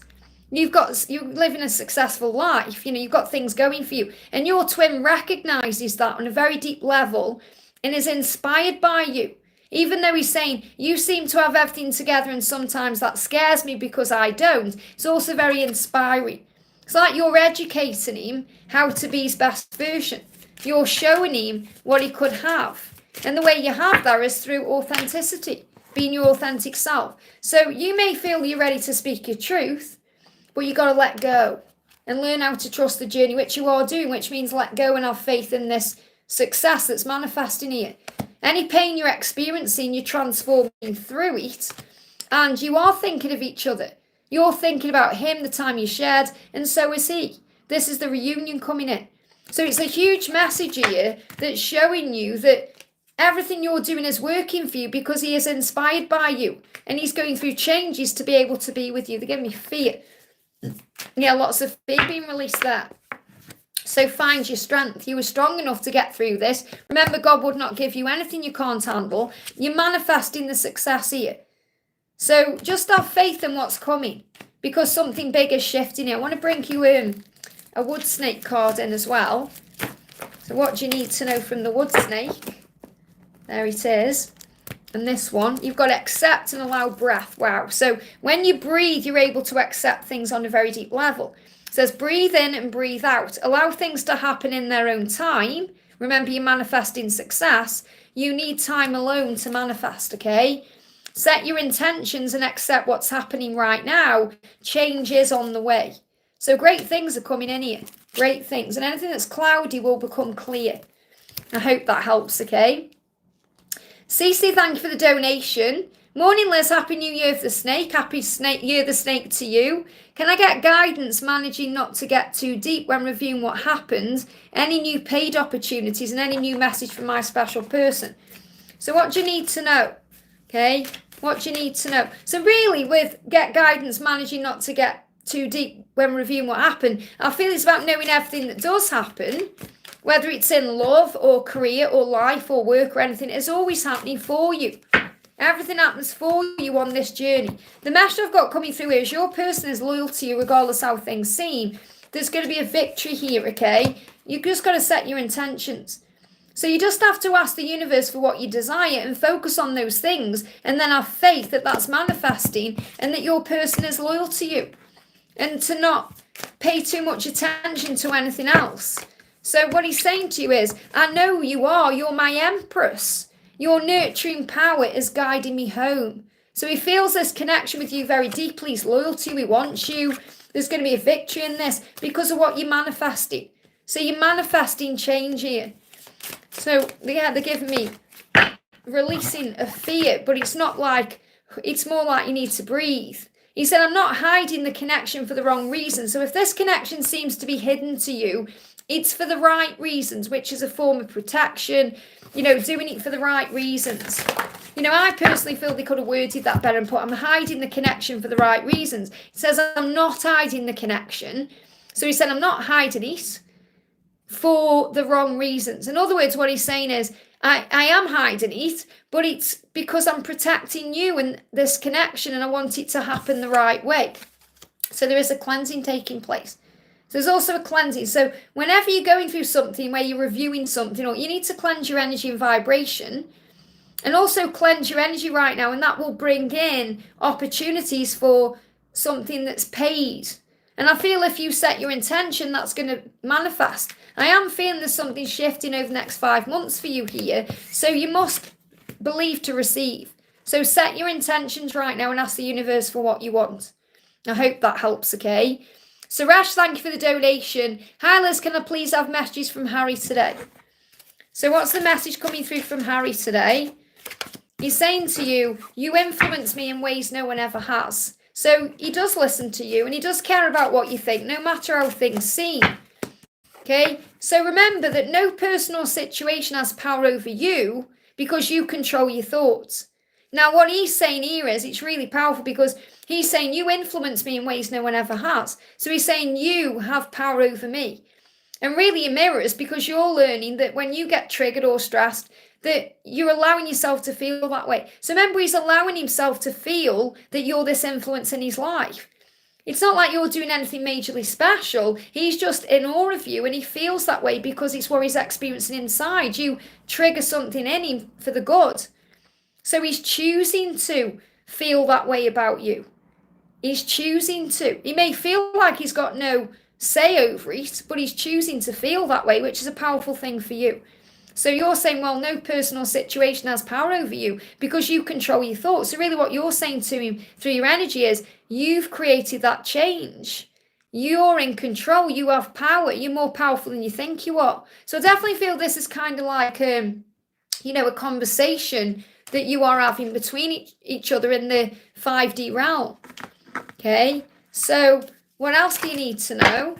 [SPEAKER 1] You're living a successful life. You've got things going for you. And your twin recognizes that on a very deep level and is inspired by you. Even though he's saying, you seem to have everything together and sometimes that scares me because I don't. It's also very inspiring. It's like you're educating him how to be his best version. You're showing him what he could have. And the way you have that is through authenticity, being your authentic self. So you may feel you're ready to speak your truth, but you got to let go and learn how to trust the journey, which you are doing, which means let go and have faith in this success that's manifesting here. Any pain you're experiencing, you're transforming through it, and you are thinking of each other. You're thinking about him, the time you shared, and so is he. This is the reunion coming in. So it's a huge message here that's showing you that everything you're doing is working for you because he is inspired by you, and he's going through changes to be able to be with you. They give me fear. Yeah, lots of fear being released there. So find your strength. You were strong enough to get through this. Remember, God would not give you anything you can't handle. You're manifesting the success here. So just have faith in what's coming, because something big is shifting here. I want to bring you a wood snake card in as well. So what do you need to know from the wood snake? There it is. And this one, you've got to accept and allow breath. Wow. So when you breathe, you're able to accept things on a very deep level. It says breathe in and breathe out. Allow things to happen in their own time. Remember, you're manifesting success. You need time alone to manifest, okay? Set your intentions and accept what's happening right now. Change is on the way. So great things are coming in here. Great things. And anything that's cloudy will become clear. I hope that helps, okay? Cece, thank you for the donation. Morning, Liz. Happy New Year for the snake. Happy Year the snake to you. Can I get guidance managing not to get too deep when reviewing what happened? Any new paid opportunities and any new message from my special person? So what do you need to know? Okay, what do you need to know? So really, with get guidance managing not to get too deep when reviewing what happened, I feel it's about knowing everything that does happen. Whether it's in love or career or life or work or anything, it's always happening for you. Everything happens for you on this journey. The message I've got coming through here is your person is loyal to you regardless how things seem. There's going to be a victory here, okay? You've just got to set your intentions. So you just have to ask the universe for what you desire and focus on those things, and then have faith that that's manifesting and that your person is loyal to you, and to not pay too much attention to anything else. So what he's saying to you is, I know who you are. You're my empress. Your nurturing power is guiding me home. So he feels this connection with you very deeply. He's loyal to you. He wants you. There's going to be a victory in this because of what you're manifesting. So you're manifesting change here. So yeah, they're giving me releasing of fear, but it's not like, it's more like you need to breathe. He said, I'm not hiding the connection for the wrong reason. So if this connection seems to be hidden to you, it's for the right reasons, which is a form of protection, doing it for the right reasons. I personally feel they could have worded that better and put, I'm hiding the connection for the right reasons. It says, I'm not hiding the connection. So he said, I'm not hiding it for the wrong reasons. In other words, what he's saying is, I am hiding it, but it's because I'm protecting you and this connection, and I want it to happen the right way. So there is a cleansing taking place. So there's also a cleansing. So whenever you're going through something where you're reviewing something, or you need to cleanse your energy and vibration, and also cleanse your energy right now, and that will bring in opportunities for something that's paid. And I feel if you set your intention, that's going to manifest. I am feeling there's something shifting over the next 5 months for you here. So you must believe to receive. So set your intentions right now and ask the universe for what you want. I hope that helps, okay? Suresh, thank you for the donation. Hi Liz, can I please have messages from Harry today? So what's the message coming through from Harry today? He's saying to you, you influence me in ways no one ever has. So he does listen to you and he does care about what you think, no matter how things seem. Okay, so remember that no person or situation has power over you because you control your thoughts. Now, what he's saying here is it's really powerful because he's saying you influence me in ways no one ever has. So he's saying you have power over me. And really it mirrors because you're learning that when you get triggered or stressed, that you're allowing yourself to feel that way. So remember, he's allowing himself to feel that you're this influence in his life. It's not like you're doing anything majorly special. He's just in awe of you and he feels that way because it's what he's experiencing inside. You trigger something in him for the good. So he's choosing to feel that way about you. He's choosing to. He may feel like he's got no say over it, but he's choosing to feel that way, which is a powerful thing for you. So you're saying, well, no person or situation has power over you because you control your thoughts. So really what you're saying to him through your energy is you've created that change. You're in control. You have power. You're more powerful than you think you are. So I definitely feel this is kind of like, a conversation that you are having between each other in the 5D realm. Okay. So what else do you need to know?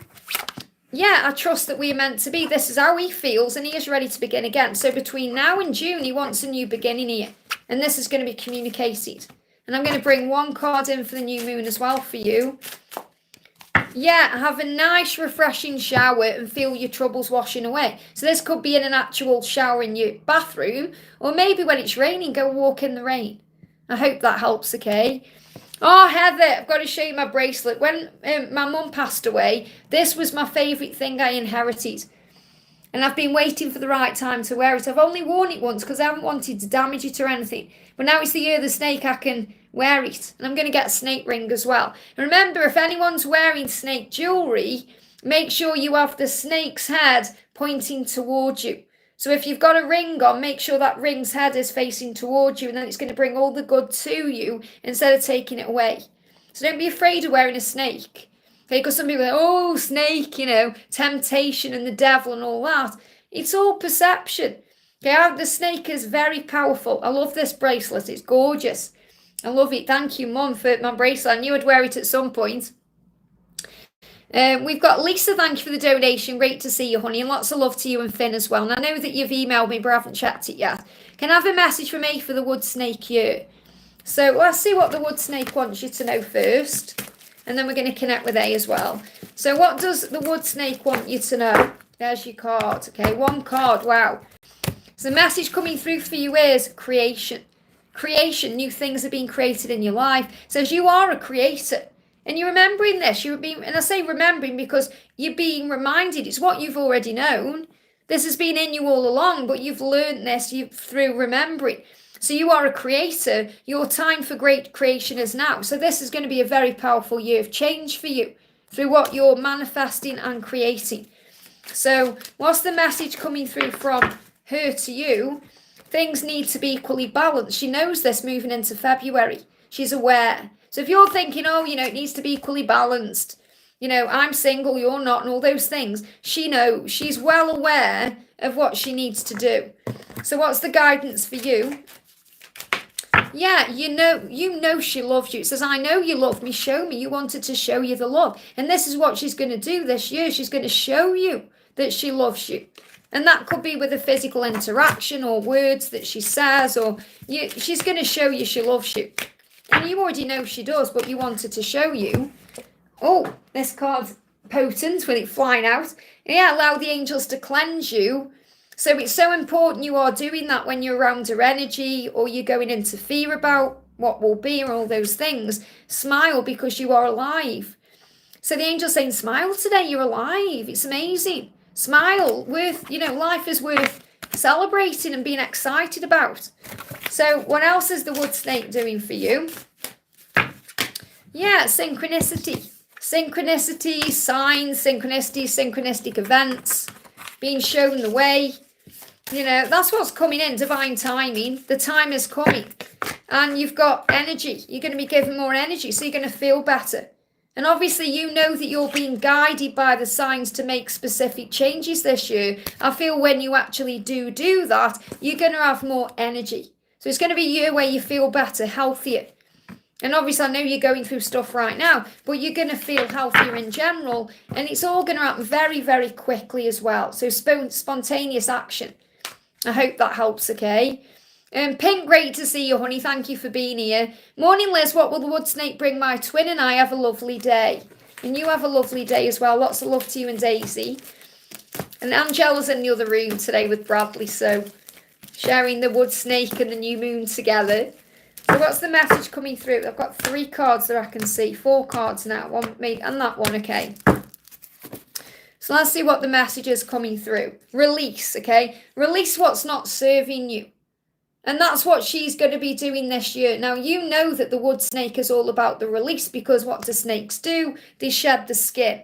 [SPEAKER 1] Yeah, I trust that we are meant to be. This is how he feels and he is ready to begin again. So between now and June, he wants a new beginning here. And this is going to be communicated. And I'm going to bring one card in for the new moon as well for you. Yeah, have a nice refreshing shower and feel your troubles washing away. So this could be in an actual shower in your bathroom. Or maybe when it's raining, go walk in the rain. I hope that helps, okay? Oh, Heather, I've got to show you my bracelet. When my mum passed away, this was my favourite thing I inherited. And I've been waiting for the right time to wear it. I've only worn it once because I haven't wanted to damage it or anything. But now it's the year of the snake, I can wear it. And I'm going to get a snake ring as well. And remember, if anyone's wearing snake jewellery, make sure you have the snake's head pointing towards you. So if you've got a ring on, make sure that ring's head is facing towards you and then it's going to bring all the good to you instead of taking it away. So don't be afraid of wearing a snake. Okay, because some people are like, oh, snake, temptation and the devil and all that. It's all perception. Okay, the snake is very powerful. I love this bracelet. It's gorgeous. I love it. Thank you, Mum, for my bracelet. I knew I'd wear it at some point. We've got Lisa, thank you for the donation. Great to see you, honey. And lots of love to you and Finn as well. And I know that you've emailed me, but I haven't checked it yet. Can I have a message from me for the wood snake here? So let's see what the wood snake wants you to know first. And then we're going to connect with A as well. So what does the wood snake want you to know? There's your card. Okay, one card. Wow. So the message coming through for you is creation. Creation. New things are being created in your life. It says you are a creator. And you're remembering this. And I say remembering because you're being reminded. It's what you've already known. This has been in you all along, but you've learned this through remembering. So you are a creator. Your time for great creation is now. So this is going to be a very powerful year of change for you through what you're manifesting and creating. So what's the message coming through from her to you? Things need to be equally balanced. She knows this moving into February. She's aware. So if you're thinking, it needs to be equally balanced, I'm single, you're not, and all those things, she knows. She's well aware of what she needs to do. So what's the guidance for you? Yeah, you know she loves you. It says, I know you love me, show me. You wanted to show you the love. And this is what she's going to do this year. She's going to show you that she loves you. And that could be with a physical interaction or words that she says, or she's going to show you she loves you. And you already know she does, but you wanted to show you. Oh, this card's potent with it flying out. Yeah, allow the angels to cleanse you. So it's so important you are doing that when you're around her energy or you're going into fear about what will be or all those things. Smile because you are alive. So the angel's saying, smile today, you're alive. It's amazing. Smile. Life is worth celebrating and being excited about. So what else is the wood snake doing for you? Yeah, synchronicity. Synchronicity, signs, synchronistic events, being shown the way. That's what's coming in, divine timing. The time is coming. And you've got energy. You're going to be given more energy, so you're going to feel better. And obviously you know that you're being guided by the signs to make specific changes this year. I feel when you actually do that, you're going to have more energy. So it's going to be a year where you feel better, healthier. And obviously, I know you're going through stuff right now, but you're going to feel healthier in general. And it's all going to happen very, very quickly as well. So spontaneous action. I hope that helps, okay? Pink, great to see you, honey. Thank you for being here. Morning, Liz. What will the wood snake bring my twin and I? Have a lovely day. And you have a lovely day as well. Lots of love to you and Daisy. And Angela's in the other room today with Bradley, so sharing the wood snake and the new moon together. So what's the message coming through? I've got 3 cards that I can see. 4 cards now. One made and that one, okay. So let's see what the message is coming through. Release, okay? Release what's not serving you. And that's what she's going to be doing this year. Now, you know that the wood snake is all about the release, because what do snakes do? They shed the skin,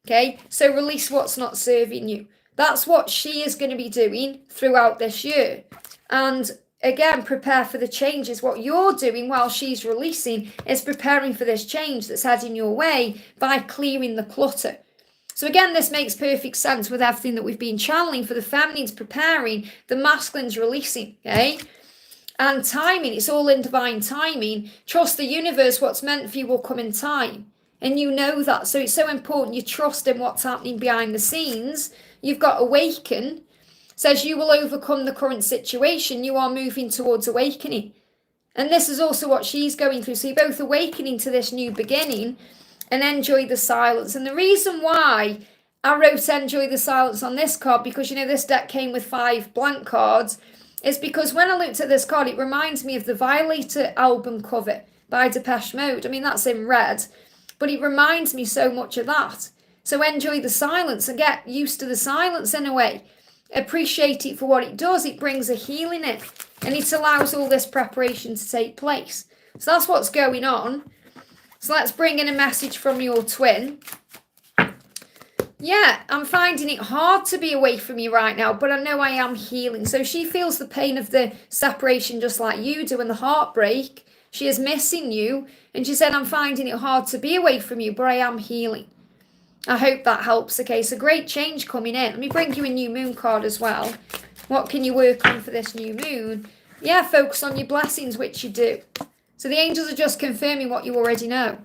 [SPEAKER 1] okay? So release what's not serving you. That's what she is going to be doing throughout this year. And again, prepare for the changes. What you're doing while she's releasing is preparing for this change that's heading your way by clearing the clutter. So again, this makes perfect sense with everything that we've been channeling. For the feminine's preparing, the masculine's releasing, okay? And timing, it's all in divine timing. Trust the universe, what's meant for you will come in time. And you know that. So it's so important you trust in what's happening behind the scenes. You've got awaken. Says you will overcome the current situation. You are moving towards awakening. And this is also what she's going through. So you're both awakening to this new beginning and enjoy the silence. And the reason why I wrote enjoy the silence on this card, because you know this deck came with 5 blank cards, is because when I looked at this card, it reminds me of the Violator album cover by Depeche Mode. I mean, that's in red, but it reminds me so much of that. So enjoy the silence and get used to the silence in a way. Appreciate it for what it does. It brings a healing in, and it allows all this preparation to take place. So that's what's going on. So let's bring in a message from your twin. Yeah, I'm finding it hard to be away from you right now, but I know I am healing. So she feels the pain of the separation just like you do, and the heartbreak. She is missing you, and she said, I'm finding it hard to be away from you, but I am healing. I hope that helps. Okay, so great change coming in. Let me bring you a new moon card as well. What can you work on for this new moon? Yeah, focus on your blessings, which you do. So the angels are just confirming what you already know.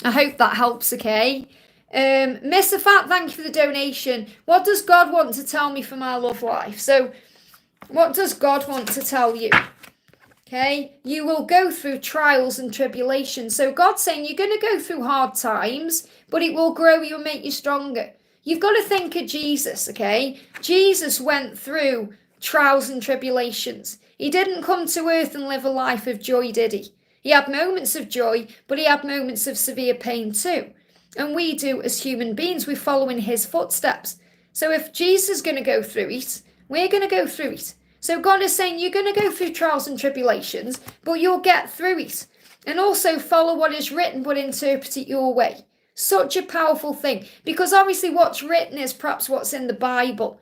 [SPEAKER 1] I hope that helps, okay? Mr. Fat, thank you for the donation. What does God want to tell me for my love life? So what does God want to tell you? Okay, you will go through trials and tribulations. So God's saying you're going to go through hard times, but it will grow you and make you stronger. You've got to think of Jesus, okay? Jesus went through trials and tribulations. He didn't come to earth and live a life of joy, did he? He had moments of joy, but he had moments of severe pain too. And we do as human beings. We follow in his footsteps. So if Jesus is going to go through it, we're going to go through it. So God is saying you're going to go through trials and tribulations, but you'll get through it. And also follow what is written, but interpret it your way. Such a powerful thing. Because obviously what's written is perhaps what's in the Bible.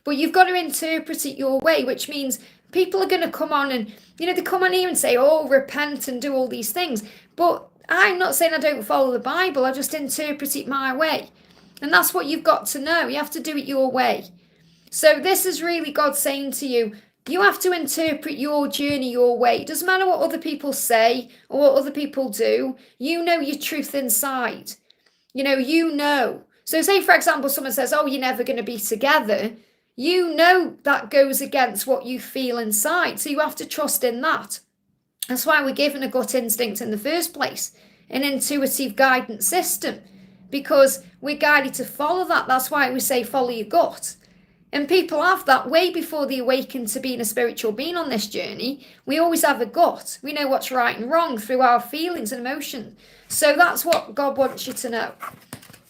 [SPEAKER 1] But you've got to interpret it your way, which means people are going to come on and, you know, they come on here and say, oh, repent and do all these things. But I'm not saying I don't follow the Bible. I just interpret it my way. And that's what you've got to know. You have to do it your way. So this is really God saying to you, you have to interpret your journey your way. It doesn't matter what other people say or what other people do. You know your truth inside. You know. So say, for example, someone says, oh, you're never going to be together. You know that goes against what you feel inside. So you have to trust in that. That's why we're given a gut instinct in the first place, an intuitive guidance system, because we're guided to follow that. That's why we say follow your gut. And people have that way before they awaken to being a spiritual being on this journey. We always have a gut. We know what's right and wrong through our feelings and emotions. So that's what God wants you to know.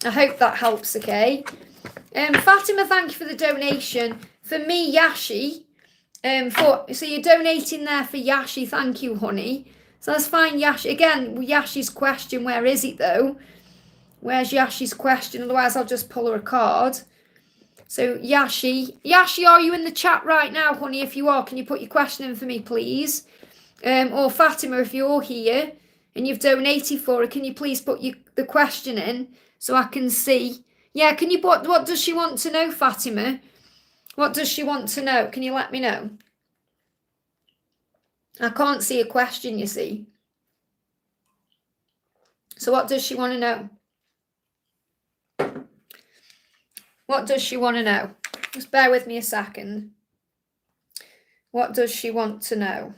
[SPEAKER 1] I hope that helps, okay? Fatima, thank you for the donation. For me, Yashi, so you're donating there for Yashi. Thank you, honey. So let's find Yashi. Again, Yashi's question, where is it though? Where's Yashi's question? Otherwise, I'll just pull her a card. So Yashi, are you in the chat right now, honey? If you are, can you put your question in for me, please? Or Fatima, if you're here and you've donated for her, can you please put the question in so I can see? Yeah, can you put, what does she want to know, Fatima? What does she want to know? Can you let me know? I can't see a question, you see. So what does she want to know? What does she want to know? Just bear with me a second. What does she want to know?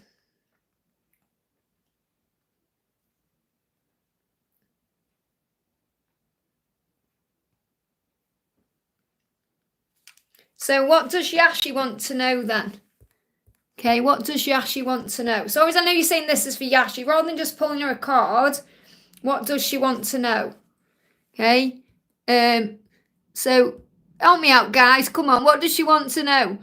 [SPEAKER 1] So what does Yashi want to know then? Okay, what does Yashi want to know? So always, I know you're saying this is for Yashi. Rather than just pulling her a card, what does she want to know? Okay, so help me out, guys. Come on, what does she want to know?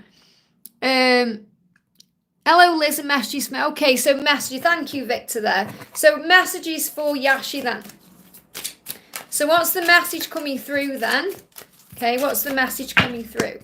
[SPEAKER 1] Hello, Liz and messages. Okay, so messages. Thank you, Victor, there. So messages for Yashi then. So what's the message coming through then? Okay, what's the message coming through?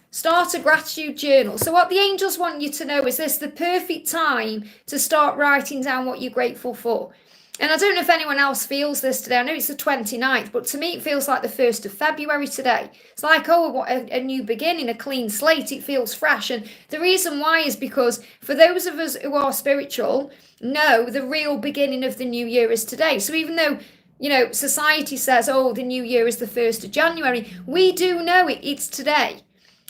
[SPEAKER 1] Start a gratitude journal. So what the angels want you to know is this the perfect time to start writing down what you're grateful for. And I don't know if anyone else feels this today. I know it's the 29th, but to me it feels like the 1st of February today. It's like, oh, what a new beginning, a clean slate. It feels fresh. And the reason why is because for those of us who are spiritual, know the real beginning of the new year is today. So even though, you know, society says, oh, the new year is the 1st of January, we do know it's today.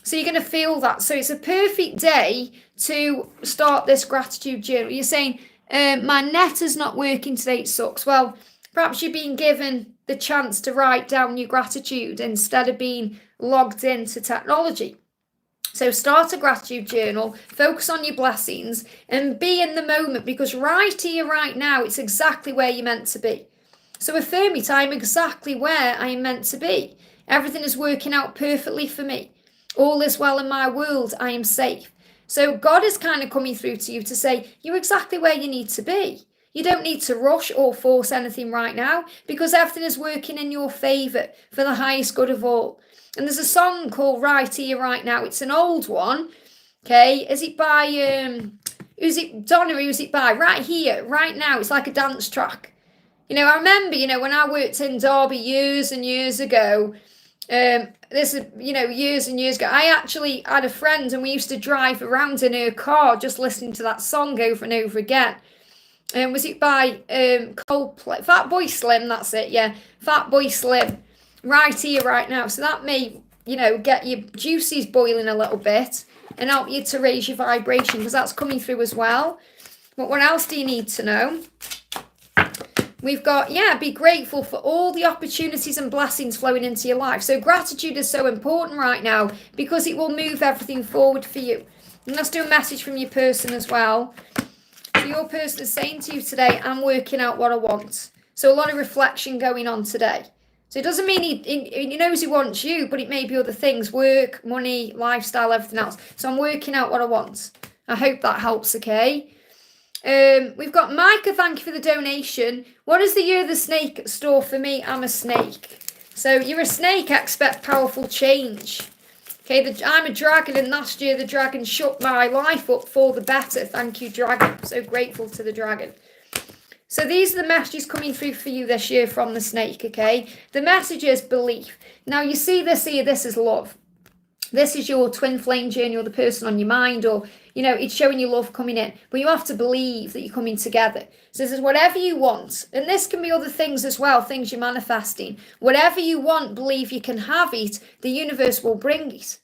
[SPEAKER 1] So you're going to feel that. So it's a perfect day to start this gratitude journal. You're saying, my net is not working today, it sucks. Well, perhaps you're being given the chance to write down your gratitude instead of being logged into technology. So start a gratitude journal, focus on your blessings and be in the moment, because right here, right now, it's exactly where you're meant to be. So affirm it, I'm exactly where I am meant to be. Everything is working out perfectly for me. All is well in my world, I am safe. So God is kind of coming through to you to say, you're exactly where you need to be. You don't need to rush or force anything right now, because everything is working in your favour for the highest good of all. And there's a song called Right Here, Right Now. It's an old one. Okay, is it by, who's it, Donna, who's it by? Right Here, Right Now. It's like a dance track. You know, I remember, you know, when I worked in Derby years and years ago, this is, you know, years and years ago, I actually had a friend and we used to drive around in her car just listening to that song over and over again. And was it by Coldplay? Fatboy Slim, that's it, yeah. Fatboy Slim, Right Here, Right Now. So that may, you know, get your juices boiling a little bit and help you to raise your vibration, because that's coming through as well. But what else do you need to know? We've got, be grateful for all the opportunities and blessings flowing into your life. So gratitude is so important right now because it will move everything forward for you. And let's do a message from your person as well. So your person is saying to you today, I'm working out what I want. So a lot of reflection going on today. So it doesn't mean he knows he wants you, but it may be other things, work, money, lifestyle, everything else. So I'm working out what I want. I hope that helps, okay? We've got Micah, thank you for the donation. What does the year of the snake store for me? I'm a snake. So you're a snake, expect powerful change. Okay, I'm a dragon, and last year the dragon shook my life up for the better. Thank you, dragon. So grateful to the dragon. So these are the messages coming through for you this year from the snake, okay? The message is belief. Now you see this here, this is love. This is your twin flame journey or the person on your mind, or, you know, it's showing you love coming in. But you have to believe that you're coming together. So this is whatever you want. And this can be other things as well, things you're manifesting. Whatever you want, believe you can have it. The universe will bring it.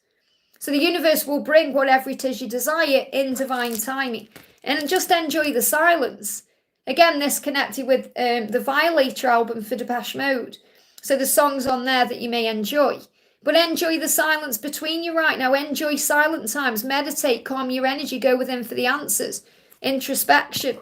[SPEAKER 1] So the universe will bring whatever it is you desire in divine timing. And just enjoy the silence. Again, this connected with the Violator album for Depeche Mode. So the songs on there that you may enjoy. But enjoy the silence between you right now. Enjoy silent times. Meditate, calm your energy, go within for the answers. Introspection.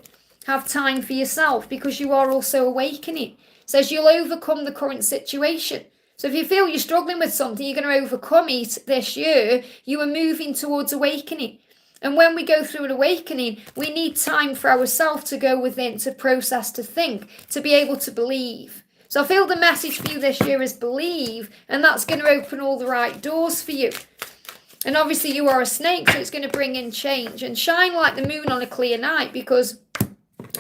[SPEAKER 1] Have time for yourself, because you are also awakening. It says you'll overcome the current situation. So if you feel you're struggling with something, you're going to overcome it this year. You are moving towards awakening. And when we go through an awakening, we need time for ourselves to go within, to process, to think, to be able to believe. So I feel the message for you this year is believe, and that's going to open all the right doors for you. And obviously you are a snake, so it's going to bring in change. And shine like the moon on a clear night, because,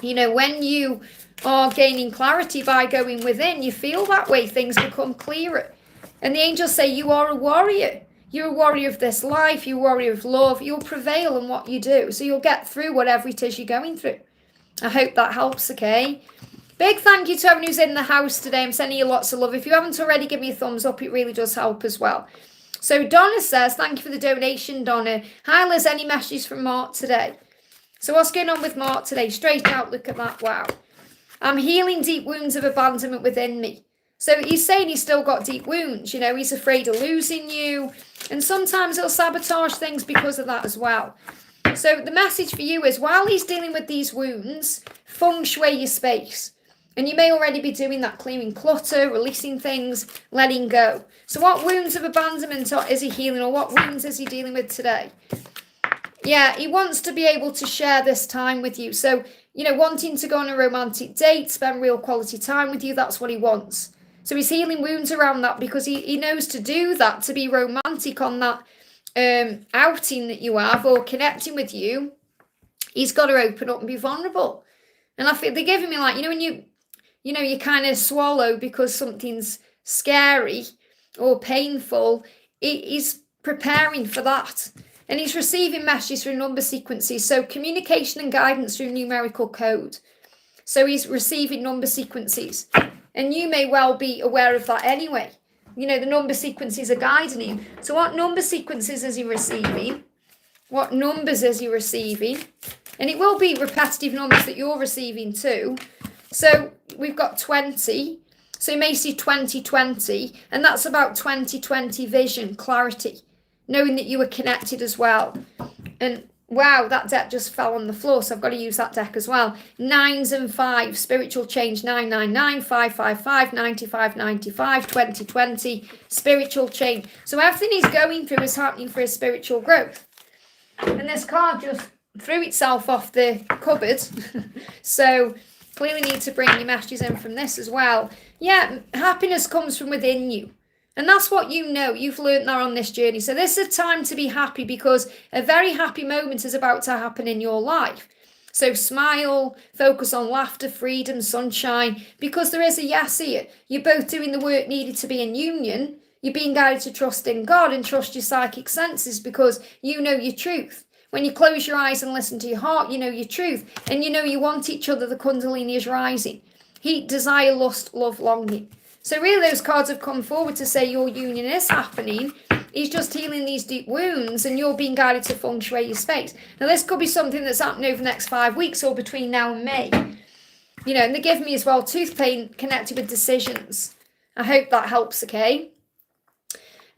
[SPEAKER 1] you know, when you are gaining clarity by going within, you feel that way, things become clearer. And the angels say you are a warrior. You're a warrior of this life, you're a warrior of love. You'll prevail in what you do, so you'll get through whatever it is you're going through. I hope that helps, okay? Big thank you to everyone who's in the house today. I'm sending you lots of love. If you haven't already, give me a thumbs up. It really does help as well. So Donna says, thank you for the donation, Donna. Hi, Liz. Any messages from Mark today? So what's going on with Mark today? Straight out, look at that. Wow. I'm healing deep wounds of abandonment within me. So he's saying he's still got deep wounds. You know, he's afraid of losing you. And sometimes he'll sabotage things because of that as well. So the message for you is, while he's dealing with these wounds, feng shui your space. And you may already be doing that, clearing clutter, releasing things, letting go. So what wounds of abandonment is he healing, or what wounds is he dealing with today? Yeah, he wants to be able to share this time with you. So, you know, wanting to go on a romantic date, spend real quality time with you, that's what he wants. So he's healing wounds around that because he knows to do that, to be romantic on that outing that you have or connecting with you, he's got to open up and be vulnerable. And I feel they're giving me like, you know, when you kind of swallow because something's scary or painful, he's preparing for that. And he's receiving messages through number sequences. So communication and guidance through numerical code. So he's receiving number sequences. And you may well be aware of that anyway. You know, the number sequences are guiding him. So what number sequences is he receiving? What numbers is he receiving? And it will be repetitive numbers that you're receiving too. So we've got 20. So you may see 2020. And that's about 2020 vision, clarity. Knowing that you are connected as well. And wow, that deck just fell on the floor, so I've got to use that deck as well. 9s and 5s, spiritual change, 999, 555, 95, 95, 2020, spiritual change. So everything he's going through is happening for his spiritual growth. And this card just threw itself off the cupboard. So clearly need to bring your messages in from this as well. Yeah, happiness comes from within you. And that's what you know. You've learned that on this journey. So this is a time to be happy because a very happy moment is about to happen in your life. So smile, focus on laughter, freedom, sunshine, because there is a yes here. You're both doing the work needed to be in union. You're being guided to trust in God and trust your psychic senses because you know your truth. When you close your eyes and listen to your heart, you know your truth. And you know you want each other. The Kundalini is rising. Heat, desire, lust, love, longing. So really those cards have come forward to say your union is happening. He's just healing these deep wounds and you're being guided to feng shui your space. Now this could be something that's happening over the next 5 weeks or between now and May. You know, and they give me as well tooth pain connected with decisions. I hope that helps, okay?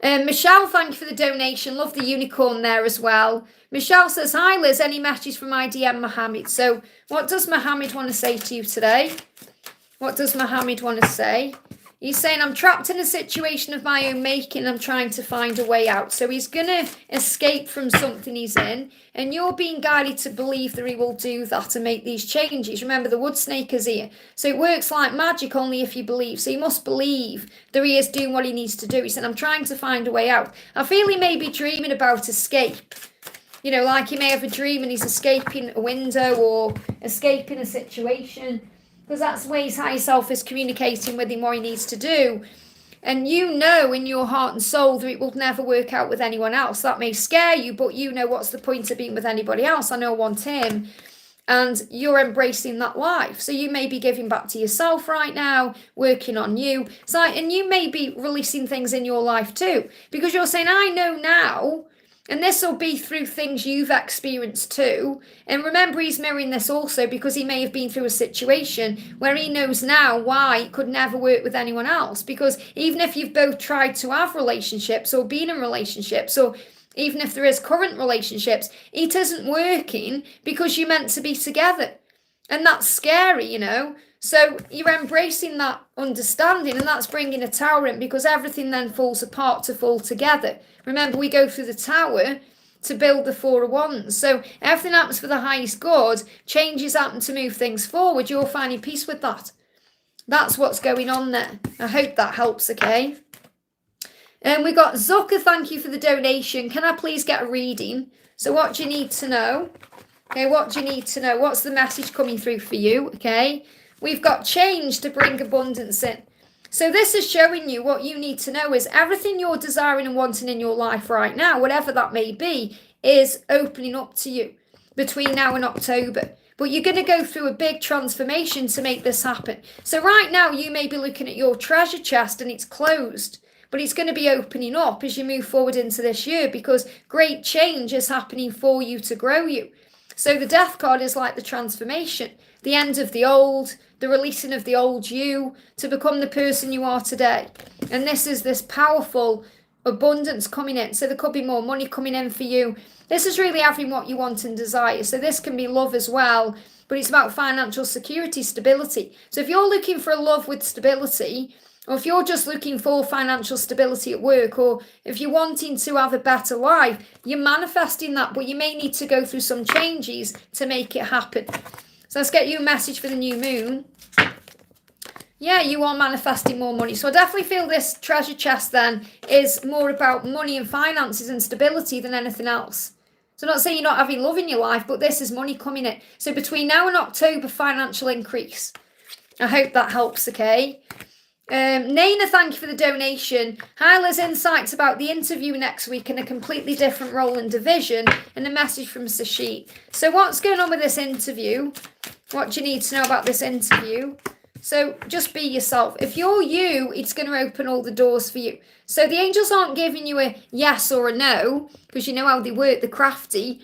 [SPEAKER 1] Michelle, thank you for the donation. Love the unicorn there as well. Michelle says, hi Liz, any messages from IDM Mohammed? So what does Mohammed want to say to you today? What does Mohammed want to say? He's saying, I'm trapped in a situation of my own making. I'm trying to find a way out. So he's going to escape from something he's in. And you're being guided to believe that he will do that and make these changes. Remember, the wood snake is here. So it works like magic only if you believe. So you must believe that he is doing what he needs to do. He said, I'm trying to find a way out. I feel he may be dreaming about escape. You know, like he may have a dream and he's escaping a window or escaping a situation. Because that's the way his higher self is communicating with him what he needs to do. And you know in your heart and soul that it will never work out with anyone else. That may scare you, but you know what's the point of being with anybody else. I know I want him. And you're embracing that life. So you may be giving back to yourself right now, working on you. So, and you may be releasing things in your life too. Because you're saying, I know now. And this will be through things you've experienced too. And remember, he's mirroring this also because he may have been through a situation where he knows now why it could never work with anyone else. Because even if you've both tried to have relationships or been in relationships, or even if there is current relationships, it isn't working because you're meant to be together. And that's scary, you know. So you're embracing that understanding, and that's bringing a tower in because everything then falls apart to fall together. Remember, we go through the tower to build the Four of Wands. So everything happens for the highest good. Changes happen to move things forward. You're finding peace with that. That's what's going on there. I hope that helps, okay? And we got Zucker, thank you for the donation. Can I please get a reading? So what do you need to know? Okay, what do you need to know? What's the message coming through for you, okay? We've got change to bring abundance in. So this is showing you what you need to know is everything you're desiring and wanting in your life right now, whatever that may be, is opening up to you between now and October. But you're going to go through a big transformation to make this happen. So right now you may be looking at your treasure chest and it's closed, but it's going to be opening up as you move forward into this year, because great change is happening for you to grow you. So the death card is like the transformation, the end of the old, the releasing of the old you to become the person you are today. And this is this powerful abundance coming in. So there could be more money coming in for you. This is really having what you want and desire. So this can be love as well, but it's about financial security, stability. So if you're looking for a love with stability, or if you're just looking for financial stability at work, or if you're wanting to have a better life, you're manifesting that, but you may need to go through some changes to make it happen. So let's get you a message for the new moon. Yeah, you are manifesting more money. So I definitely feel this treasure chest then is more about money and finances and stability than anything else. So I'm not saying you're not having love in your life, but this is money coming in. So between now and October, financial increase. I hope that helps, okay? Naina, thank you for the donation. Hyla's insights about the interview next week in a completely different role and division, and a message from Sashit. So what's going on with this interview? What do you need to know about this interview? So just be yourself. If you're you, it's going to open all the doors for you. So the angels aren't giving you a yes or a no, because you know how they work, they're crafty,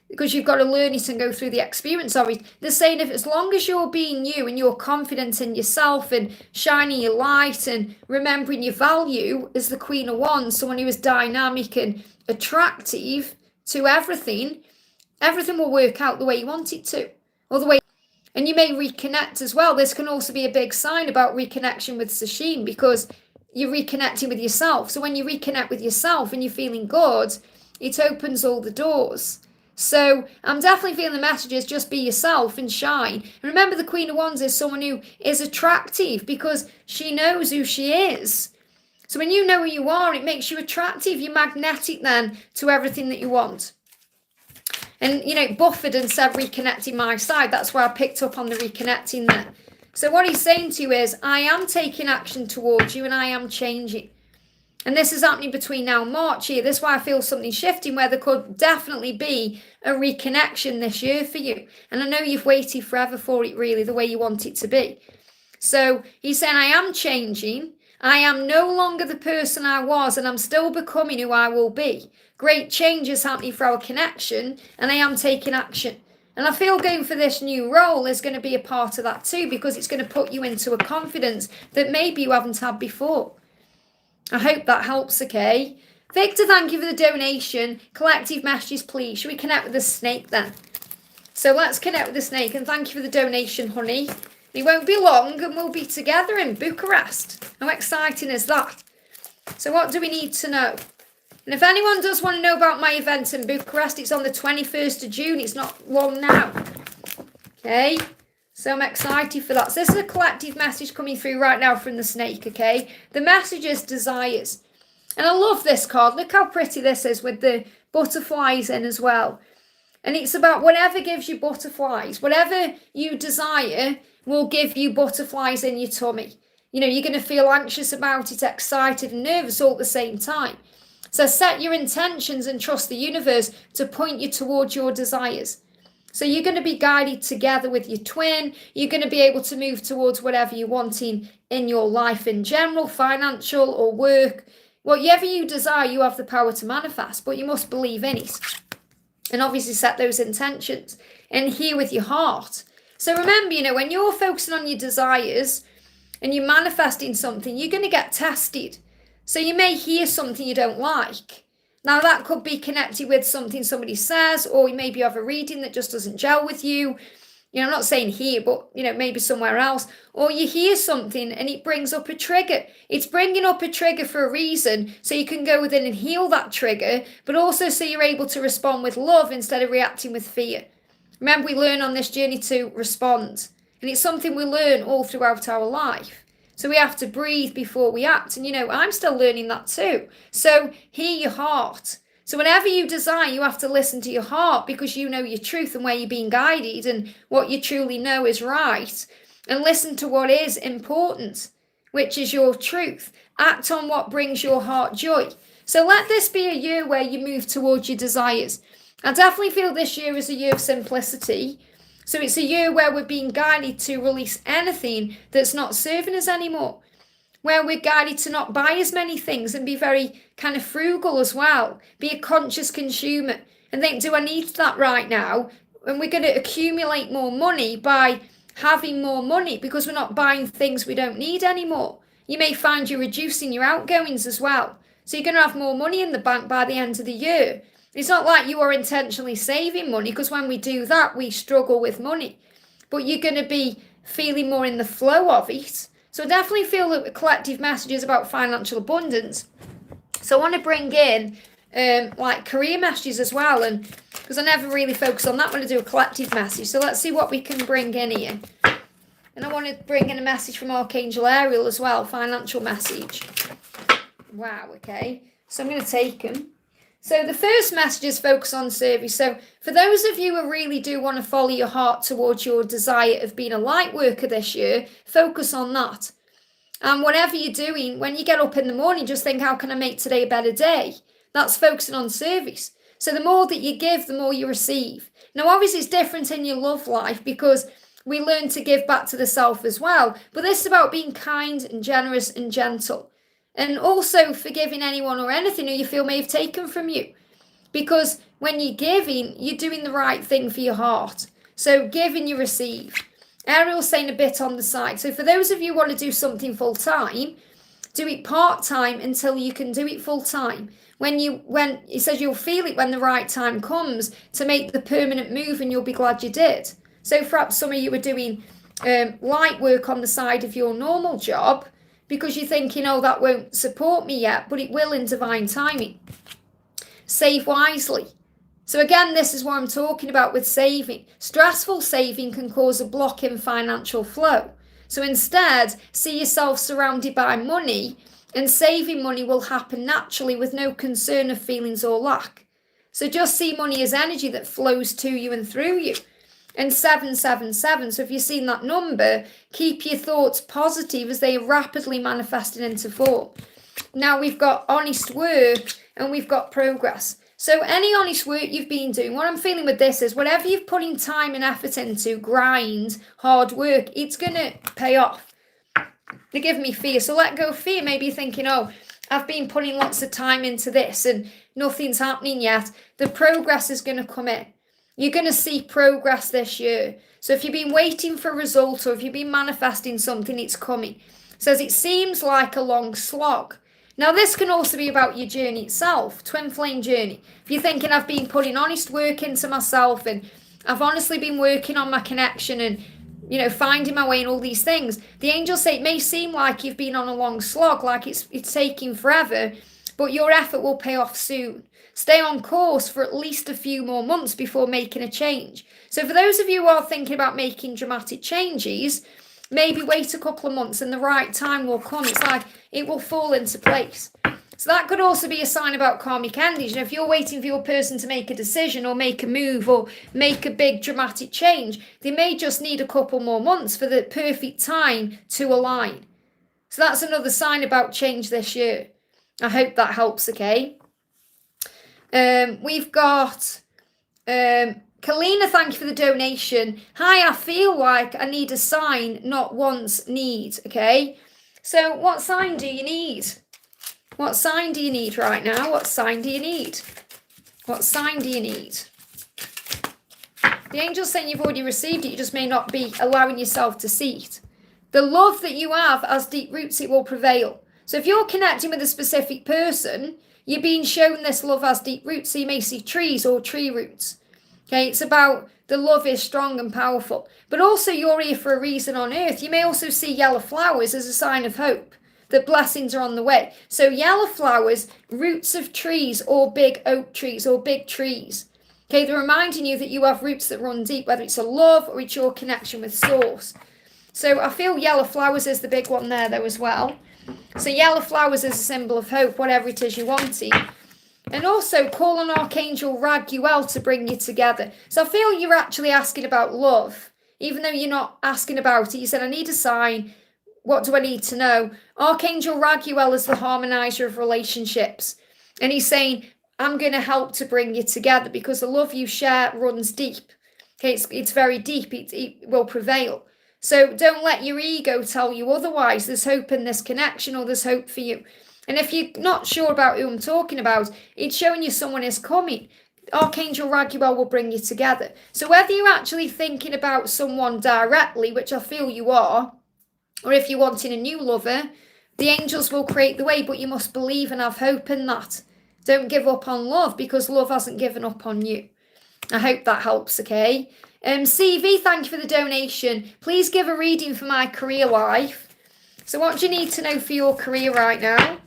[SPEAKER 1] because you've got to learn it and go through the experience of it. They're saying if as long as you're being you and you're confident in yourself and shining your light and remembering your value as the Queen of Wands, someone who is dynamic and attractive to everything, everything will work out the way you want it to, or the way. And you may reconnect as well. This can also be a big sign about reconnection with Sashim, because you're reconnecting with yourself. So when you reconnect with yourself and you're feeling good, it opens all the doors. So I'm definitely feeling the messages, just be yourself and shine. And remember, the Queen of Wands is someone who is attractive because she knows who she is. So when you know who you are, it makes you attractive. You're magnetic then to everything that you want. And, you know, Buffett and said reconnecting my side. That's where I picked up on the reconnecting there. So what he's saying to you is, I am taking action towards you and I am changing. And this is happening between now and March here. This is why I feel something shifting, where there could definitely be a reconnection this year for you. And I know you've waited forever for it, really, the way you want it to be. So he's saying, I am changing. I am no longer the person I was, and I'm still becoming who I will be. Great change is happening for our connection, and I am taking action. And I feel going for this new role is going to be a part of that too, because it's going to put you into a confidence that maybe you haven't had before. I hope that helps, okay? Victor, thank you for the donation. Collective messages, please. Should we connect with the snake then? So let's connect with the snake, and thank you for the donation, honey. It won't be long and we'll be together in Bucharest. How exciting is that? So what do we need to know? And if anyone does want to know about my event in Bucharest, it's on the 21st of June. It's not long now. Okay? So I'm excited for that. So this is a collective message coming through right now from the snake, okay? The message is desires. And I love this card. Look how pretty this is with the butterflies in as well. And it's about whatever gives you butterflies. Whatever you desire will give you butterflies in your tummy. You know, you're going to feel anxious about it, excited and nervous all at the same time. So set your intentions and trust the universe to point you towards your desires. So you're going to be guided together with your twin. You're going to be able to move towards whatever you're wanting in your life in general, financial or work. Whatever you desire, you have the power to manifest, but you must believe in it. And obviously set those intentions and hear with your heart. So remember, you know, when you're focusing on your desires and you're manifesting something, you're going to get tested. So you may hear something you don't like. Now that could be connected with something somebody says, or maybe you have a reading that just doesn't gel with you. You know, I'm not saying here, but, you know, maybe somewhere else. Or you hear something and it brings up a trigger. It's bringing up a trigger for a reason, so you can go within and heal that trigger, but also so you're able to respond with love instead of reacting with fear. Remember, we learn on this journey to respond. And it's something we learn all throughout our life. So we have to breathe before we act. And, you know, I'm still learning that too. So hear your heart. So whenever you desire, you have to listen to your heart, because you know your truth and where you're being guided and what you truly know is right. And listen to what is important, which is your truth. Act on what brings your heart joy. So let this be a year where you move towards your desires. I definitely feel this year is a year of simplicity. So it's a year where we're being guided to release anything that's not serving us anymore, where we're guided to not buy as many things and be very kind of frugal as well, be a conscious consumer and think, do I need that right now? And we're going to accumulate more money by having more money because we're not buying things we don't need anymore. You may find you're reducing your outgoings as well. So you're going to have more money in the bank by the end of the year. It's not like you are intentionally saving money, because when we do that, we struggle with money. But you're going to be feeling more in the flow of it. So definitely feel the collective messages about financial abundance. So I want to bring in like career messages as well, and because I never really focus on that, I want to do a collective message. So let's see what we can bring in here. And I want to bring in a message from Archangel Ariel as well, financial message. Wow, okay. So I'm going to take them. So the first message is focus on service. So for those of you who really do want to follow your heart towards your desire of being a light worker this year, focus on that. And whatever you're doing, when you get up in the morning, just think, how can I make today a better day? That's focusing on service. So the more that you give, the more you receive. Now, obviously, it's different in your love life because we learn to give back to the self as well. But this is about being kind and generous and gentle. And also forgiving anyone or anything who you feel may have taken from you. Because when you're giving, you're doing the right thing for your heart. So giving, you receive. Ariel's saying a bit on the side. So for those of you who want to do something full-time, do it part-time until you can do it full-time. When it says you'll feel it when the right time comes to make the permanent move, and you'll be glad you did. So perhaps some of you are doing light work on the side of your normal job because you're thinking, oh, that won't support me yet, but it will in divine timing. Save wisely. So again, this is what I'm talking about with saving. Stressful saving can cause a block in financial flow. So instead, see yourself surrounded by money, and saving money will happen naturally with no concern of feelings or lack. So just see money as energy that flows to you and through you. And 777, so if you've seen that number, keep your thoughts positive as they are rapidly manifesting into form. Now we've got honest work and we've got progress. So any honest work you've been doing, what I'm feeling with this is whatever you've put in time and effort into, grind, hard work, it's going to pay off. They give me fear. So let go of fear. Maybe you're thinking, oh, I've been putting lots of time into this and nothing's happening yet. The progress is going to come in. You're going to see progress this year. So if you've been waiting for a result or if you've been manifesting something, it's coming. It says it seems like a long slog. Now, this can also be about your journey itself, twin flame journey. If you're thinking, I've been putting honest work into myself and I've honestly been working on my connection and, finding my way in all these things, the angels say it may seem like you've been on a long slog, like it's taking forever, but your effort will pay off soon. Stay on course for at least a few more months before making a change. So for those of you who are thinking about making dramatic changes, maybe wait a couple of months and the right time will come. It's like it will fall into place. So that could also be a sign about karmic endings. If you're waiting for your person to make a decision or make a move or make a big dramatic change, they may just need a couple more months for the perfect time to align. So that's another sign about change this year. I hope that helps, okay? We've got Kalina, thank you for the donation. Hi, I feel like I need a sign, not wants, need, okay? So what sign do you need? What sign do you need right now? What sign do you need? What sign do you need? The angel's saying you've already received it, you just may not be allowing yourself to see it. The love that you have as deep roots, it will prevail. So if you're connecting with a specific person, you're being shown this love as deep roots. So you may see trees or tree roots. Okay, it's about the love is strong and powerful. But also you're here for a reason on earth. You may also see yellow flowers as a sign of hope, that blessings are on the way. So yellow flowers, roots of trees or big oak trees or big trees. Okay, they're reminding you that you have roots that run deep, whether it's a love or it's your connection with source. So I feel yellow flowers is the big one there though as well. So yellow flowers is a symbol of hope, whatever it is you want. And also call on Archangel Raguel to bring you together. So I feel you're actually asking about love. Even though you're not asking about it, you said, I need a sign. What do I need to know? Archangel Raguel is the harmonizer of relationships. And he's saying, I'm going to help to bring you together because the love you share runs deep. Okay, it's very deep. It will prevail. So don't let your ego tell you otherwise. There's hope in this connection, or there's hope for you. And if you're not sure about who I'm talking about, it's showing you someone is coming. Archangel Raguel will bring you together. So whether you're actually thinking about someone directly, which I feel you are, or if you're wanting a new lover, the angels will create the way, but you must believe and have hope in that. Don't give up on love, because love hasn't given up on you. I hope that helps, okay? CV, thank you for the donation. Please give a reading for my career life. So what do you need to know for your career right now?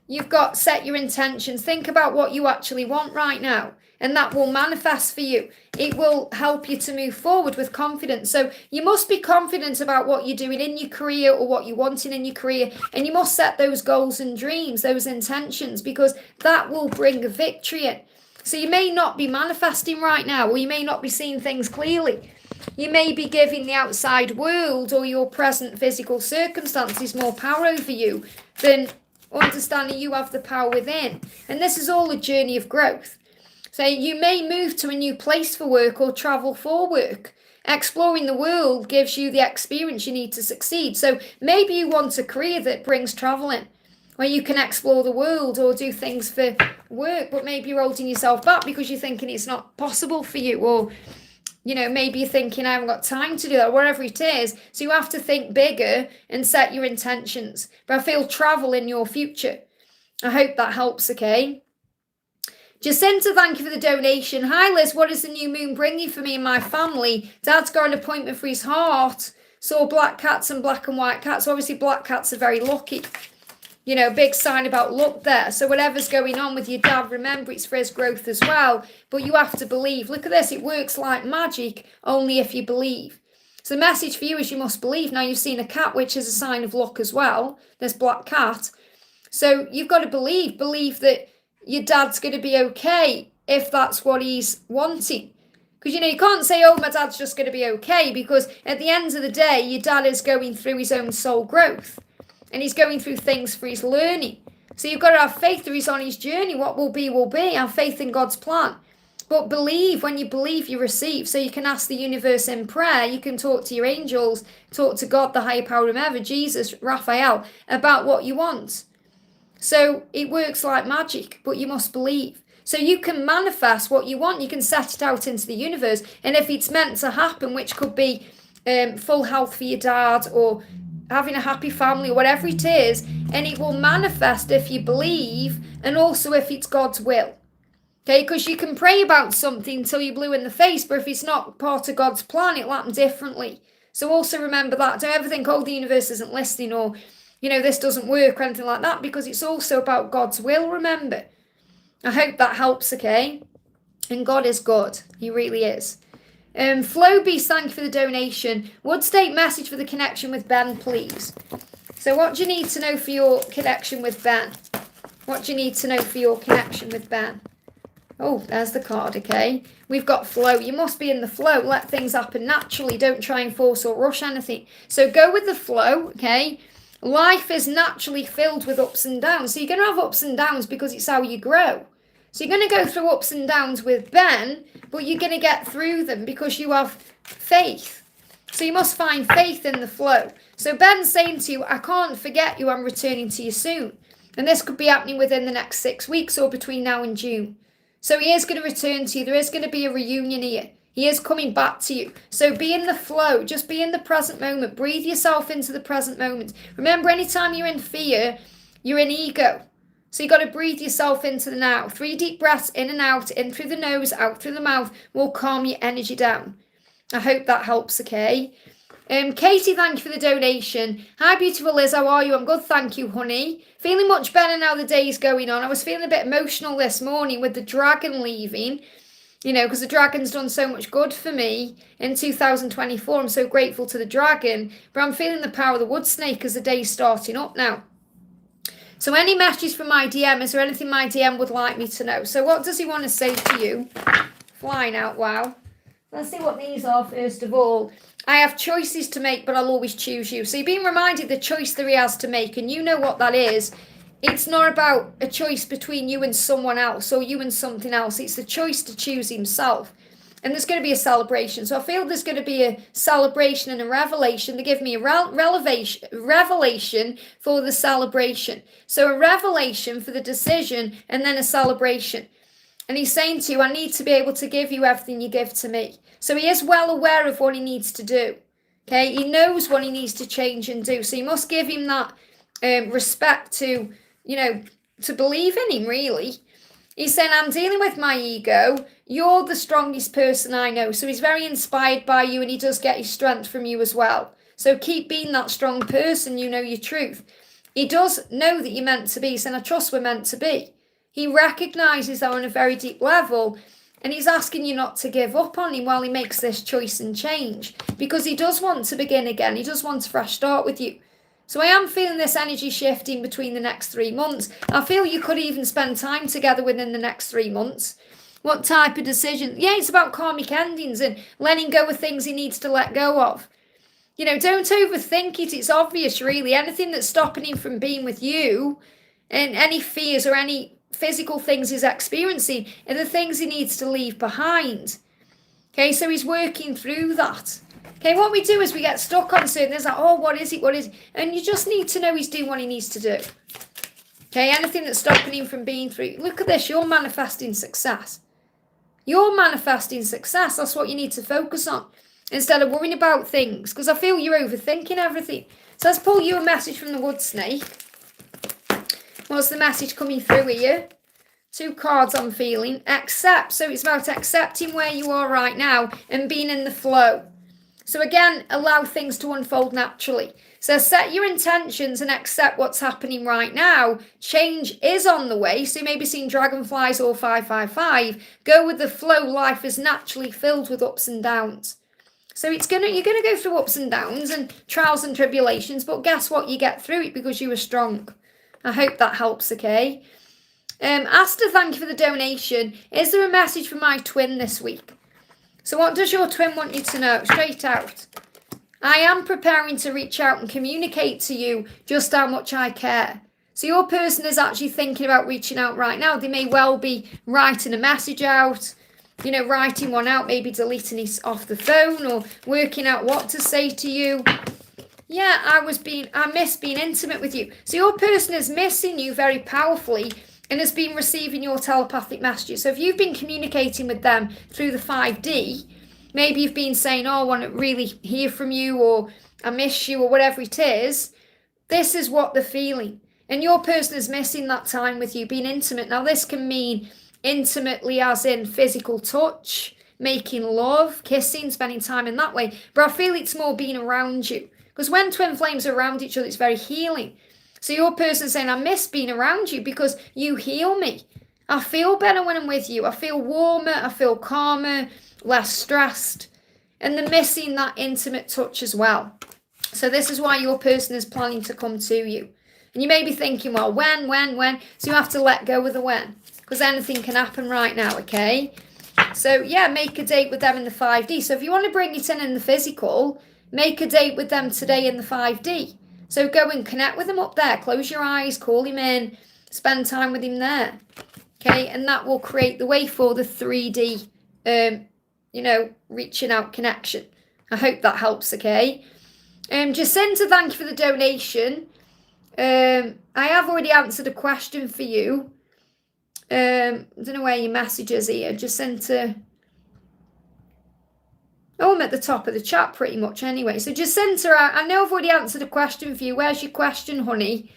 [SPEAKER 1] You've got set your intentions. Think about what you actually want right now, and that will manifest for you. It will help you to move forward with confidence. So you must be confident about what you're doing in your career, or what you're wanting in your career, and you must set those goals and dreams, those intentions, because that will bring a victory in. So you may not be manifesting right now, or you may not be seeing things clearly. You may be giving the outside world or your present physical circumstances more power over you than understanding you have the power within. And this is all a journey of growth. So you may move to a new place for work or travel for work. Exploring the world gives you the experience you need to succeed. So maybe you want a career that brings travel in, where you can explore the world or do things for work, but maybe you're holding yourself back because you're thinking it's not possible for you, or maybe you're thinking I haven't got time to do that, whatever it is. So you have to think bigger and set your intentions. But I feel travel in your future. I hope that helps, okay? Jacinta, thank you for the donation. Hi Liz, what is the new moon bringing for me and my family? Dad's got an appointment for his heart. Saw black cats and black and white cats. Obviously black cats are very lucky. Big sign about luck there. So whatever's going on with your dad, remember it's for his growth as well. But you have to believe. Look at this. It works like magic, only if you believe. So the message for you is you must believe. Now you've seen a cat, which is a sign of luck as well. This black cat. So you've got to believe. Believe that your dad's going to be okay if that's what he's wanting. Because, you can't say, oh, my dad's just going to be okay. Because at the end of the day, your dad is going through his own soul growth. And he's going through things for his learning. So you've got to have faith that he's on his journey. What will be, will be. Have faith in God's plan. But believe. When you believe, you receive. So you can ask the universe in prayer. You can talk to your angels. Talk to God, the higher power of ever, Jesus, Raphael, about what you want. So it works like magic, but you must believe. So you can manifest what you want. You can set it out into the universe. And if it's meant to happen, which could be full health for your dad, or having a happy family, or whatever it is, and it will manifest if you believe, and also if it's God's will. Okay, because you can pray about something until you're blue in the face, but if it's not part of God's plan, it'll happen differently. So also remember that. Don't ever think, oh, the universe isn't listening, or, this doesn't work, or anything like that, because it's also about God's will, remember. I hope that helps, okay? And God is good. He really is. Flowbeast, thank you for the donation. Wood State message for the connection with Ben, please. So what do you need to know for your connection with Ben? What do you need to know for your connection with Ben? Oh, there's the card, okay? We've got flow. You must be in the flow. Let things happen naturally. Don't try and force or rush anything. So go with the flow, okay? Life is naturally filled with ups and downs. So you're going to have ups and downs because it's how you grow. So you're going to go through ups and downs with Ben, but you're going to get through them because you have faith. So you must find faith in the flow. So Ben's saying to you, I can't forget you, I'm returning to you soon. And this could be happening within the next 6 weeks or between now and June. So he is going to return to you. There is going to be a reunion here. He is coming back to you. So be in the flow. Just be in the present moment. Breathe yourself into the present moment. Remember, anytime you're in fear, you're in ego. So you've got to breathe yourself into the now. 3 deep breaths in and out, in through the nose, out through the mouth, will calm your energy down. I hope that helps, okay? Katie, thank you for the donation. Hi, beautiful Liz, how are you? I'm good, thank you, honey. Feeling much better now the day's going on. I was feeling a bit emotional this morning with the dragon leaving, because the dragon's done so much good for me in 2024. I'm so grateful to the dragon, but I'm feeling the power of the wood snake as the day's starting up now. So any messages from my DM? Is there anything my DM would like me to know? So what does he want to say to you? Flying out, wow. Let's see what these are first of all. I have choices to make, but I'll always choose you. So you're being reminded the choice that he has to make, and you know what that is. It's not about a choice between you and someone else or you and something else. It's the choice to choose himself. And there's going to be a celebration. So I feel there's going to be a celebration and a revelation. They give me a revelation for the celebration. So a revelation for the decision and then a celebration. And he's saying to you, I need to be able to give you everything you give to me. So he is well aware of what he needs to do. Okay, he knows what he needs to change and do. So you must give him that respect to, to believe in him, really. He's saying, I'm dealing with my ego. You're the strongest person I know. So he's very inspired by you, and he does get his strength from you as well. So keep being that strong person. You know your truth. He does know that you're meant to be. He's saying, I trust we're meant to be. He recognises that on a very deep level, and he's asking you not to give up on him while he makes this choice and change, because he does want to begin again. He does want a fresh start with you. So I am feeling this energy shifting between the next 3 months. I feel you could even spend time together within the next 3 months. What type of decision? Yeah, it's about karmic endings and letting go of things he needs to let go of. Don't overthink it. It's obvious, really. Anything that's stopping him from being with you, and any fears or any physical things he's experiencing, are the things he needs to leave behind. Okay, so he's working through that. Okay, what we do is we get stuck on certain things, like, oh, what is it? And you just need to know he's doing what he needs to do. Okay, anything that's stopping him from being through. Look at this, you're manifesting success. You're manifesting success. That's what you need to focus on, instead of worrying about things, because I feel you're overthinking everything. So let's pull you a message from the wood snake. What's the message coming through here? 2 cards I'm feeling. Accept. So it's about accepting where you are right now and being in the flow. So again, allow things to unfold naturally. So set your intentions and accept what's happening right now. Change is on the way. So you may be seeing dragonflies or 555. Go with the flow. Life is naturally filled with ups and downs. So you're going to go through ups and downs and trials and tribulations. But guess what? You get through it because you are strong. I hope that helps, okay? Asta, thank you for the donation. Is there a message for my twin this week? So what does your twin want you to know? Straight out. I am preparing to reach out and communicate to you just how much I care. So your person is actually thinking about reaching out right now. They may well be writing a message out, writing one out, maybe deleting it off the phone or working out what to say to you. Yeah, I miss being intimate with you. So your person is missing you very powerfully and has been receiving your telepathic messages. So if you've been communicating with them through the 5D, maybe you've been saying, oh, I want to really hear from you, or I miss you, or whatever it is, this is what they're feeling. And your person is missing that time with you, being intimate. Now, this can mean intimately as in physical touch, making love, kissing, spending time in that way. But I feel it's more being around you. Because when twin flames are around each other, it's very healing. So your person's saying, I miss being around you because you heal me. I feel better when I'm with you. I feel warmer. I feel calmer, less stressed. And they're missing that intimate touch as well. So this is why your person is planning to come to you. And you may be thinking, well, when? So you have to let go of the when. Because anything can happen right now, okay? So yeah, make a date with them in the 5D. So if you want to bring it in the physical, make a date with them today in the 5D. So go and connect with him up there. Close your eyes, call him in, spend time with him there. Okay, and that will create the way for the 3D, reaching out connection. I hope that helps, okay? Jacinta, thank you for the donation. I have already answered a question for you. I don't know where your message is here. Jacinta. Oh, I'm at the top of the chat pretty much anyway. So Jacinta, I know I've already answered a question for you. Where's your question, honey?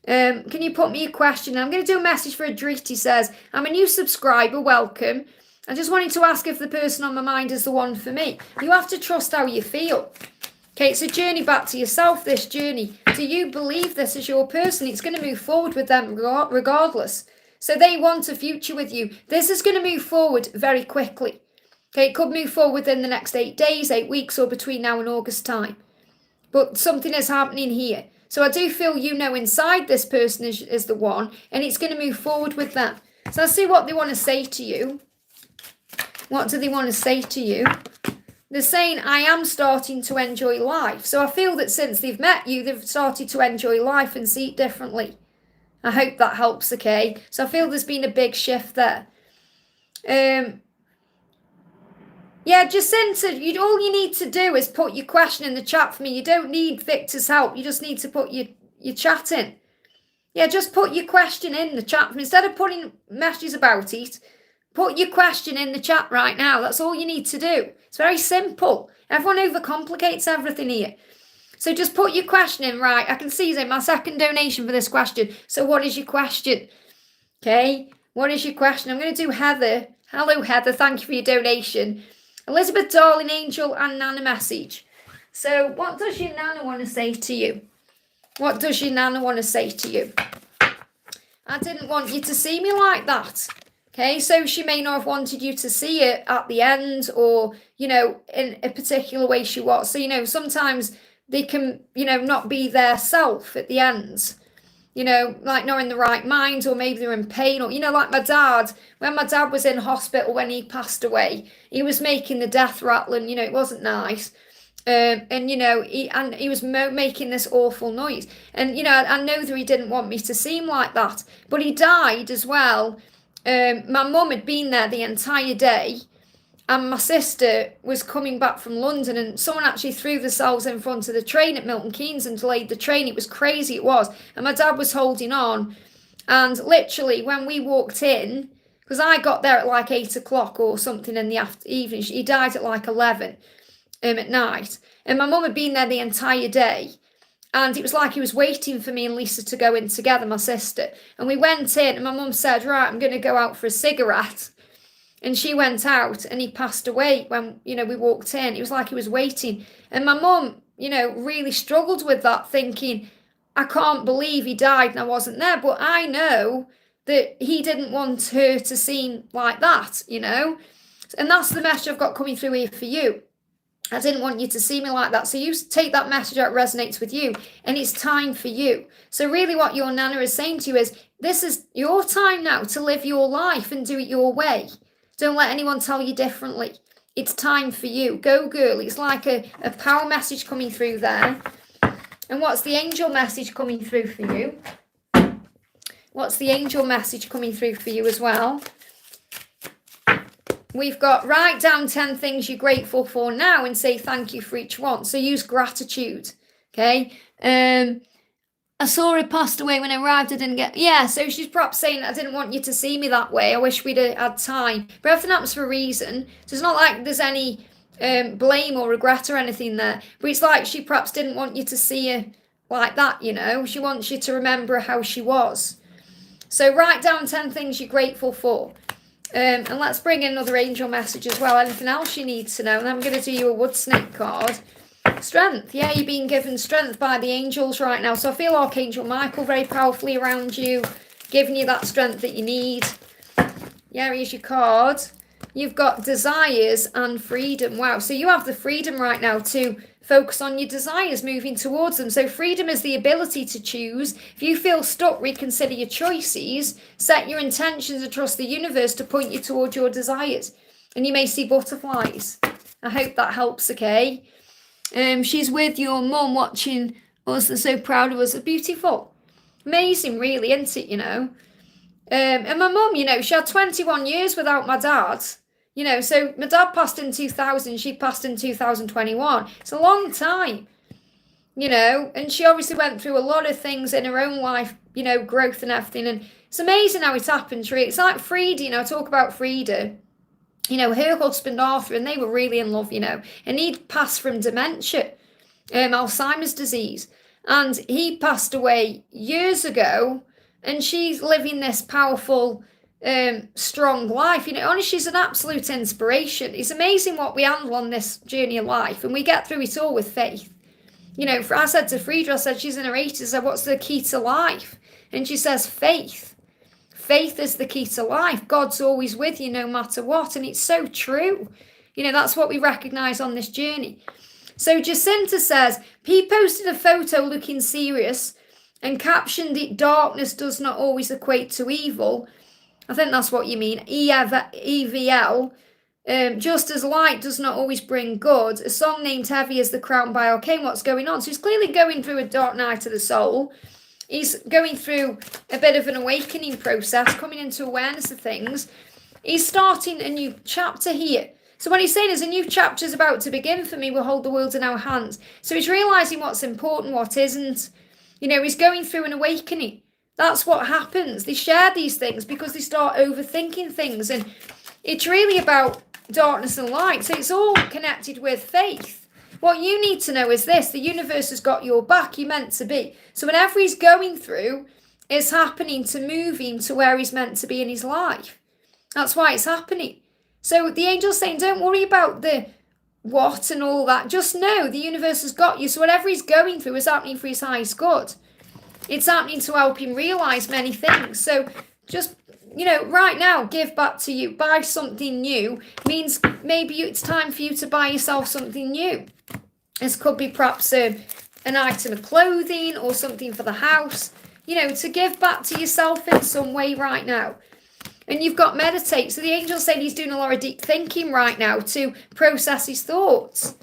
[SPEAKER 1] Can you put me a question? I'm going to do a message for Adrit. He says, I'm a new subscriber. Welcome. I just wanted to ask if the person on my mind is the one for me. You have to trust how you feel. Okay, it's a journey back to yourself, this journey. Do you believe this is your person? It's going to move forward with them regardless. So they want a future with you. This is going to move forward very quickly. Okay, it could move forward within the next 8 days, 8 weeks, or between now and August time. But something is happening here. So I do feel inside this person is the one, and it's going to move forward with them. So let's see what they want to say to you. What do they want to say to you? They're saying, I am starting to enjoy life. So I feel that since they've met you, they've started to enjoy life and see it differently. I hope that helps, okay? So I feel there's been a big shift there. Yeah, Jacinta, all you need to do is put your question in the chat for me. You don't need Victor's help. You just need to put your chat in. Yeah, just put your question in the chat for me. Instead of putting messages about it, put your question in the chat right now. That's all you need to do. It's very simple. Everyone overcomplicates everything here. So just put your question in. Right, I can see it's my second donation for this question. So what is your question? Okay, what is your question? I'm going to do Heather. Hello, Heather. Thank you for your donation. Elizabeth, Darling Angel, and Nana message. So what does your Nana want to say to you? What does your Nana want to say to you? I didn't want you to see me like that. Okay, so she may not have wanted you to see it at the end, or, in a particular way she was. So, sometimes they can, not be their self at the end. Like not in the right mind, or maybe they're in pain, or, like my dad, when my dad was in hospital when he passed away, he was making the death rattle, and, it wasn't nice. And he was making this awful noise, and I know that he didn't want me to see him like that, but he died as well. My mum had been there the entire day, and my sister was coming back from London, and someone actually threw themselves in front of the train at Milton Keynes and delayed the train. It was crazy, it was. And my dad was holding on, and literally when we walked in, because I got there at like 8 o'clock or something in the evening, he died at like 11 at night, and my mum had been there the entire day, and it was like he was waiting for me and Lisa to go in together, my sister, and we went in, and my mum said, right, I'm going to go out for a cigarette, and she went out, and he passed away when, we walked in. It was like he was waiting, and my mum, really struggled with that, thinking, I can't believe he died and I wasn't there, but I know that he didn't want her to seem like that, and that's the message I've got coming through here for you. I didn't want you to see me like that. So you take that message that resonates with you, and it's time for you. So really what your Nana is saying to you is, this is your time now to live your life and do it your way. Don't let anyone tell you differently. It's time for you. Go, girl. It's like a power message coming through there. And what's the angel message coming through for you? What's the angel message coming through for you as well? We've got write down 10 things you're grateful for now and say thank you for each one. So use gratitude. Okay. I saw her passed away when I arrived. I didn't get. Yeah. So she's perhaps saying, I didn't want you to see me that way. I wish we'd have had time. But everything happens for a reason. So it's not like there's any blame or regret or anything there. But it's like she perhaps didn't want you to see her like that. She wants you to remember how she was. So write down 10 things you're grateful for. And let's bring in another angel message as well. Anything else you need to know? And I'm going to do you a wood snake card. Strength. Yeah, you're being given strength by the angels right now. So I feel Archangel Michael very powerfully around you, giving you that strength that you need. Yeah, here's your card. You've got desires and freedom. Wow. So you have the freedom right now to focus on your desires, moving towards them. So freedom is the ability to choose. If you feel stuck, reconsider your choices, set your intentions and trust the universe to point you towards your desires. And you may see butterflies. I hope that helps, okay? She's with your mum watching us. They're so proud of us. It's beautiful. Amazing, really, isn't it, And my mum, she had 21 years without my dad. So my dad passed in 2000, she passed in 2021. It's a long time, and she obviously went through a lot of things in her own life, growth and everything. And it's amazing how it happened to her. It's like Frida, I talk about Frida, her husband Arthur, and they were really in love, and he'd passed from dementia, Alzheimer's disease. And he passed away years ago, and she's living this powerful, strong life. Honestly, she's an absolute inspiration. It's amazing what we handle on this journey of life, and we get through it all with faith. I said to Frida, I said, she's in her 80s, I said, what's the key to life? And she says, faith. Faith is the key to life. God's always with you no matter what. And it's so true. That's what we recognize on this journey. So Jacinta says, he posted a photo looking serious and captioned it, darkness does not always equate to evil. I think that's what you mean. EVL. Just as light does not always bring good. A song named Heavy as the Crown by Arcane. What's going on? So he's clearly going through a dark night of the soul. He's going through a bit of an awakening process, coming into awareness of things. He's starting a new chapter here. So what he's saying is a new chapter is about to begin for me. We'll hold the world in our hands. So he's realising what's important, what isn't. You know, he's going through an awakening. That's what happens. They share these things because they start overthinking things. And it's really about darkness and light. So it's all connected with faith. What you need to know is this. The universe has got your back. You're meant to be. So whenever he's going through, it's happening to move him to where he's meant to be in his life. That's why it's happening. So the angel's saying, don't worry about the what and all that. Just know the universe has got you. So whatever he's going through is happening for his highest good. It's happening to help him realise many things. So just, you know, right now, give back to you. Buy something new means maybe it's time for you to buy yourself something new. This could be perhaps an item of clothing or something for the house. You know, to give back to yourself in some way right now. And you've got meditate. So the angel's saying he's doing a lot of deep thinking right now to process his thoughts.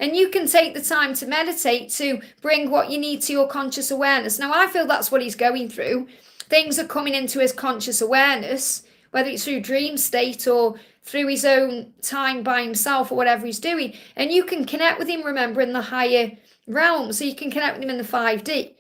[SPEAKER 1] And you can take the time to meditate to bring what you need to your conscious awareness. Now, I feel that's what he's going through. Things are coming into his conscious awareness, whether it's through dream state or through his own time by himself or whatever he's doing. And you can connect with him, remember, in the higher realm. So you can connect with him in the 5D.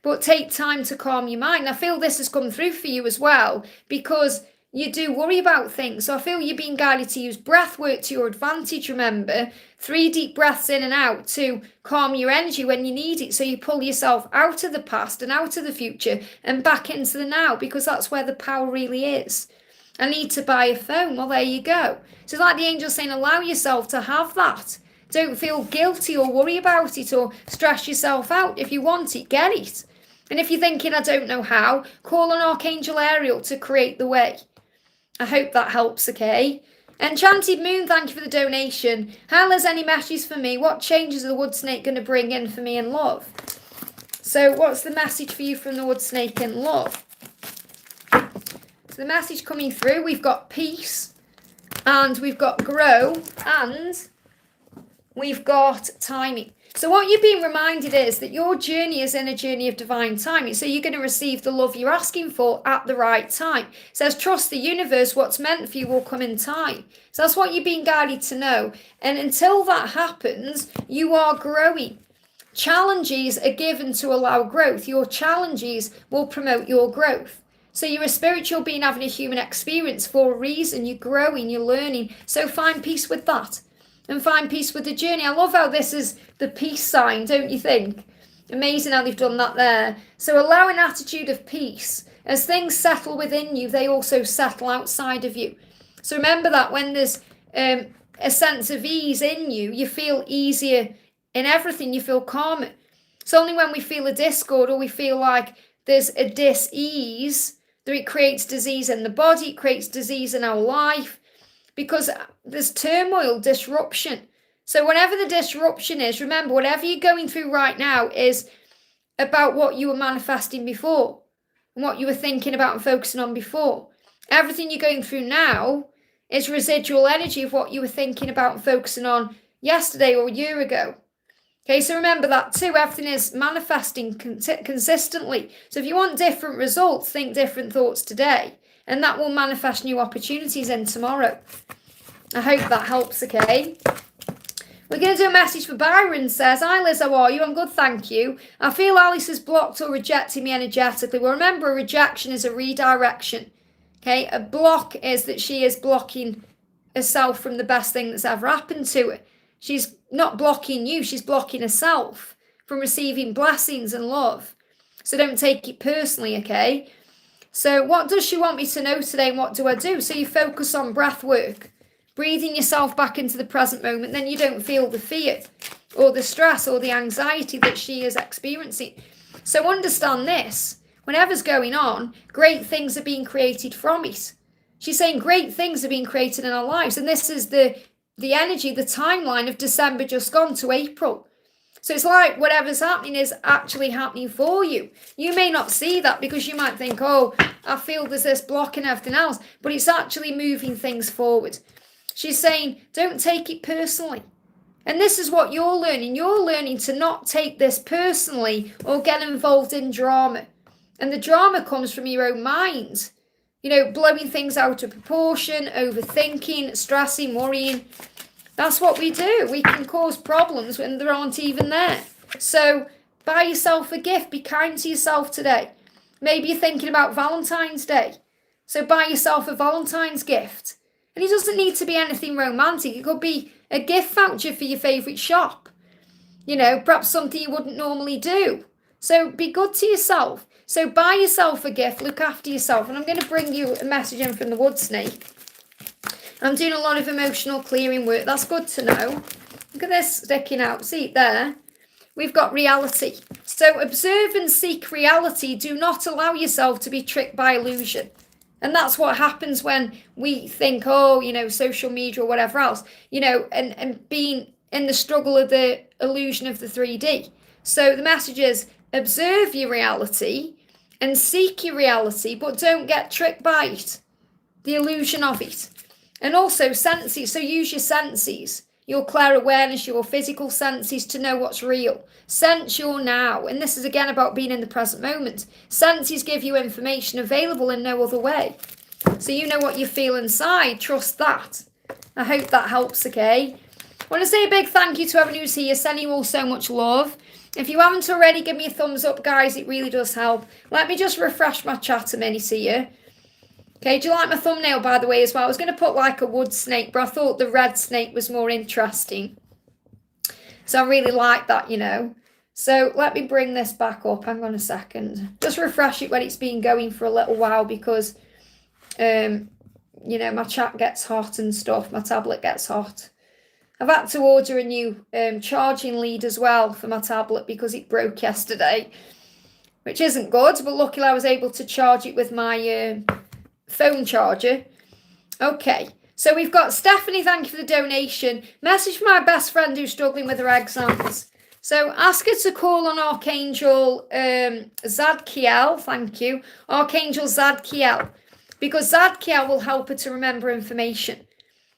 [SPEAKER 1] But take time to calm your mind. I feel this has come through for you as well because you do worry about things. So I feel you're being guided to use breath work to your advantage, remember. 3 deep breaths in and out to calm your energy when you need it. So you pull yourself out of the past and out of the future and back into the now because that's where the power really is. I need to buy a phone. Well, there you go. So it's like the angel saying, allow yourself to have that. Don't feel guilty or worry about it or stress yourself out. If you want it, get it. And if you're thinking, I don't know how, call on Archangel Ariel to create the way. I hope that helps, okay? Enchanted Moon, thank you for the donation. Hal, has any messages for me? What changes are the wood snake going to bring in for me in love? So what's the message for you from the wood snake in love? So the message coming through, we've got peace, and we've got grow, and we've got timing. So what you're being reminded is that your journey is in a journey of divine timing. So you're going to receive the love you're asking for at the right time. It says, trust the universe, what's meant for you will come in time. So that's what you're being guided to know. And until that happens, you are growing. Challenges are given to allow growth. Your challenges will promote your growth. So you're a spiritual being having a human experience for a reason. You're growing, you're learning. So find peace with that. And find peace with the journey. I love how this is the peace sign, don't you think? Amazing how they've done that there. So allow an attitude of peace. As things settle within you, they also settle outside of you. So remember that when there's a sense of ease in you, you feel easier in everything, you feel calmer. It's only when we feel a discord or we feel like there's a dis-ease that it creates disease in the body, it creates disease in our life. Because there's turmoil, disruption. So whatever the disruption is, remember, whatever you're going through right now is about what you were manifesting before and what you were thinking about and focusing on before. Everything you're going through now is residual energy of what you were thinking about and focusing on yesterday or a year ago. Okay, so remember that too. Everything is manifesting consistently. So if you want different results, think different thoughts today. And that will manifest new opportunities in tomorrow. I hope that helps, okay? We're going to do a message for Byron. Says, hi Liz, how are you? I'm good, thank you. I feel Alice has blocked or rejected me energetically. Well, remember, a rejection is a redirection. Okay, a block is that she is blocking herself from the best thing that's ever happened to her. She's not blocking you, she's blocking herself from receiving blessings and love. So don't take it personally, okay? So what does she want me to know today and what do I do? So you focus on breath work, breathing yourself back into the present moment, then you don't feel the fear or the stress or the anxiety that she is experiencing. So understand this, whatever's going on, great things are being created from it. She's saying great things are being created in our lives. And this is the energy, the timeline of December just gone to April. So it's like whatever's happening is actually happening for you. You may not see that because you might think, oh, I feel there's this block and everything else, but it's actually moving things forward. She's saying, don't take it personally. And this is what you're learning. You're learning to not take this personally or get involved in drama. And the drama comes from your own mind. blowing things out of proportion, overthinking, stressing, worrying. That's what we do. We can cause problems when there aren't even there. So buy yourself a gift. Be kind to yourself today. Maybe you're thinking about Valentine's Day. So buy yourself a Valentine's gift. And it doesn't need to be anything romantic. It could be a gift voucher for your favourite shop. Perhaps something you wouldn't normally do. So be good to yourself. So buy yourself a gift. Look after yourself. And I'm going to bring you a message in from the wood snake. I'm doing a lot of emotional clearing work. That's good to know. Look at this sticking out. See there? We've got reality. So observe and seek reality. Do not allow yourself to be tricked by illusion. And that's what happens when we think, social media or whatever else, and being in the struggle of the illusion of the 3D. So the message is observe your reality and seek your reality, but don't get tricked by it, the illusion of it. And also senses. So use your senses. Your clear awareness, your physical senses to know what's real. Sense your now. And this is again about being in the present moment. Senses give you information available in no other way. So you know what you feel inside. Trust that. I hope that helps, okay? I want to say a big thank you to everyone who's here. Sending you all so much love. If you haven't already, give me a thumbs up, guys. It really does help. Let me just refresh my chat a minute here. Okay, do you like my thumbnail, by the way, as well? I was going to put like a wood snake, but I thought the red snake was more interesting. So I really like that, So let me bring this back up. Hang on a second. Just refresh it when it's been going for a little while because, my chat gets hot and stuff. My tablet gets hot. I've had to order a new charging lead as well for my tablet because it broke yesterday, which isn't good. But luckily I was able to charge it with my phone charger. Okay, so we've got Stephanie, thank you for the donation. Message for my best friend who's struggling with her exams. So ask her to call on Archangel Zadkiel, thank you. Archangel Zadkiel, because Zadkiel will help her to remember information.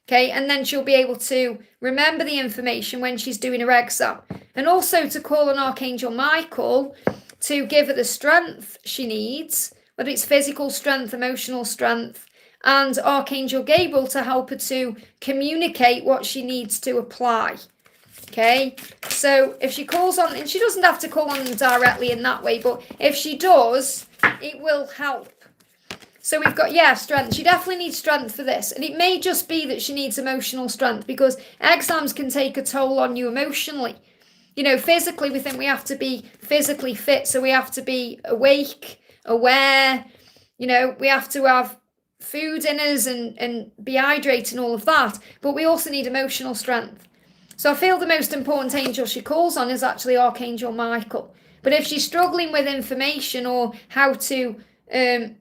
[SPEAKER 1] Okay, and then she'll be able to remember the information when she's doing her exam. And also to call on Archangel Michael to give her the strength she needs, whether it's physical strength, emotional strength, and Archangel Gabriel to help her to communicate what she needs to apply. Okay, so if she calls on, and she doesn't have to call on them directly in that way, but if she does, it will help. So we've got, strength. She definitely needs strength for this. And it may just be that she needs emotional strength because exams can take a toll on you emotionally. Physically, we think we have to be physically fit, so we have to be awake, aware, we have to have food in us and be hydrated and all of that, but we also need emotional strength. So I feel the most important angel she calls on is actually Archangel Michael. But if she's struggling with information or how to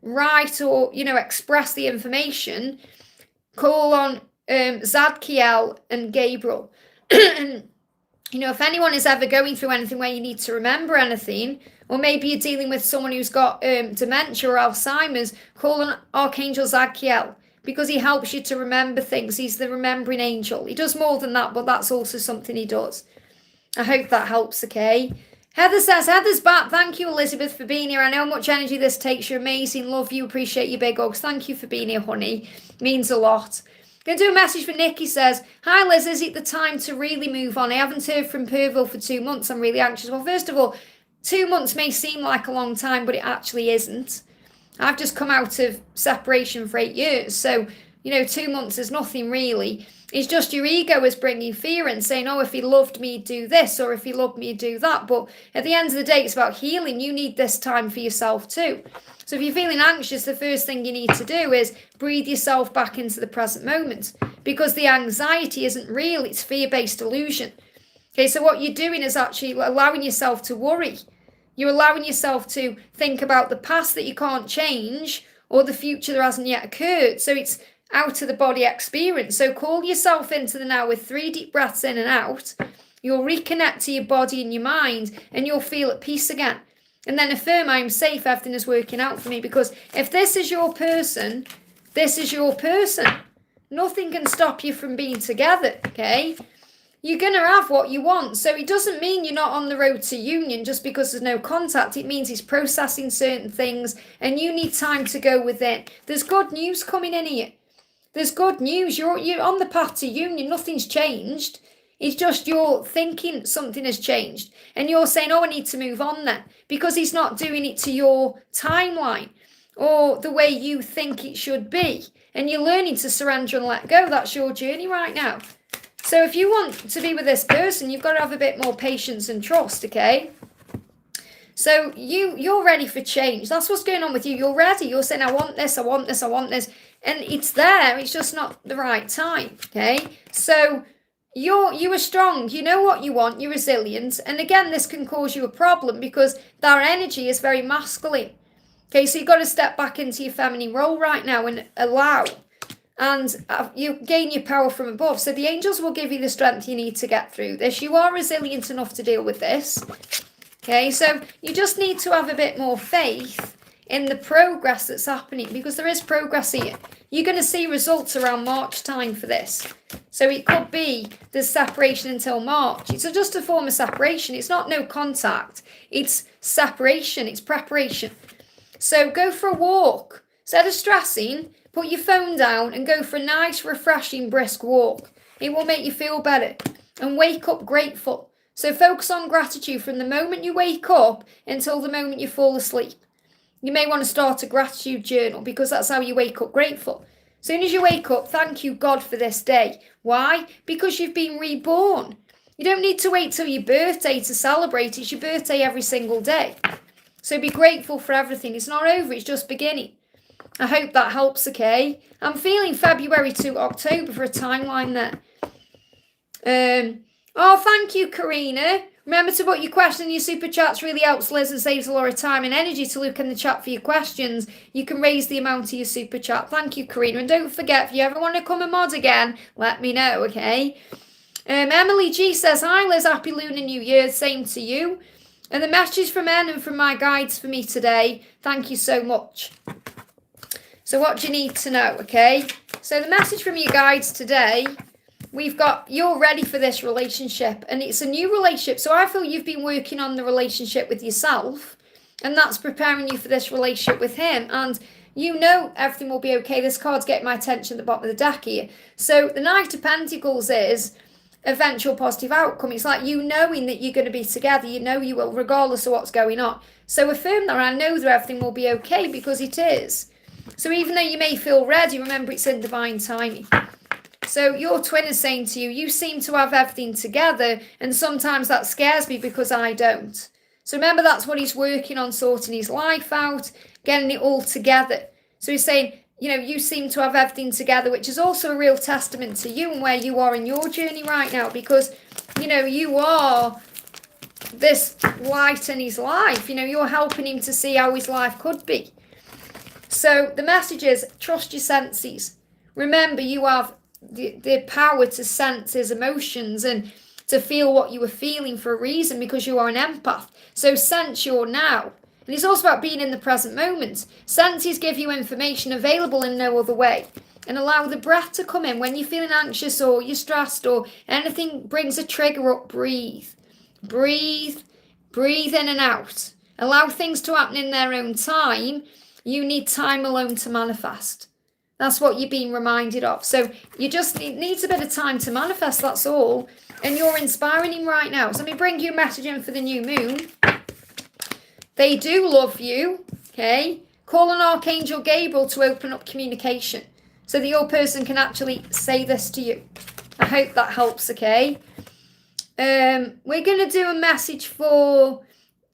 [SPEAKER 1] write or express the information, call on Zadkiel and Gabriel. And if anyone is ever going through anything where you need to remember anything, or maybe you're dealing with someone who's got dementia or Alzheimer's, call on Archangel Zadkiel because he helps you to remember things. He's the remembering angel. He does more than that, but that's also something he does. I hope that helps, okay? Heather says, Heather's back. Thank you, Elizabeth, for being here. I know how much energy this takes. You're amazing. Love you. Appreciate you, big hugs. Thank you for being here, honey. Means a lot. Going to do a message for Nikki. Says, hi Liz, is it the time to really move on? I haven't heard from Perville for 2 months. I'm really anxious. Well, first of all, 2 months may seem like a long time, but it actually isn't. I've just come out of separation for 8 years. So, 2 months is nothing really. It's just your ego is bringing fear and saying, oh, if he loved me, do this, or if he loved me, do that. But at the end of the day, it's about healing. You need this time for yourself too. So if you're feeling anxious, the first thing you need to do is breathe yourself back into the present moment, because the anxiety isn't real. It's fear-based illusion. Okay, so what you're doing is actually allowing yourself to worry. You're allowing yourself to think about the past that you can't change or the future that hasn't yet occurred. So it's out of the body experience. So call yourself into the now with 3 deep breaths in and out. You'll reconnect to your body and your mind and you'll feel at peace again. And then affirm, I'm safe, everything is working out for me. Because if this is your person, this is your person. Nothing can stop you from being together, okay? you're going to have what you want. So it doesn't mean you're not on the road to union just because there's no contact. It means he's processing certain things and you need time to go within. There's good news coming in here. There's good news. You're on the path to union. Nothing's changed. It's just you're thinking something has changed. And you're saying, oh, I need to move on then. Because he's not doing it to your timeline or the way you think it should be. And you're learning to surrender and let go. That's your journey right now. So if you want to be with this person, you've got to have a bit more patience and trust, okay? So you're ready for change. That's what's going on with you. You're ready. You're saying, I want this, I want this, I want this. And it's there. It's just not the right time, okay? So you are strong. You know what you want. You're resilient. And again, this can cause you a problem because that energy is very masculine. Okay, so you've got to step back into your feminine role right now and allow. And you gain your power from above. So the angels will give you the strength you need to get through this. You are resilient enough to deal with this. Okay, so you just need to have a bit more faith in the progress that's happening because there is progress here. You're going to see results around March time for this. So it could be there's separation until March. It's just a form of separation. It's not no contact. It's separation. It's preparation. So go for a walk. Instead of stressing, put your phone down and go for a nice, refreshing, brisk walk. It will make you feel better. And wake up grateful. So focus on gratitude from the moment you wake up until the moment you fall asleep. You may want to start a gratitude journal because that's how you wake up grateful. As soon as you wake up, thank you, God, for this day. Why? Because you've been reborn. You don't need to wait till your birthday to celebrate. It's your birthday every single day. So be grateful for everything. It's not over. It's just beginning. I hope that helps, okay? I'm feeling February to October for a timeline there. Oh, thank you, Karina. Remember to put your question in your super chats. Really helps Liz and saves a lot of time and energy to look in the chat for your questions. You can raise the amount of your super chat. Thank you, Karina. And don't forget, if you ever want to come a mod again, let me know, okay? Emily G says, hi, Liz. Happy Lunar New Year. Same to you. And the message from Anne and from my guides for me today. Thank you so much. So what do you need to know, okay? So the message from your guides today, we've got, you're ready for this relationship. And it's a new relationship. So I feel you've been working on the relationship with yourself. And that's preparing you for this relationship with him. And you know everything will be okay. This card's getting my attention at the bottom of the deck here. So the Knight of Pentacles is eventual positive outcome. It's like you knowing that you're going to be together. You know you will, regardless of what's going on. So affirm that I know that everything will be okay because it is. So even though you may feel ready, remember it's in divine timing. So your twin is saying to you, you seem to have everything together, and sometimes that scares me because I don't. So remember that's what he's working on, sorting his life out, getting it all together. So he's saying, you know, you seem to have everything together, which is also a real testament to you and where you are in your journey right now, because, you know, you are this light in his life. You know, you're helping him to see how his life could be. So the message is, trust your senses. Remember, you have the power to sense his emotions and to feel what you were feeling for a reason because you are an empath. So sense your now. And it's also about being in the present moment. Senses give you information available in no other way. And allow the breath to come in. When you're feeling anxious or you're stressed or anything brings a trigger up, breathe. Breathe. Breathe in and out. Allow things to happen in their own time. You need time alone to manifest. That's what you're being reminded of. So you just needs a bit of time to manifest, that's all. And you're inspiring him right now. So let me bring you a message in for the new moon. They do love you, okay? Call on Archangel Gabriel to open up communication so that your person can actually say this to you. I hope that helps, okay? We're going to do a message for,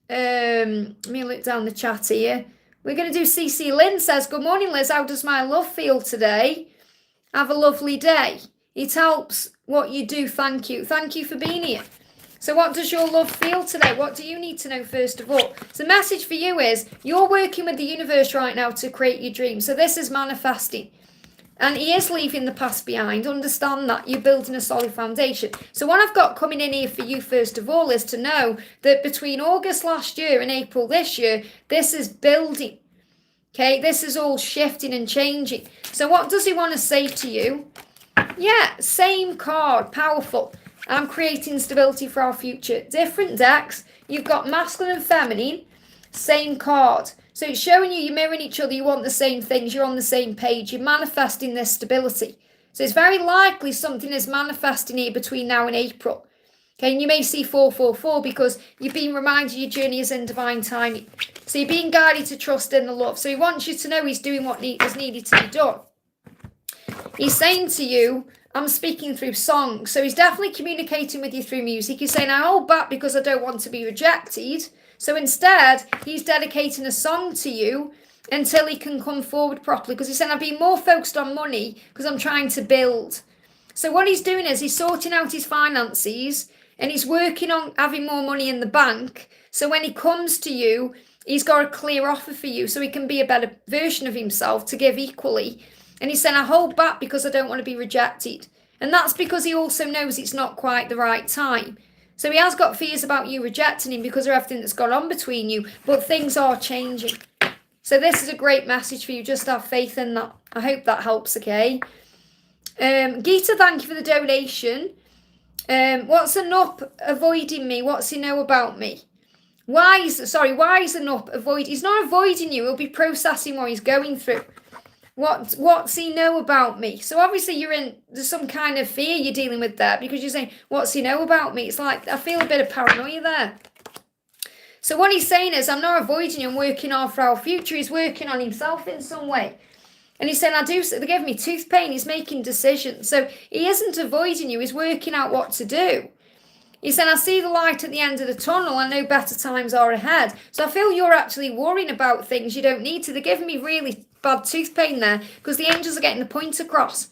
[SPEAKER 1] let me look down the chat here. We're going to do CC Lynn says, good morning, Liz. How does my love feel today? Have a lovely day. It helps what you do. Thank you. Thank you for being here. So what does your love feel today? What do you need to know first of all? So the message for you is you're working with the universe right now to create your dream. So this is manifesting. And he is leaving the past behind. Understand that. You're building a solid foundation. So what I've got coming in here for you first of all is to know that between August last year and April this year, this is building. Okay, this is all shifting and changing. So what does he want to say to you? Yeah, same card, powerful. I'm creating stability for our future. Different decks. You've got masculine and feminine. Same card. So it's showing you, you're mirroring each other, you want the same things, you're on the same page, you're manifesting this stability. So it's very likely something is manifesting here between now and April. Okay, and you may see 444 because you're being reminded your journey is in divine timing. So you're being guided to trust in the love. So he wants you to know he's doing what is needed to be done. He's saying to you, I'm speaking through songs. So he's definitely communicating with you through music. He's saying, I hold back because I don't want to be rejected. So instead, he's dedicating a song to you until he can come forward properly. Because he's saying, I've been more focused on money because I'm trying to build. So what he's doing is he's sorting out his finances and he's working on having more money in the bank. So when he comes to you, he's got a clear offer for you so he can be a better version of himself to give equally. And he's saying, I hold back because I don't want to be rejected. And that's because he also knows it's not quite the right time. So he has got fears about you rejecting him because of everything that's gone on between you, but things are changing. So this is a great message for you. Just have faith in that. I hope that helps, okay? Gita, thank you for the donation. What's an up avoiding me? What's he know about me? Why is an up avoid? He's not avoiding you. He'll be processing what he's going through. What's he know about me? So obviously there's some kind of fear you're dealing with there because you're saying, what's he know about me? It's like, I feel a bit of paranoia there. So what he's saying is, I'm not avoiding you, I'm working on for our future. He's working on himself in some way. And he's saying, they're giving me tooth pain. He's making decisions. So he isn't avoiding you, he's working out what to do. He said, I see the light at the end of the tunnel. I know better times are ahead. So I feel you're actually worrying about things you don't need to. They're giving me really bad tooth pain there because the angels are getting the point across.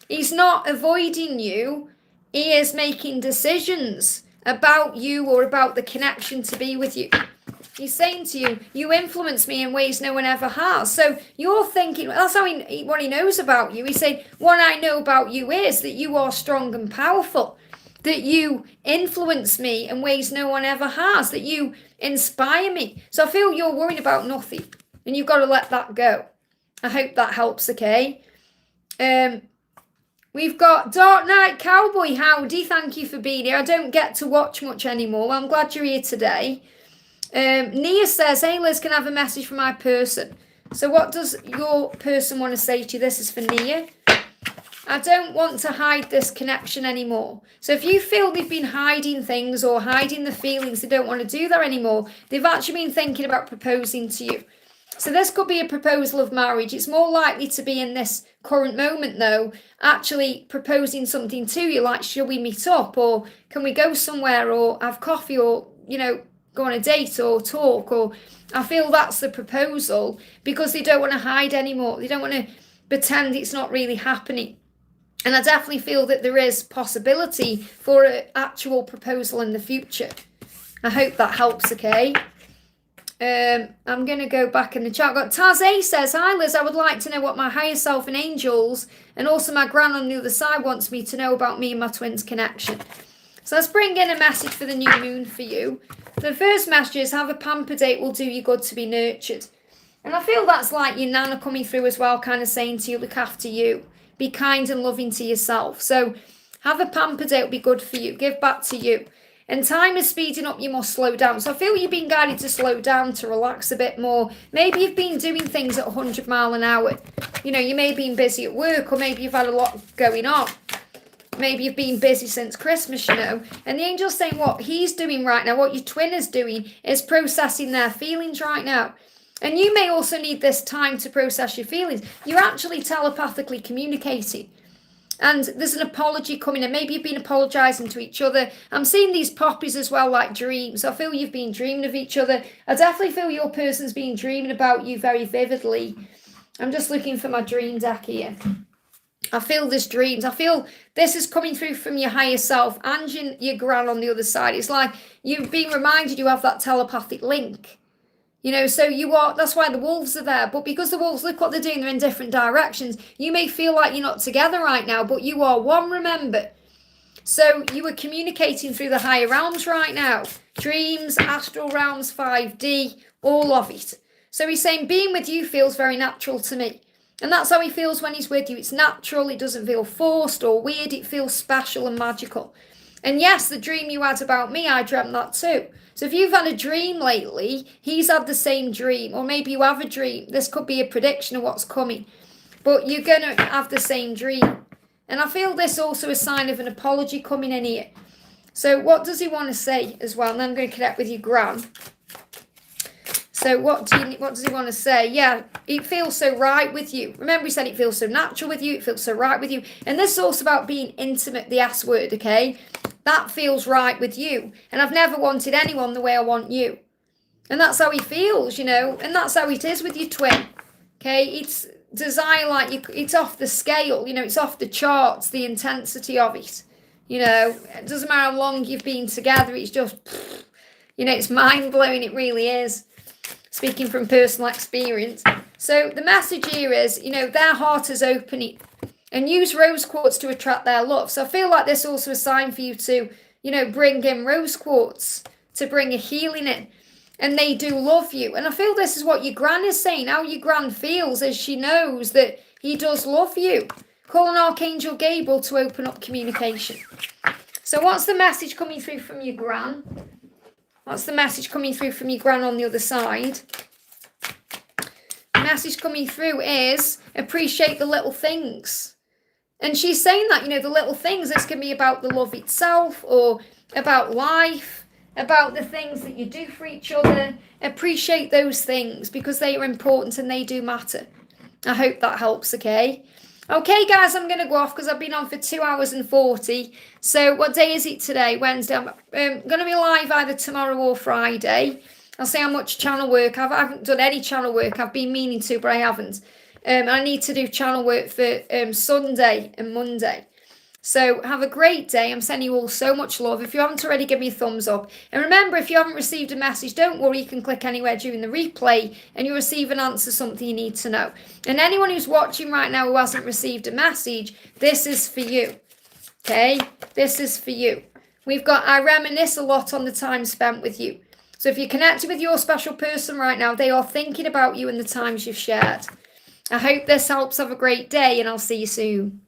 [SPEAKER 1] He's not avoiding you. He is making decisions about you or about the connection to be with you. He's saying to you, you influence me in ways no one ever has. So you're thinking, that's what he knows about you. He's saying, what I know about you is that you are strong and powerful. That you influence me in ways no one ever has, that you inspire me. So I feel you're worrying about nothing and you've got to let that go. I hope that helps, okay? We've got Dark Knight Cowboy. Howdy, thank you for being here. I don't get to watch much anymore. Well, I'm glad you're here today. Nia says, hey Liz, can I have a message for my person? So what does your person want to say to you? This is for Nia. I don't want to hide this connection anymore. So if you feel they've been hiding things or hiding the feelings, they don't want to do that anymore, they've actually been thinking about proposing to you. So this could be a proposal of marriage. It's more likely to be in this current moment, though, actually proposing something to you, like, shall we meet up, or can we go somewhere, or have coffee, or, go on a date, or talk, or I feel that's the proposal, because they don't want to hide anymore. They don't want to pretend it's not really happening. And I definitely feel that there is possibility for an actual proposal in the future. I hope that helps, okay? I'm going to go back in the chat. Got Taz A says, hi Liz, I would like to know what my higher self and angels and also my gran on the other side wants me to know about me and my twins' connection. So let's bring in a message for the new moon for you. The first message is, have a pamper date will do you good to be nurtured. And I feel that's like your nana coming through as well, kind of saying to you, look after you. Be kind and loving to yourself. So have a pamper date will be good for you. Give back to you. And time is speeding up, you must slow down. So I feel you've been guided to slow down, to relax a bit more. Maybe you've been doing things at 100 miles an hour. You may have been busy at work, or maybe you've had a lot going on. Maybe you've been busy since Christmas, And the angel's saying what he's doing right now, what your twin is doing, is processing their feelings right now. And you may also need this time to process your feelings. You're actually telepathically communicating. And there's an apology coming in. Maybe you've been apologising to each other. I'm seeing these poppies as well, like dreams. I feel you've been dreaming of each other. I definitely feel your person's been dreaming about you very vividly. I'm just looking for my dream deck here. I feel there's dreams. I feel this is coming through from your higher self and your gran on the other side. It's like you've been reminded you have that telepathic link. So that's why the wolves are there. But because the wolves, look what they're doing, they're in different directions. You may feel like you're not together right now, but you are one, remember. So you are communicating through the higher realms right now. Dreams, astral realms, 5D, all of it. So he's saying being with you feels very natural to me. And that's how he feels when he's with you. It's natural, it doesn't feel forced or weird, it feels special and magical. And yes, the dream you had about me, I dreamt that too. So if you've had a dream lately, he's had the same dream, or maybe you have a dream. This could be a prediction of what's coming, but you're going to have the same dream. And I feel this also a sign of an apology coming in here. So what does he want to say as well? And then I'm going to connect with your gran. So what does he want to say? Yeah, it feels so right with you. Remember, he said it feels so natural with you. It feels so right with you. And this is also about being intimate, the S word, okay? That feels right with you. And I've never wanted anyone the way I want you. And that's how he feels, you know. And that's how it is with your twin, okay? It's desire like you. It's off the scale, you know. It's off the charts, the intensity of it. You know, it doesn't matter how long you've been together. It's just, you know, it's mind-blowing. It really is. Speaking from personal experience. So the message here is, you know, their heart is opening. And use rose quartz to attract their love. So I feel like this is also a sign for you to, you know, bring in rose quartz. To bring a healing in. And they do love you. And I feel this is what your gran is saying. How your gran feels as she knows that he does love you. Call on Archangel Gabriel to open up communication. So what's the message coming through from your gran? What's the message coming through from your gran on the other side? The message coming through is appreciate the little things. And she's saying that, you know, the little things, this can be about the love itself or about life, about the things that you do for each other. Appreciate those things because they are important and they do matter. I hope that helps, okay? Okay, guys, I'm going to go off because I've been on for 2 hours and 40. So what day is it today? Wednesday. I'm going to be live either tomorrow or Friday. I'll see how much channel work. I haven't done any channel work. I've been meaning to, but I haven't. I need to do channel work for Sunday and Monday. So have a great day. I'm sending you all so much love. If you haven't already, give me a thumbs up. And remember, if you haven't received a message, don't worry. You can click anywhere during the replay and you'll receive an answer, something you need to know. And anyone who's watching right now who hasn't received a message, this is for you. Okay? This is for you. I reminisce a lot on the time spent with you. So if you're connected with your special person right now, they are thinking about you and the times you've shared. I hope this helps. Have a great day and I'll see you soon.